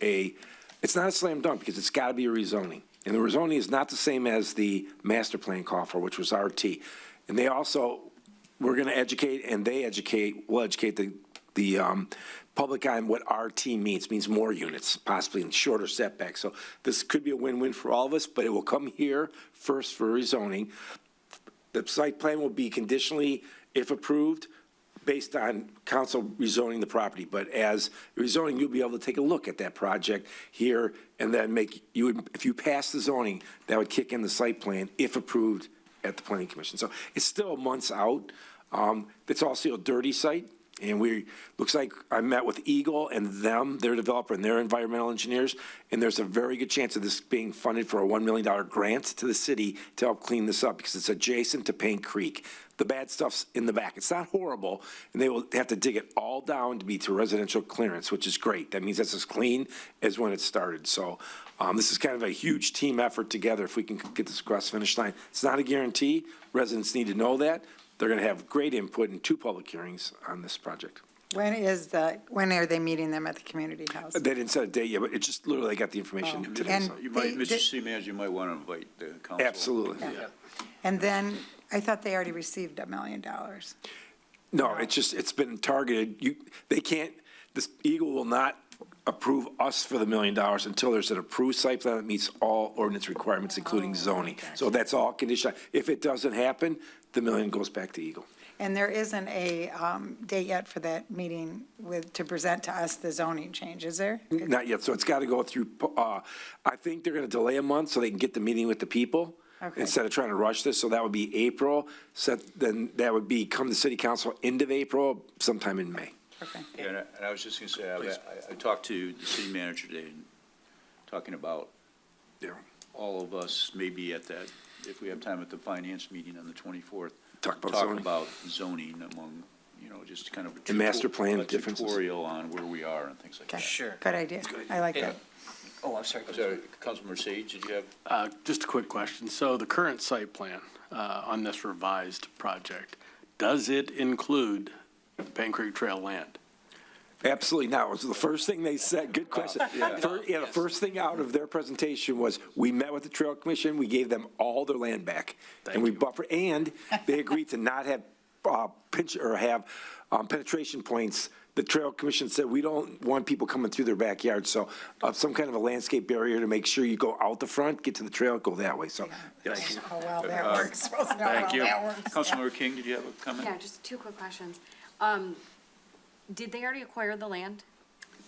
it's not a slam dunk, because it's got to be a rezoning. And the rezoning is not the same as the master plan call for, which was RT. And they also, we're going to educate, and we'll educate the public on what RT means more units, possibly in shorter setbacks. So this could be a win-win for all of us, but it will come here first for rezoning. The site plan will be conditionally, if approved, based on council rezoning the property. But as rezoning, you'll be able to take a look at that project here, and then if you pass the zoning, that would kick in the site plan, if approved, at the Planning Commission. So it's still months out. It's also a dirty site. And looks like I met with Eagle and their developer and their environmental engineers, and there's a very good chance of this being funded for a $1 million grant to the city to help clean this up, because it's adjacent to Paint Creek. The bad stuff's in the back. It's not horrible, and they will have to dig it all down to be to residential clearance, which is great. That means that's as clean as when it started. So this is kind of a huge team effort together if we can get this across the finish line. It's not a guarantee. Residents need to know that. They're going to have great input in 2 public hearings on this project. When are they meeting them at the community house? They didn't set a date yet, but it just literally I got the information today. And So. You might, Mr. City Manager, you might want to invite the council. Absolutely. Yeah. And then, I thought they already received $1 million. No, it's been targeted. This Eagle will not approve us for the $1 million until there's an approved site plan that meets all ordinance requirements, including zoning. So that's all conditional. If it doesn't happen, the $1 million goes back to Eagle. And there isn't a date yet for that meeting to present to us the zoning change, is there? Not yet, so it's got to go through, I think they're going to delay a month so they can get the meeting with the people. Okay. Instead of trying to rush this, so that would be April, then that would be come to city council end of April, sometime in May. Okay. Yeah, and I was just going to say, I talked to the city manager today, and talking about all of us maybe at that, if we have time at the finance meeting on the 24th, talk about zoning among, just kind of And master plan a differences. tutorial on where we are and things like Okay. that. Sure. Good idea. I like that. Oh, I'm sorry. So, Councilmember Sage, did you have? Just a quick question. So the current site plan on this revised project, does it include Paint Creek Trail land? Absolutely not. It was the first thing they said. Good question. The first thing out of their presentation was, we met with the Trail Commission, we gave them all their land back. And we buffer, and they agreed to not have penetration points. The Trail Commission said, we don't want people coming through their backyard, so some kind of a landscape barrier to make sure you go out the front, get to the trail, go that way, so. Yes. Oh, well, that works. Thank you. That works. Councilmember King, did you have a comment? Yeah, just 2 quick questions. Did they already acquire the land?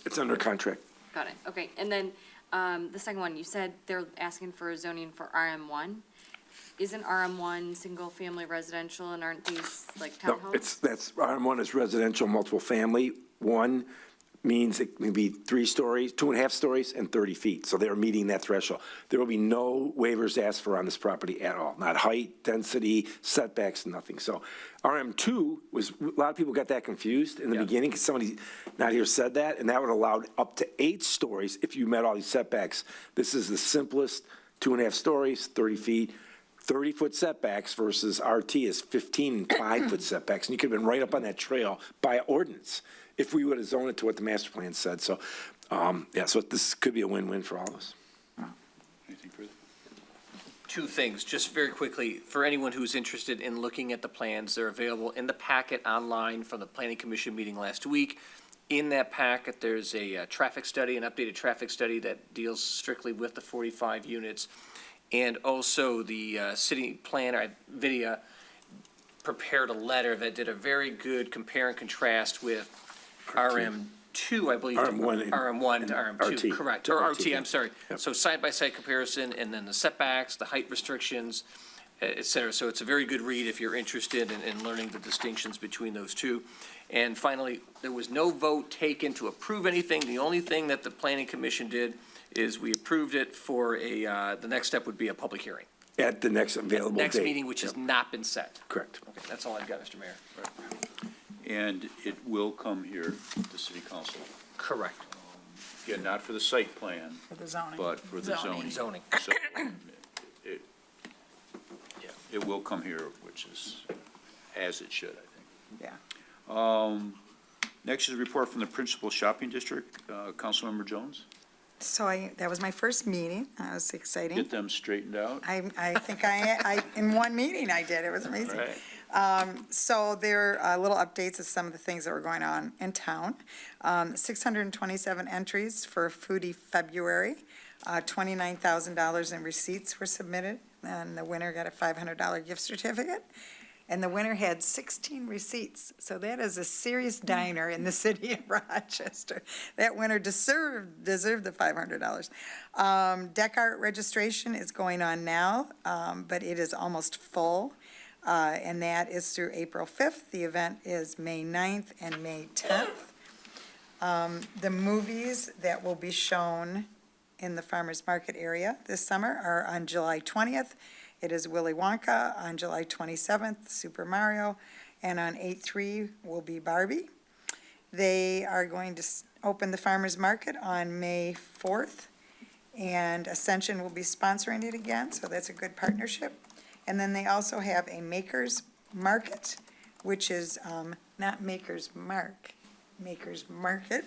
It's under contract. Got it, okay. And then, the second one, you said they're asking for a zoning for RM1. Isn't RM1 single-family residential, and aren't these like No, townhomes? that's, RM1 is residential, multiple family. 1 means it can be 3 stories, 2.5 stories, and 30 feet. So they're meeting that threshold. There will be no waivers asked for on this property at all. Not height, density, setbacks, nothing. So RM2 was, a lot of people got that confused in the beginning, because somebody not here said that, and that would allow up to 8 stories if you met all these setbacks. This is the simplest, 2.5 stories, 30 feet. 30-foot setbacks versus RT is 15 and 5-foot setbacks. And you could have been right up on that trail by ordinance if we would have zoned it to what the master plan said. So, so this could be a win-win for all of us. Anything further? two things, just very quickly. For anyone who's interested in looking at the plans, they're available in the packet online from the Planning Commission meeting last week. In that packet, there's a traffic study, an updated traffic study that deals strictly with the 45 units. And also the city planner, Vidya, prepared a letter that did a very good compare and contrast with RM2, I believe. RM1 RM1 to RM2, RT. correct, To or RT, RT, yeah. I'm sorry. Yep. So side-by-side comparison, and then the setbacks, the height restrictions, et cetera. So it's a very good read if you're interested in learning the distinctions between those two. And finally, there was no vote taken to approve anything. The only thing that the planning commission did is we approved it for the next step would be a public hearing. At the next available date. Next meeting, which has not been set. Correct. Okay, that's all I've got, Mr. Mayor. And it will come here to city council. Correct. Again, not for the site plan, For the zoning. but for the zoning. Zoning. So it will come here, which is as it should, I think. Yeah. Next is a report from the Principal Shopping District. Councilmember Jones, So that was my first meeting. That was exciting. get them straightened out. I think in one meeting I did. It was amazing. Right. So there are little updates of some of the things that were going on in town. 627 entries for Foodie February. $29,000 in receipts were submitted, and the winner got a $500 gift certificate. And the winner had 16 receipts. So that is a serious diner in the city of Rochester. That winner deserved the $500. Deck art registration is going on now, but it is almost full. And that is through April 5th. The event is May 9th and May 10th. The movies that will be shown in the farmers market area this summer are on July 20th. It is Willy Wonka. On July 27th, Super Mario, and on 8/3 will be Barbie. They are going to open the farmers market on May 4th, and Ascension will be sponsoring it again, so that's a good partnership. And then they also have a Makers Market, which is not Makers Mark, Makers Market,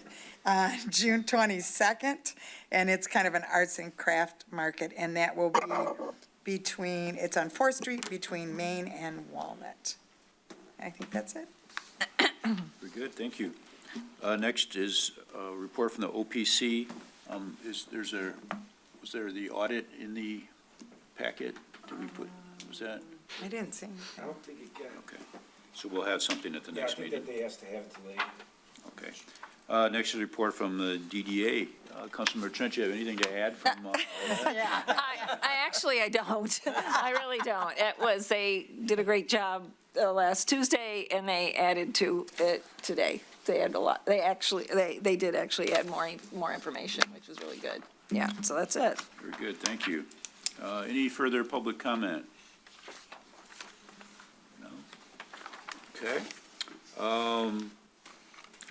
June 22nd, and it's kind of an arts and craft market, and that will be it's on 4th Street between Main and Walnut. I think that's it. Very good, thank you. Next is a report from the OPC. Was there the audit in the packet? Did we put, was that? I didn't see. I don't think it got. Okay, so we'll have something at the next meeting. they asked to have it today. Okay. Next is a report from the DDA. Councilmember Trent, you have anything to add from? I don't. I really don't. They did a great job last Tuesday, and they added to it today. They had a lot. They did actually add more information, which was really good. Yeah, so that's it. Very good, thank you. Any further public comment? No? Okay.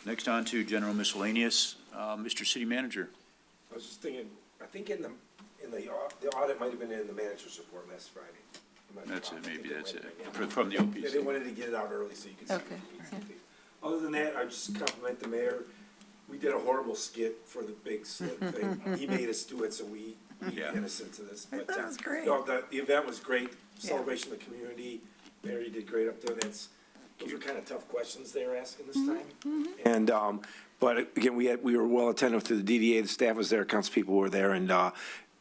Next on to general miscellaneous. Mr. City Manager. I was just thinking, I think the audit might have been in the manager's report last Friday. That's it, maybe that's it, from the OPC. Yeah, they wanted to get it out early so you could see. Okay. Other than that, I just compliment the mayor. We did a horrible skit for the big slip thing. He made us do it, so we innocent to this. But That was great. No, the event was great. Celebration of the community. Mayor, you did great up there. Those were kind of tough questions they were asking this time. And, but again, we were well attentive to the DDA. The staff was there, council people were there, and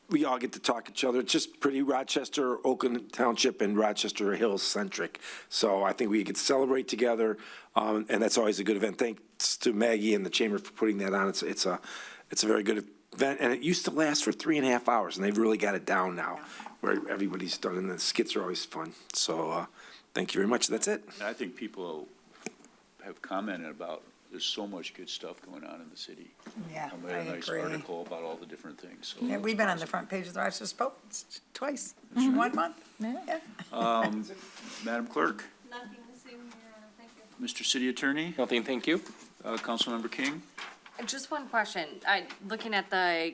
we all get to talk to each other. It's just pretty Rochester, Oakland Township, and Rochester Hills centric. So I think we get to celebrate together, and that's always a good event. Thanks to Maggie and the chamber for putting that on. It's a very good event, and it used to last for 3.5 hours, and they've really got it down now, where everybody's done, and the skits are always fun. So thank you very much. That's it. I think people have commented about there's so much good stuff going on in the city. Yeah, I I made a nice agree. article about all the different things, so. Yeah, we've been on the front page of the Rochester Post twice, 1 month. Yeah. Madam Clerk, Nothing this evening, Your Honor, thank you. Mr. City Attorney, Nothing, thank you. Councilmember King. Just one question. Looking at the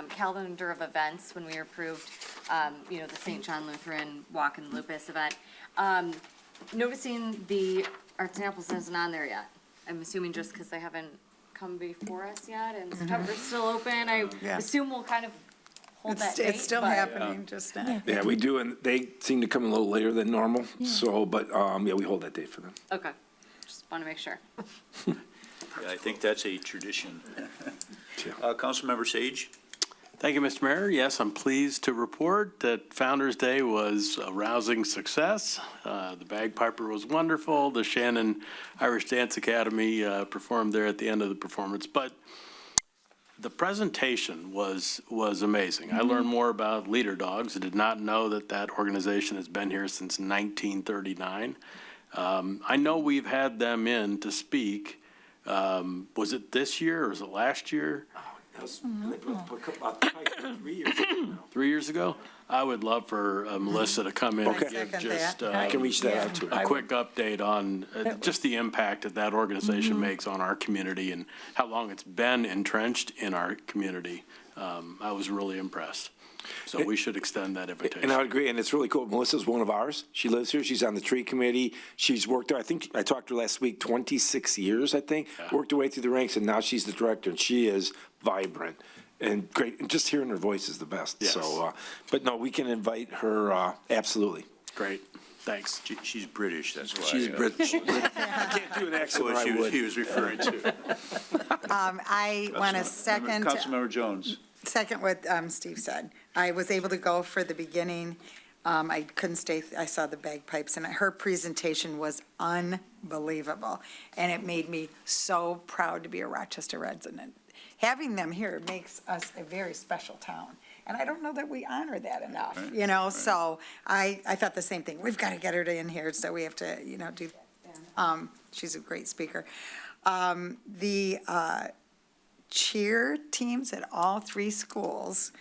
calendar of events, when we approved, the St. John Lutheran Walk and Lupus event, noticing the Arts and Apples isn't on there yet. I'm assuming just because they haven't come before us yet, and September's still open. I Yeah. assume we'll kind of hold that date. It's still but- happening, just now. Yeah, we do, and they seem to come a little later than normal, so, but, yeah, we hold that date for them. Okay, just want to make sure. Yeah, I think that's a tradition. Councilmember Sage? Thank you, Mr. Mayor. Yes, I'm pleased to report that Founder's Day was a rousing success. The bagpiper was wonderful. The Shannon Irish Dance Academy performed there at the end of the performance. But the presentation was amazing. I learned more about Leader Dogs. I did not know that that organization has been here since 1939. I know we've had them in to speak. Was it this year or was it last year? 3 years ago now. 3 years ago? I would love for Melissa to come in and Okay. give Second just that. I can reach that out to her. a quick update on just the impact that that organization makes on our community and how long it's been entrenched in our community. I was really impressed. So we should extend that invitation. And I would agree, and it's really cool. Melissa's one of ours. She lives here. She's on the tree committee. She's worked there, I think, I talked to her last week, 26 years, I think. Worked her way through the ranks, and now she's the director, and she is vibrant and great. And just hearing her voice is the best. Yes. So, but no, we can invite her, absolutely. Great, thanks. She's British, that's why. She's British. I can't do an accent, or I would. He was referring to. I want to second. Councilmember Jones. Second what Steve said. I was able to go for the beginning. I couldn't stay, I saw the bagpipes, and her presentation was unbelievable. And it made me so proud to be a Rochester resident. Having them here makes us a very special town. And I don't know that we honor that enough, you know? So I thought the same thing. We've got to get her in here, so we have to, you know, do that. She's a great speaker. The cheer teams at all three schools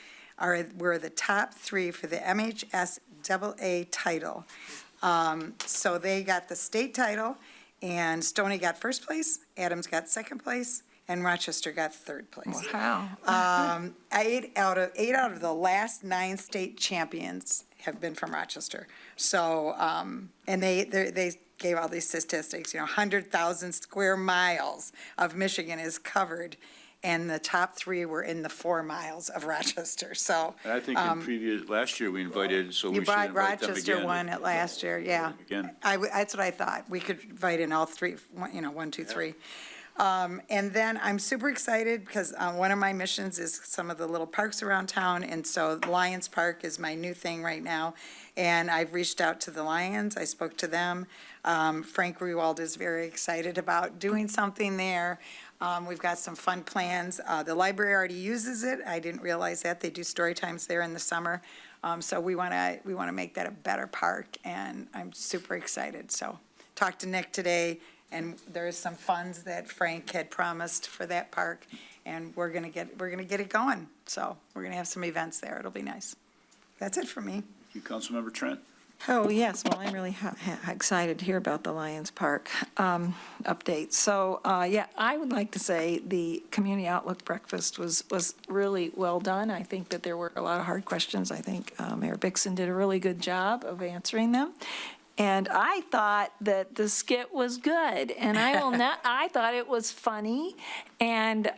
were the top three for the MHSAA title. So they got the state title, and Stoney got first place, Adams got second place, and Rochester got third place. Wow. 8 out of the last 9 state champions have been from Rochester. So, and they gave all these statistics, you know, 100,000 square miles of Michigan is covered, and the top 3 were in the 4 miles of Rochester, so. And I think in last year we invited, so we You should brought invite them Rochester again. won it last year, yeah. Again. That's what I thought. We could invite in all 3, you know, 1, 2, 3. And then I'm super excited because one of my missions is some of the little parks around town, and so Lions Park is my new thing right now. And I've reached out to the Lions. I spoke to them. Frank Rewald is very excited about doing something there. We've got some fun plans. The library already uses it. I didn't realize that. They do story times there in the summer. So we want to make that a better park, and I'm super excited. So talked to Nick today, and there's some funds that Frank had promised for that park, and we're gonna get it going. So we're gonna have some events there. It'll be nice. That's it for me. Thank you, Councilmember Trent. Oh, yes, well, I'm really excited to hear about the Lions Park update. So, yeah, I would like to say the Community Outlook Breakfast was really well done. I think that there were a lot of hard questions. I think Mayor Bixson did a really good job of answering them. And I thought that the skit was good, and I thought it was funny, and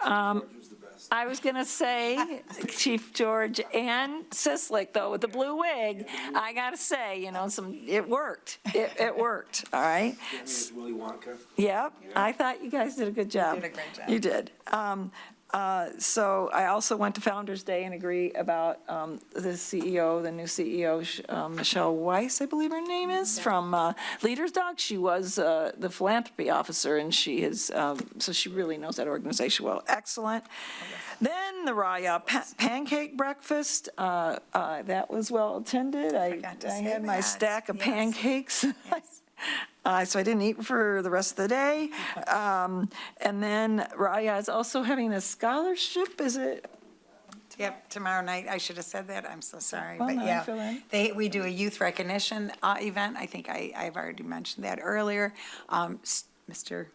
I was going to say Chief George and Sislick, though, with the blue wig, I got to say, you know, it worked. It worked, all right? Willy Wonka. Yep, I thought you guys did a good job. You did a great job. You did. So I also went to Founder's Day and agree about the CEO, the new CEO, Michelle Weiss, I believe her name is, from Leaders Dog. She was the philanthropy officer, and she is, so she really knows that organization well. Excellent. Then the Raya pancake breakfast, that was well attended. I had my stack of pancakes. So I didn't eat for the rest of the day. And then Raya is also having a scholarship, is it? Yep, tomorrow night. I should have said that. I'm so sorry. Well, But no, I feel yeah, that. we do a youth recognition event. I think I've already mentioned that earlier. Mr.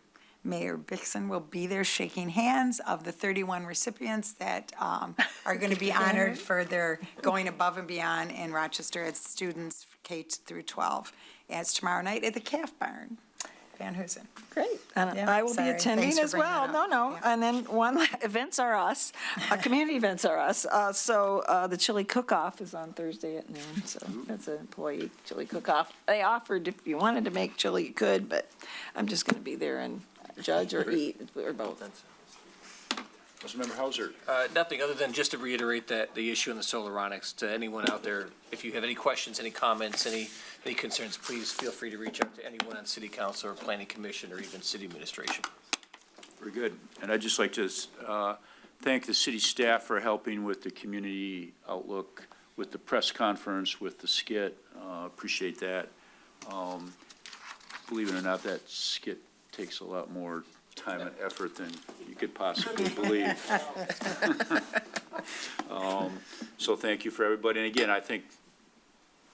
Mayor Bixson will be there shaking hands of the 31 recipients that are going to be honored for their going above and beyond in Rochester as students K through 12. And it's tomorrow night at the Calf Barn. Van Hoosen. Great. And Yeah, I will be sorry. attending Thanks for as bringing well. that No, up. no. Yeah. And then events are us, community events are us. So the chili cook-off is on Thursday at noon, so that's an employee chili cook-off. They offered if you wanted to make chili, you could, but I'm just going to be there and judge or eat, or both. Councilmember Hauser. Nothing other than just to reiterate that the issue on the Solaronics, to anyone out there, if you have any questions, any comments, any concerns, please feel free to reach out to anyone on city council or planning commission or even city administration. Very good. And I'd just like to thank the city staff for helping with the community outlook, with the press conference, with the skit. Appreciate that. Believe it or not, that skit takes a lot more time and effort than you could possibly believe. So thank you for everybody. And again, I think,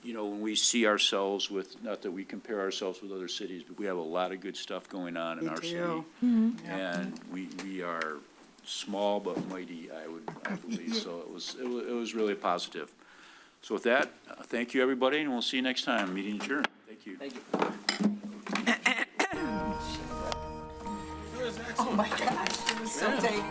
you know, when we see ourselves with, not that we compare ourselves with other cities, but we have a lot of good stuff going on in our city. And we are small but mighty, I believe. So it was really positive. So with that, thank you, everybody, and we'll see you next time. Meeting adjourned. Thank you. Thank you. Oh my gosh, it was so tight.